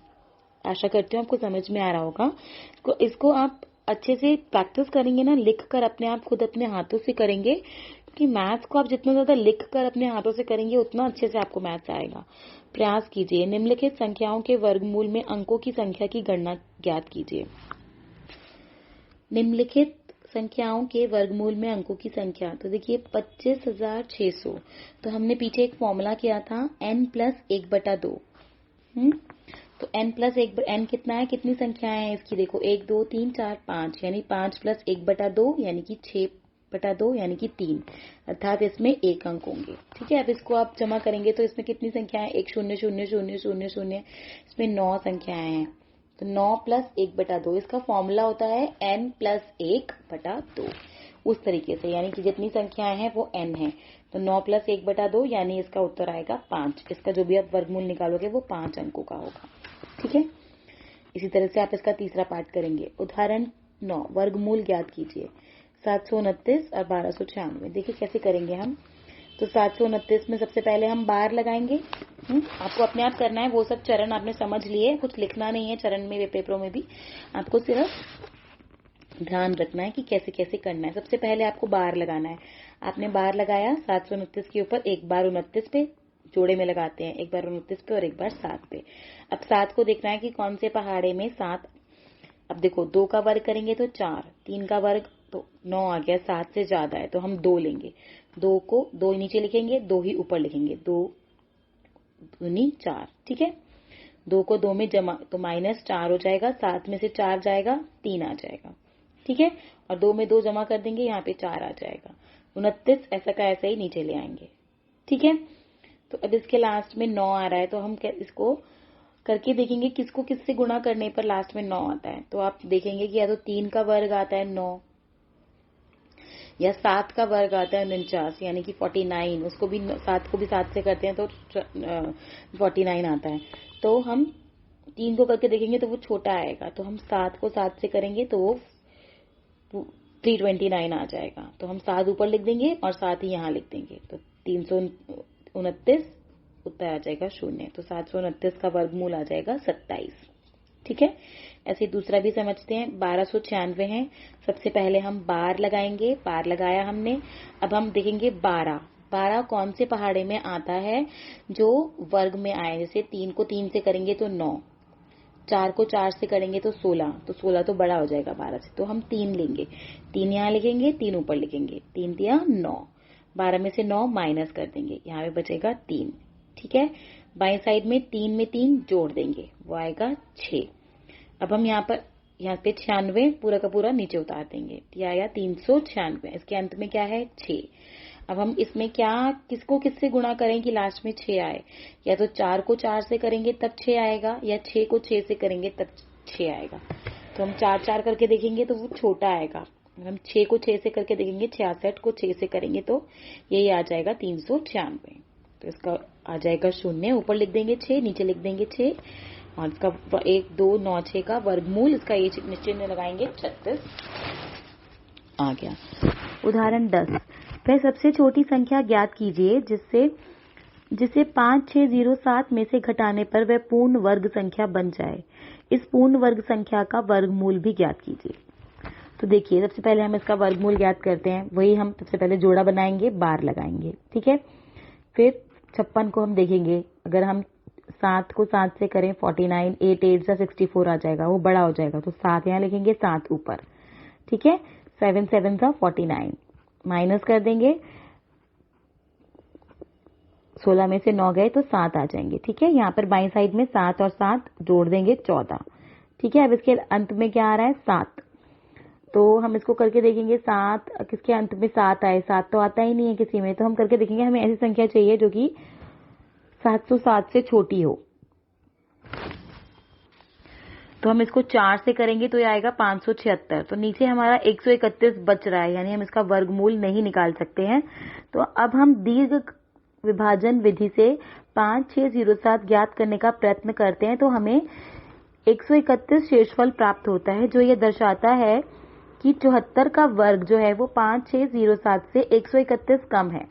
आशा करती हूँ आपको समझ में आ रहा होगा। इसको आप अच्छे से प्रैक्टिस करेंगे ना, लिख कर अपने आप खुद अपने हाथों से करेंगे क्योंकि मैथ्स को आप जितना ज्यादा लिख कर अपने हाथों से करेंगे उतना अच्छे से आपको मैथ्स आएगा। प्रयास कीजिए, निम्नलिखित संख्याओं के वर्गमूल में अंकों की संख्या की गणना ज्ञात कीजिए। निम्नलिखित संख्याओं के वर्गमूल में अंकों की संख्या, तो देखिए 25,600, तो हमने पीछे एक फॉर्मूला किया था n+1/2। तो n कितना है, कितनी संख्याएं हैं इसकी, देखो 1 2 3 4 5, यानी 5 + 1/2 यानी कि 6/2 यानी कि 3, अर्थात इसमें 1 अंक होंगे। ठीक है, अब इसको आप जमा करेंगे तो इसमें कितनी संख्याएं, 1 0 0 0 0 0, इसमें 9 संख्याएं हैं। तो 9 + 1/2, इसका फॉर्मूला होता है n+1/2, उस तरीके से, यानी कि जितनी संख्याएं हैं वो n है। तो 9 + 1/2 यानी इसका उत्तर आएगा 5। इसका जो भी आप वर्गमूल निकालोगे वो 5 अंकों का होगा। ठीक है, इसी तरह से आप इसका तीसरा पार्ट करेंगे। उदाहरण 9, वर्गमूल ज्ञात कीजिए। 729 और 1296, देखिए कैसे करेंगे हम। तो 729 में सबसे पहले हम बार लगाएंगे। आपको अपने आप करना है, वो सब चरण आपने समझ लिए, कुछ लिखना नहीं है चरण में, पेपरों में भी आपको सिर्फ ध्यान रखना है कि कैसे कैसे करना है। सबसे पहले आपको बार लगाना है। आपने बार लगाया 729 के ऊपर, एक बार 29 पे जोड़े में लगाते हैं, एक बार 29 पे और एक बार 7 पे। अब 7 को देखना है कि कौन से पहाड़े में 7, अब देखो 2 का वर्ग करेंगे तो 4, 3 का वर्ग तो 9 आ गया, 7 से ज्यादा है तो हम 2 लेंगे। 2 को 2 नीचे लिखेंगे, 2 ही ऊपर लिखेंगे, 2 दूनी 4। ठीक है, 2 को 2 में जमा तो -4 हो जाएगा, 7 में से 4 जाएगा, 3 आ जाएगा। ठीक है, और 2 में 2 जमा कर देंगे, यहाँ पे 4 आ जाएगा। 29 ऐसा का ऐसा ही नीचे ले आएंगे। ठीक है, तो अब इसके लास्ट में 9 आ रहा है, तो हम इसको करके देखेंगे किसको किससे गुणा करने पर लास्ट में 9 आता है। तो आप देखेंगे कि या तो 3 का वर्ग आता है 9, या 7 का वर्ग आता है 49 यानी कि 49, उसको भी 7 को भी 7 से करते हैं तो 49 आता है। तो हम 3 को करके देखेंगे तो वो छोटा आएगा, तो हम 7 को 7 से करेंगे तो वो 329 आ जाएगा। तो हम 7 ऊपर लिख देंगे और 7 ही यहाँ लिख देंगे, तो 329 उत्तर आ जाएगा 0। तो 729 का वर्गमूल आ जाएगा 27। ठीक है, ऐसे दूसरा भी समझते हैं। 1296 है, सबसे पहले हम बार लगाएंगे, बार लगाया हमने। अब हम देखेंगे 12 कौन से पहाड़े में आता है जो वर्ग में आए। जैसे 3 को 3 से करेंगे तो 9, 4 को 4 से करेंगे तो 16, तो 16 तो बड़ा हो जाएगा 12 से, तो हम 3 लेंगे, 3 यहाँ लिखेंगे, 3 ऊपर लिखेंगे, 3 × 9, 12 में से 9 माइनस कर देंगे, यहाँ पे बचेगा 3। ठीक है, बाएं साइड में 3 में 3 जोड़ देंगे, वो आएगा 6। अब हम यहाँ पे 96 पूरा का पूरा नीचे उतार देंगे, ये आया 396। इसके अंत में क्या है, 6। अब हम इसमें क्या किसको किससे गुणा करें कि लास्ट में 6 आए। या तो 4 को 4 से करेंगे तब 6 आएगा, या 6 को 6 से करेंगे तब 6 आएगा। तो हम 4 4 करके देखेंगे तो वो छोटा आएगा। हम 6 को 6 से करके देखेंगे, 66 को 6 से करेंगे तो यही आ जाएगा 396। तो इसका आ जाएगा 0, ऊपर लिख देंगे 6, नीचे लिख देंगे 6, और इसका 1 2 9 6 का वर्गमूल, इसका ये चिन्ह लगाएंगे 36 आ गया। उदाहरण 10, वह सबसे छोटी संख्या ज्ञात कीजिए जिसे 5607 में से घटाने पर वह पूर्ण वर्ग संख्या बन जाए। इस पूर्ण वर्ग संख्या का वर्गमूल भी ज्ञात कीजिए। तो देखिए, सबसे पहले हम इसका वर्गमूल ज्ञात करते हैं। वही हम सबसे पहले जोड़ा बनाएंगे, बार लगाएंगे। ठीक है, फिर 56 को हम देखेंगे, अगर हम 7 को 7 से करें 49, 8 8 जा 64 आ जाएगा, वो बड़ा हो जाएगा, तो 7 यहाँ लिखेंगे, 7 ऊपर। ठीक है, 7 7 जा 49, माइनस कर देंगे, 16 में से 9 गए तो 7 आ जाएंगे। ठीक है, यहाँ पर बाईं साइड में 7 और 7 जोड़ देंगे 14। ठीक है, अब इसके अंत में क्या आ रहा है, 7, तो हम इसको करके देखेंगे। 7 किसके अंत में 7 आए, 7 तो आता ही नहीं है किसी में, तो हम करके देखेंगे। हमें ऐसी संख्या चाहिए जो कि 707 से छोटी हो। तो हम इसको 4 से करेंगे तो ये आएगा 576। तो नीचे हमारा 131 बच रहा है, यानी हम इसका वर्गमूल नहीं निकाल सकते हैं। तो अब हम दीर्घ विभाजन विधि से 5607 ज्ञात करने का प्रयत्न करते हैं। तो हमें 131 शेषफल प्राप्त होता है, जो ये दर्शाता है कि 74 का वर्ग जो है वो 5607 से 131 कम है।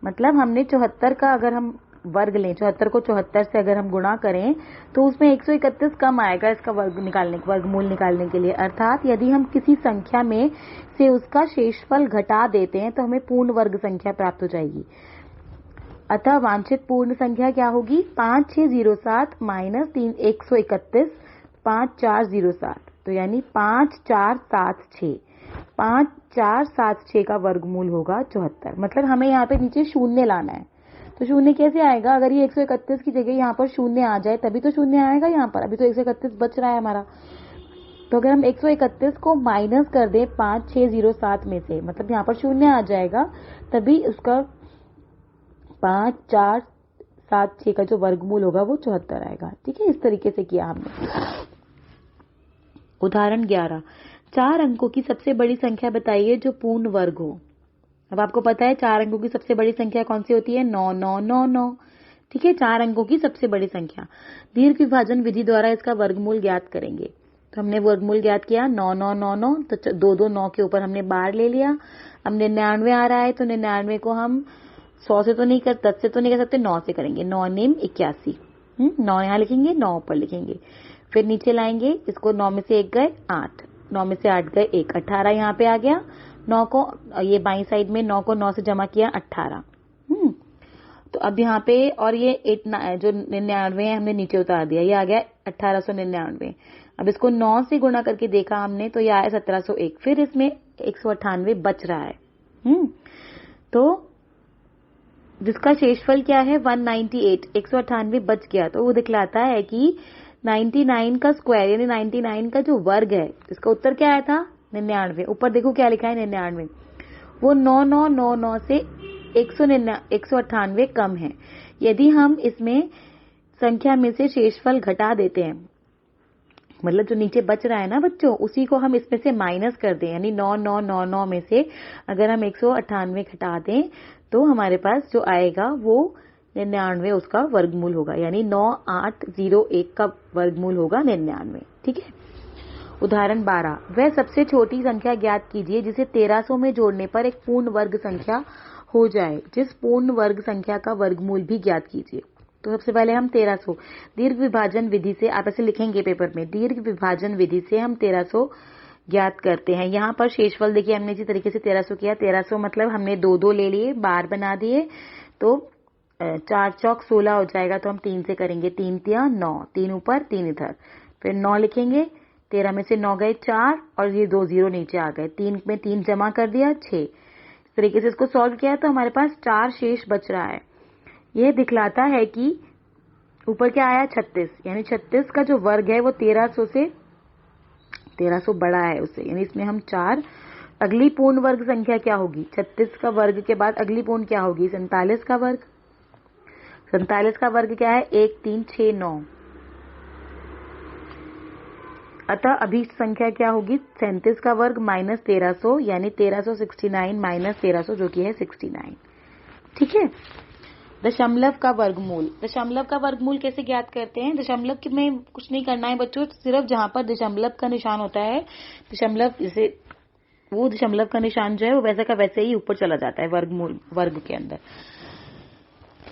मतलब हमने 74 का अगर हम वर्ग लें, 74 को 74 से अगर हम गुणा करें तो उसमें 131 कम आएगा इसका वर्गमूल निकालने के लिए। अर्थात यदि हम किसी संख्या में से उसका शेषफल घटा देते हैं तो हमें पूर्ण वर्ग संख्या प्राप्त हो जाएगी। अतः वांछित पूर्ण संख्या क्या होगी? 5607 माइनस 131 5407, तो यानी 5476। 5476 का वर्गमूल होगा 74। मतलब हमें यहाँ पे नीचे शून्य लाना है। तो शून्य कैसे आएगा? अगर ये 131 की जगह यहाँ पर शून्य आ जाए तभी तो शून्य आएगा यहाँ पर। अभी तो 131 बच रहा है हमारा। तो अगर हम 131 को माइनस कर दें 5607 में से, मतलब यहाँ पर शून्य आ जाएगा, तभी उसका 5476 का जो वर्गमूल होगा वो 74 आएगा। ठीक है, इस तरीके से किया हमने। उदाहरण 11, 4 अंकों की सबसे बड़ी संख्या बताइए जो पूर्ण वर्ग हो। अब आपको पता है 4 अंकों की सबसे बड़ी संख्या कौन सी होती है? 9 9 9 9। ठीक है, 4 अंकों की सबसे बड़ी संख्या। दीर्घ विभाजन विधि द्वारा इसका वर्गमूल ज्ञात करेंगे। तो हमने वर्गमूल ज्ञात किया 9 9 9 9, तो 2 2 9 के ऊपर हमने बार ले लिया। अब 99 आ रहा है तो 99 को हम 100 से तो नहीं 10 से तो नहीं कर सकते, 9 से करेंगे। 9 नेम 81। 9 यहाँ लिखेंगे, 9 ऊपर लिखेंगे, फिर नीचे लाएंगे। इसको 9 में से 1 गए 8, 9 में से 8 गए 1, 18 यहाँ पे आ गया। 9 को ये बाई साइड में 9 को 9 से जमा किया 18। तो अब यहाँ पे और ये जो 99 है हमने नीचे उतार दिया, ये आ गया 1899। अब इसको 9 से गुणा करके देखा हमने तो ये आया 1701। फिर इसमें 198 बच रहा है। तो जिसका शेषफल क्या है? 198। 198 बच गया तो वो दिखलाता है कि 99 का स्क्वायर यानी 99 का जो वर्ग है, इसका उत्तर क्या आया था? 99। ऊपर देखो क्या लिखा है? 99। वो 9999 से 198 कम है। यदि हम इसमें संख्या में से शेषफल घटा देते हैं, मतलब जो नीचे बच रहा है ना बच्चों, उसी को हम इसमें से माइनस कर दें, यानी 9999 में से अगर हम 198 घटा दें तो हमारे पास जो आएगा वो 99 उसका वर्गमूल होगा, यानी 9801 का वर्गमूल होगा 99। ठीक है। उदाहरण 12, वह सबसे छोटी संख्या ज्ञात कीजिए जिसे 1300 में जोड़ने पर एक पूर्ण वर्ग संख्या हो जाए। जिस पूर्ण वर्ग संख्या का वर्गमूल भी ज्ञात कीजिए। तो सबसे पहले हम 1300 दीर्घ विभाजन विधि से, आप ऐसे लिखेंगे पेपर में, दीर्घ विभाजन विधि से हम 1300 ज्ञात करते हैं। यहाँ पर शेषफल देखिए हमने इसी तरीके से 1300 किया। 1300 मतलब हमने 2 2 ले लिए, बार बना दिए, तो 4 चौक 16 हो जाएगा। तो हम 3 से करेंगे, 3 तिया 9, 3 ऊपर 3 इधर, फिर 9 लिखेंगे। 13 में से 9 गए 4 और ये 2 0 नीचे आ गए। 3 में 3 जमा कर दिया 6। इस तरीके से इसको सॉल्व किया तो हमारे पास 4 शेष बच रहा है। यह दिखलाता है कि ऊपर क्या आया? 36, यानी 36 का जो वर्ग है वो 1300 बड़ा है उससे, यानी इसमें हम 4। अगली पूर्ण वर्ग संख्या क्या होगी? 36 का वर्ग के बाद अगली पूर्ण क्या होगी? 47 का वर्ग। 47 का वर्ग क्या है? 1 3 6 9। अतः अभी संख्या क्या होगी? 37 का वर्ग माइनस 1300, यानी 1369 माइनस 1300 जो कि है 69। ठीक है। दशमलव का वर्गमूल। दशमलव का वर्गमूल कैसे ज्ञात करते हैं? दशमलव में कुछ नहीं करना है बच्चों, सिर्फ जहां पर दशमलव का निशान होता है, दशमलव जैसे वो दशमलव का निशान जो है वो वैसा का वैसे ही ऊपर चला जाता है वर्ग के अंदर।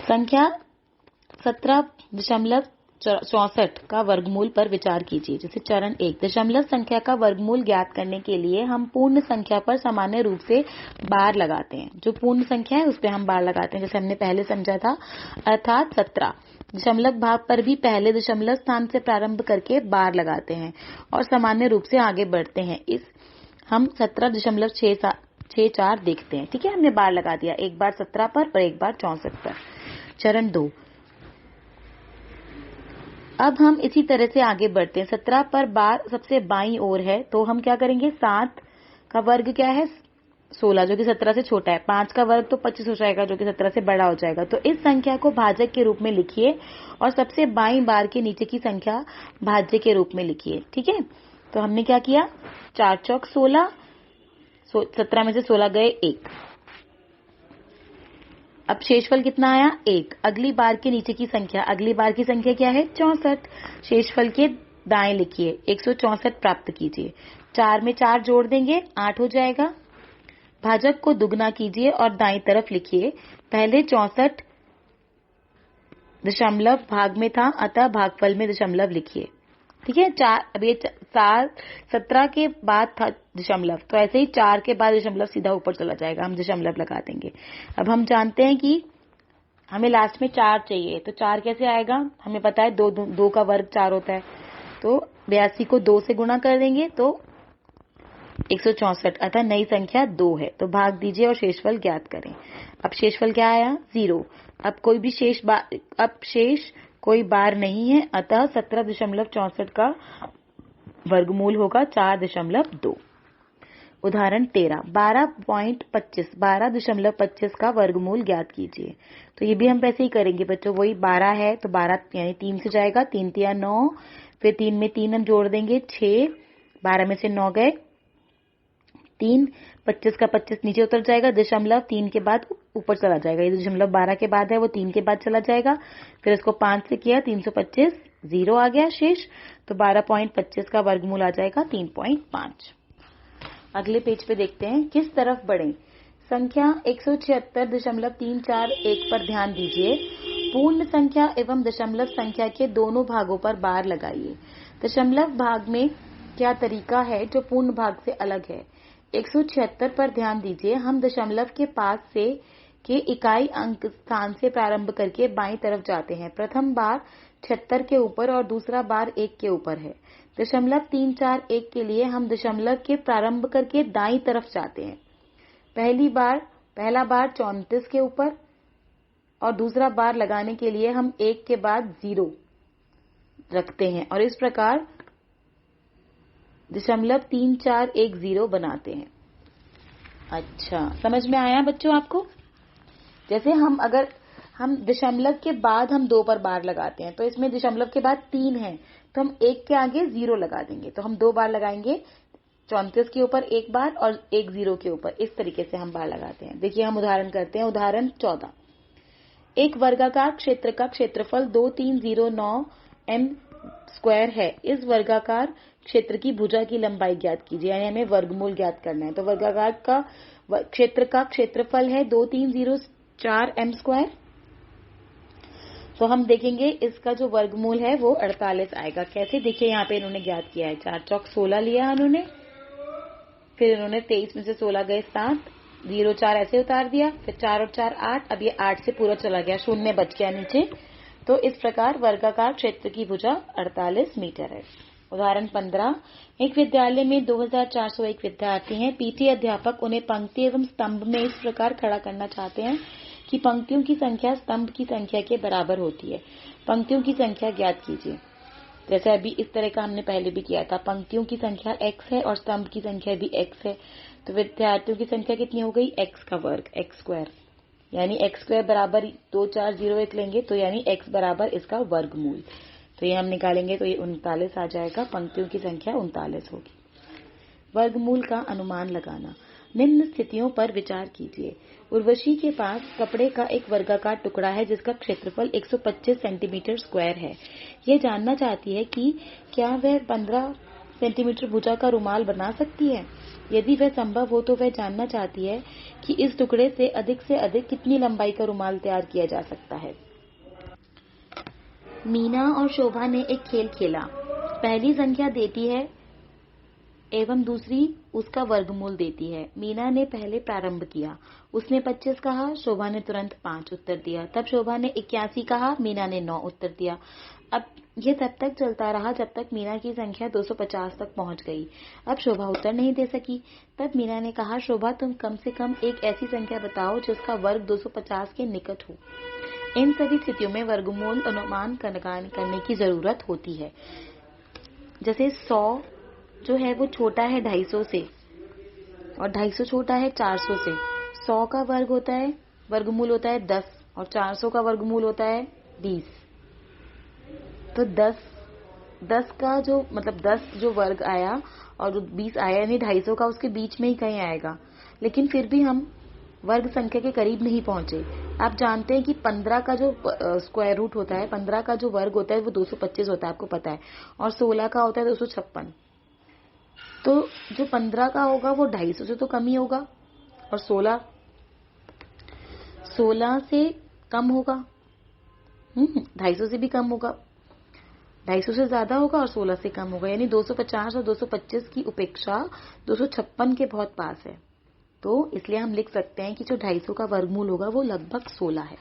संख्या 17.64 का वर्गमूल पर विचार कीजिए। जैसे चरण 1, दशमलव संख्या का वर्गमूल ज्ञात करने के लिए हम पूर्ण संख्या पर सामान्य रूप से बार लगाते हैं। जो पूर्ण संख्या है उस पर हम बार लगाते हैं, जैसे हमने पहले समझा था। अर्थात 17 दशमलव भाग पर भी पहले दशमलव स्थान से प्रारंभ करके बार लगाते हैं और सामान्य रूप से आगे बढ़ते हैं। इस हम 17.64 देखते हैं। ठीक है, हमने बार लगा दिया, एक बार 17 पर और एक बार 64 पर। चरण 2, अब हम इसी तरह से आगे बढ़ते हैं। 17 पर बार सबसे बाईं ओर है, तो हम क्या करेंगे? 7 का वर्ग क्या है? 16, जो कि 17 से छोटा है। 5 का वर्ग तो 25 हो जाएगा, जो कि 17 से बड़ा हो जाएगा। तो इस संख्या को भाजक के रूप में लिखिए और सबसे बाईं बार के नीचे की संख्या भाज्य के रूप में लिखिए। ठीक है, तो हमने क्या किया? 4 चौक 16, 17 में से 16 गए 1। अब शेषफल कितना आया? 1। अगली बार के नीचे की संख्या, अगली बार की संख्या क्या है? 64। शेषफल के दाएं लिखिए, 164 प्राप्त कीजिए। 4 में 4 जोड़ देंगे, 8 हो जाएगा। भाजक को दुगना कीजिए और दाईं तरफ लिखिए। पहले 64 दशमलव भाग में था, अतः भागफल में दशमलव लिखिए। ठीक है, 4, अब ये 17 के बाद था दशमलव, तो ऐसे ही 4 के बाद दशमलव सीधा ऊपर चला जाएगा, हम दशमलव लगा देंगे। अब हम जानते हैं कि हमें लास्ट में 4 चाहिए, तो 4 कैसे आएगा, हमें पता है 2 का वर्ग 4 होता है, तो 82 को 2 से गुणा कर देंगे तो 164, अतः नई संख्या 2 है। तो भाग दीजिए और शेषफल ज्ञात करें। अब शेषफल क्या आया, 0। अब शेष कोई बार नहीं है, अतः 17.64 का वर्गमूल होगा 4.2। उदाहरण 13, 12.25 का वर्गमूल ज्ञात कीजिए। तो ये भी हम वैसे ही करेंगे बच्चों, वही 12 है तो 12 यानी 3 से जाएगा, 3 तिया 9, फिर 3 में 3 हम जोड़ देंगे 6, 12 में से 9 गए 3, 25 का 25 नीचे उतर जाएगा, दशमलव 3 के बाद ऊपर चला जाएगा, ये दशमलव 12 के बाद है वो 3 के बाद चला जाएगा, फिर इसको 5 से किया 325, 0 आ गया शेष, तो 12.25 का वर्गमूल आ जाएगा 3.5। अगले पेज पे देखते हैं, किस तरफ बढ़ें। संख्या 176.341 पर ध्यान दीजिए। पूर्ण संख्या एवं दशमलव संख्या के दोनों भागों पर बार लगाइए। दशमलव भाग में क्या तरीका है जो पूर्ण भाग से अलग है। 176 पर ध्यान दीजिए, हम दशमलव के पास से के इकाई अंक स्थान से प्रारंभ करके बाईं तरफ जाते हैं। प्रथम बार 76 के ऊपर और दूसरा बार 1 के ऊपर है। दशमलव 341 के लिए हम दशमलव के प्रारंभ करके दाईं तरफ जाते हैं। पहला बार 34 के ऊपर और दूसरा बार लगाने के लिए हम 1 के बाद 0 रखते हैं और इस प्रकार दशमलव 3410 बनाते हैं। अच्छा, समझ में आया बच्चों आपको। जैसे अगर हम दशमलव के बाद हम 2 पर बार लगाते हैं, तो इसमें दशमलव के बाद 3 है तो हम 1 के आगे 0 लगा देंगे, तो हम 2 बार लगाएंगे, 34 के ऊपर 1 बार और 1 0 के ऊपर, इस तरीके से हम बार लगाते हैं। देखिए हम उदाहरण करते हैं। उदाहरण 14, एक वर्गाकार क्षेत्र का क्षेत्रफल 2309 m² है। इस वर्गाकार क्षेत्र की भुजा की लंबाई ज्ञात कीजिए, यानी हमें वर्गमूल ज्ञात करना है। तो वर्गाकार का क्षेत्र का क्षेत्रफल है 2304 m²। तो हम देखेंगे इसका जो वर्गमूल है वो 48 आएगा। कैसे, देखिए यहाँ पे इन्होंने ज्ञात किया है, 4 चौक 16 लिया उन्होंने, फिर इन्होंने 23 में से 16 गए 7, 0 4 ऐसे उतार दिया, फिर 4 और 4 8, अब ये 8 से पूरा चला गया, शून्य बच गया नीचे। तो इस प्रकार वर्गाकार क्षेत्र की भुजा 48 मीटर है। उदाहरण 15, एक विद्यालय में 2401 विद्यार्थी हैं। पीटी अध्यापक उन्हें पंक्ति एवं स्तंभ में इस प्रकार खड़ा करना चाहते हैं कि पंक्तियों की संख्या स्तंभ की संख्या के बराबर होती है। पंक्तियों की संख्या ज्ञात कीजिए। जैसे अभी इस तरह का हमने पहले भी किया था, पंक्तियों की संख्या x है और स्तंभ की संख्या भी x है, तो विद्यार्थियों की संख्या कितनी हो गई, x का वर्ग, x², यानी x² बराबर 2401 लेंगे तो यानी x बराबर इसका वर्गमूल, तो ये हम निकालेंगे तो ये 39 आ जाएगा, पंक्तियों की संख्या 39 होगी। वर्गमूल का अनुमान लगाना। निम्न स्थितियों पर विचार कीजिए। उर्वशी के पास कपड़े का एक वर्गाकार टुकड़ा है जिसका क्षेत्रफल 125 सेंटीमीटर स्क्वायर है। यह जानना चाहती है कि क्या वह 15 सेंटीमीटर भुजा का रुमाल बना सकती है। यदि वह संभव हो तो वह जानना चाहती है कि इस टुकड़े से अधिक कितनी लंबाई का रुमाल तैयार किया जा सकता है। मीना और शोभा ने एक खेल खेला। पहली संख्या देती है एवं दूसरी उसका वर्गमूल देती है। मीना ने पहले प्रारंभ किया, उसने 25 कहा, शोभा ने तुरंत 5 उत्तर दिया। तब शोभा ने 81 कहा, मीना ने 9 उत्तर दिया। अब ये तब तक चलता रहा जब तक मीना की संख्या 250 तक पहुंच गई। अब शोभा उत्तर नहीं दे सकी। तब मीना ने कहा, शोभा तुम कम से कम एक ऐसी संख्या बताओ जिसका वर्ग 250 के निकट हो। इन सभी स्थितियों में वर्गमूल अनुमान करने की जरूरत होती है। जैसे 100 जो है वो छोटा है 250 से और 250 छोटा है 400 से। 100 का वर्गमूल होता है 10 और 400 का वर्गमूल होता है 20। तो 10 का जो 10 जो वर्ग आया और जो 20 आया, यानी 250 का उसके बीच में ही कहीं आएगा, लेकिन फिर भी हम वर्ग संख्या के करीब नहीं पहुंचे। आप जानते हैं कि 15 का जो स्क्वायर रूट होता है, 15 का जो वर्ग होता है वो 225 होता है, आपको पता है, और 16 का होता है 256। तो जो 15 का होगा वो 250 से तो कम ही होगा और 16 से कम होगा। 250 से भी कम होगा, 250 से ज्यादा होगा और 16 से कम होगा, यानी 250 और 225 की उपेक्षा 256 के बहुत पास है। तो इसलिए हम लिख सकते हैं कि जो 250 का वर्गमूल होगा वो लगभग 16 है।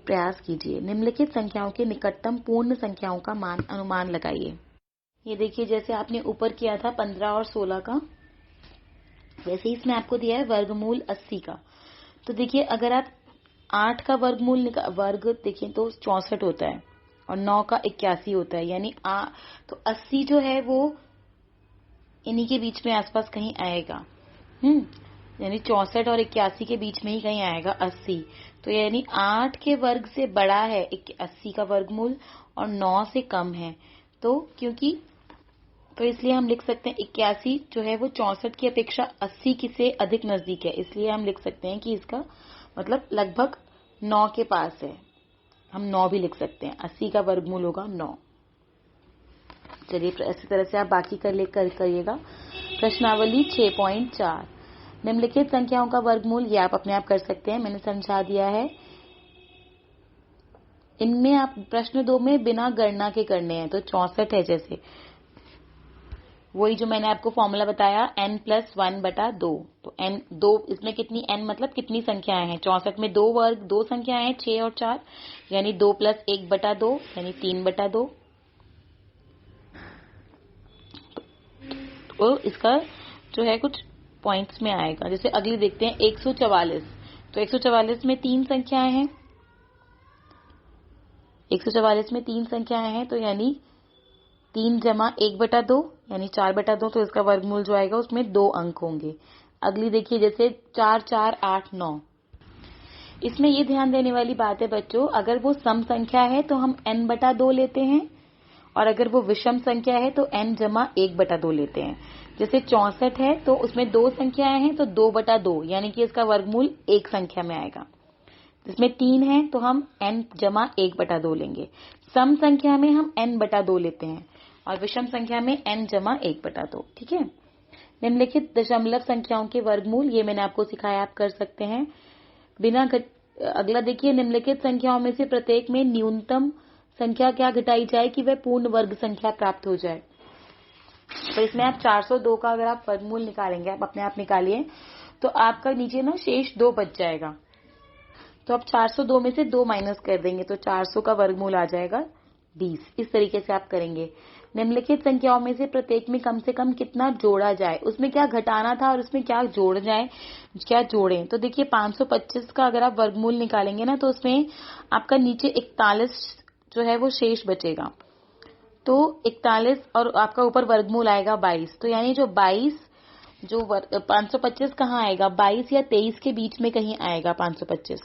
प्रयास कीजिए, निम्नलिखित संख्याओं के निकटतम पूर्ण संख्याओं का मान अनुमान लगाइए। ये देखिए, जैसे आपने ऊपर किया था 15 और 16 का, वैसे ही इसमें आपको दिया है वर्गमूल 80 का। तो देखिए, अगर आप 8 का वर्गमूल वर्ग देखें तो 64 होता है और 9 का 81 होता है, यानी तो 80 जो है वो इन्हीं के बीच में आसपास कहीं आएगा। यानी 64 और 81 के बीच में ही कहीं आएगा 80। तो यानी 8 के वर्ग से बड़ा है 80 का वर्गमूल और 9 से कम है। तो इसलिए हम लिख सकते हैं 81 जो है वो 64 की अपेक्षा 80 की से अधिक नजदीक है, इसलिए हम लिख सकते हैं कि इसका मतलब लगभग 9 के पास है। हम 9 भी लिख सकते हैं, 80 का वर्गमूल होगा 9। चलिए, इसी तरह से आप बाकी करिएगा। प्रश्नावली 6.4, निम्नलिखित संख्याओं का वर्गमूल, ये आप अपने आप कर सकते हैं, मैंने समझा दिया है। इनमें आप प्रश्न 2 में बिना गणना के करने हैं, तो 64 है, जैसे वही जो मैंने आपको फॉर्मूला बताया n+1/2। तो n 2, इसमें कितनी n मतलब कितनी संख्याएं हैं, 64 में 2 संख्याएं हैं, 6 और 4, यानी 2 + 1/2 यानी 3/2। तो इसका जो है कुछ पॉइंट्स में आएगा। जैसे अगली देखते हैं 144। तो 144 में 3 संख्याएं हैं, 144 में 3 संख्याएं हैं, तो यानी 3 + 1/2 यानी 4/2। तो इसका वर्गमूल जो आएगा उसमें 2 अंक होंगे। अगली देखिए, जैसे 4, 4, 8, 9। इसमें ये ध्यान देने वाली बात है बच्चों, अगर वो सम संख्या है तो हम n/2 लेते हैं, और अगर वो विषम संख्या है तो n + 1/2 लेते हैं। जैसे 64 है तो उसमें 2 संख्याएं हैं, तो 2/2 यानी कि इसका वर्गमूल 1 संख्या में आएगा। जिसमें 3 है तो हम n + 1/2 लेंगे। सम संख्या में हम n/2 लेते हैं और विषम संख्या में n + 1/2। ठीक है। निम्नलिखित दशमलव संख्याओं के वर्गमूल, ये मैंने आपको सिखाया, आप कर सकते हैं अगला देखिए, निम्नलिखित संख्याओं में से प्रत्येक में न्यूनतम संख्या क्या घटाई जाए कि वह पूर्ण वर्ग संख्या प्राप्त हो जाए। तो इसमें आप 402 का अगर आप वर्गमूल निकालेंगे, आप अपने आप निकालिए, तो आपका नीचे ना शेष 2 बच जाएगा। तो आप 402 में से 2 माइनस कर देंगे, तो 400 का वर्गमूल आ जाएगा 20। इस तरीके से आप करेंगे। निम्नलिखित संख्याओं में से प्रत्येक में कम से कम कितना जोड़ा जाए, उसमें क्या घटाना था और उसमें क्या क्या जोड़ें। तो देखिए, 525 का अगर आप वर्गमूल निकालेंगे ना, तो उसमें आपका नीचे 41 जो है वो शेष बचेगा। तो 41 और आपका ऊपर वर्गमूल आएगा 22। तो यानी जो 525 कहाँ आएगा, 22 या 23 के बीच में कहीं आएगा 525।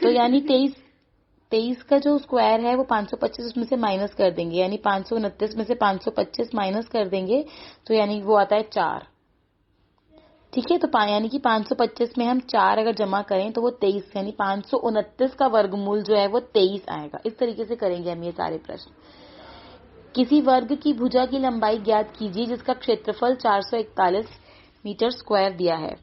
तो यानी 23 का जो स्क्वायर है वो 525 उसमें से माइनस कर देंगे, यानी 529 में से 525 माइनस कर देंगे, तो यानी वो आता है 4। ठीक है। तो यानी कि 525 में हम 4 अगर जमा करें तो वो 23, यानी 529 का वर्गमूल जो है वो 23 आएगा। इस तरीके से करेंगे हम ये सारे प्रश्न। किसी वर्ग की भुजा की लंबाई ज्ञात कीजिए जिसका क्षेत्रफल 441 मीटर स्क्वायर दिया है।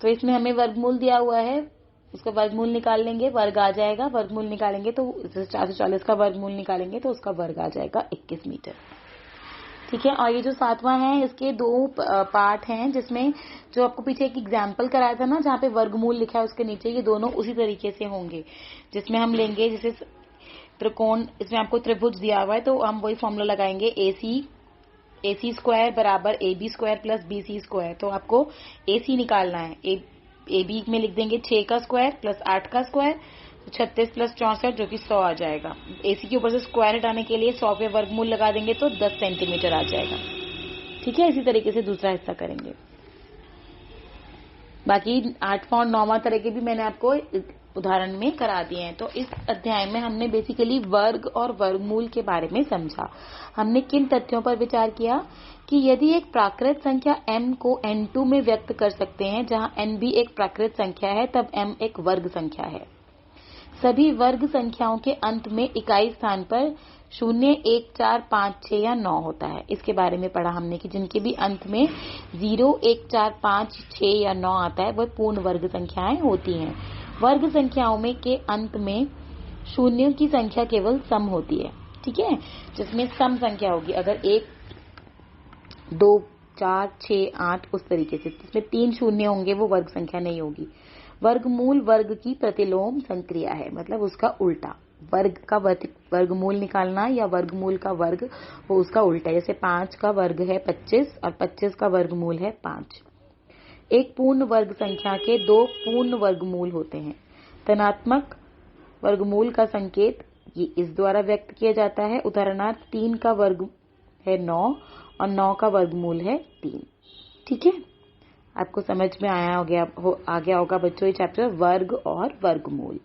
तो इसमें हमें वर्गमूल दिया हुआ है, उसका वर्गमूल निकाल लेंगे, वर्ग आ जाएगा। वर्गमूल निकालेंगे तो 440 का वर्गमूल निकालेंगे तो उसका वर्ग आ जाएगा 21 मीटर। ठीक है। और ये जो 7वां है, इसके 2 पार्ट हैं, जिसमें जो आपको पीछे एक एग्जाम्पल कराया था ना, जहाँ पे वर्गमूल लिखा है उसके नीचे, ये दोनों उसी तरीके से होंगे, जिसमें हम लेंगे जैसे त्रिकोण, इसमें आपको त्रिभुज दिया हुआ है तो हम वही फॉर्मूला लगाएंगे, AC स्क्वायर बराबर AB square plus BC square. तो आपको AC निकालना है, AB में लिख देंगे 6 का स्क्वायर प्लस 8 का स्क्वायर, 36 प्लस 64 जो कि 100 आ जाएगा। AC के ऊपर से स्क्वायर हटाने के लिए 100 वर्गमूल लगा देंगे तो 10 सेंटीमीटर आ जाएगा। ठीक है। इसी तरीके से दूसरा हिस्सा करेंगे। बाकी 8वां और 9वां तरह के भी मैंने आपको उदाहरण में करा दिए हैं। तो इस अध्याय में हमने बेसिकली वर्ग और वर्गमूल के बारे में समझा। हमने किन तथ्यों पर विचार किया कि यदि एक प्राकृत संख्या m को n2 में व्यक्त कर सकते हैं, जहां n भी एक प्राकृत संख्या है, तब m एक वर्ग संख्या है। सभी वर्ग संख्याओं के अंत में इकाई स्थान पर 0, 1, 4, 5, 6 या 9 होता है। इसके बारे में पढ़ा हमने कि जिनके भी अंत में 0, 1, 4, 5, 6 या 9 आता है वह पूर्ण वर्ग संख्याएं होती हैं। वर्ग संख्याओं में के अंत में शून्यों की संख्या केवल सम होती है, ठीक है, जिसमें सम संख्या होगी। अगर 1, 2, 4, 6, 8 उस तरीके से, जिसमें 3 शून्य होंगे वो वर्ग संख्या नहीं होगी। वर्गमूल वर्ग की प्रतिलोम संक्रिया है, मतलब उसका उल्टा। वर्ग का वर्गमूल निकालना या वर्गमूल का वर्ग वो उसका उल्टा है। जैसे 5 का वर्ग है 25 और 25 का वर्गमूल है 5। एक पूर्ण वर्ग संख्या के 2 पूर्ण वर्गमूल होते हैं। धनात्मक वर्गमूल का संकेत ये इस द्वारा व्यक्त किया जाता है। उदाहरणार्थ 3 का वर्ग है 9 और 9 का वर्गमूल है 3। ठीक है, आपको समझ में आ गया होगा बच्चों ये चैप्टर वर्ग और वर्गमूल।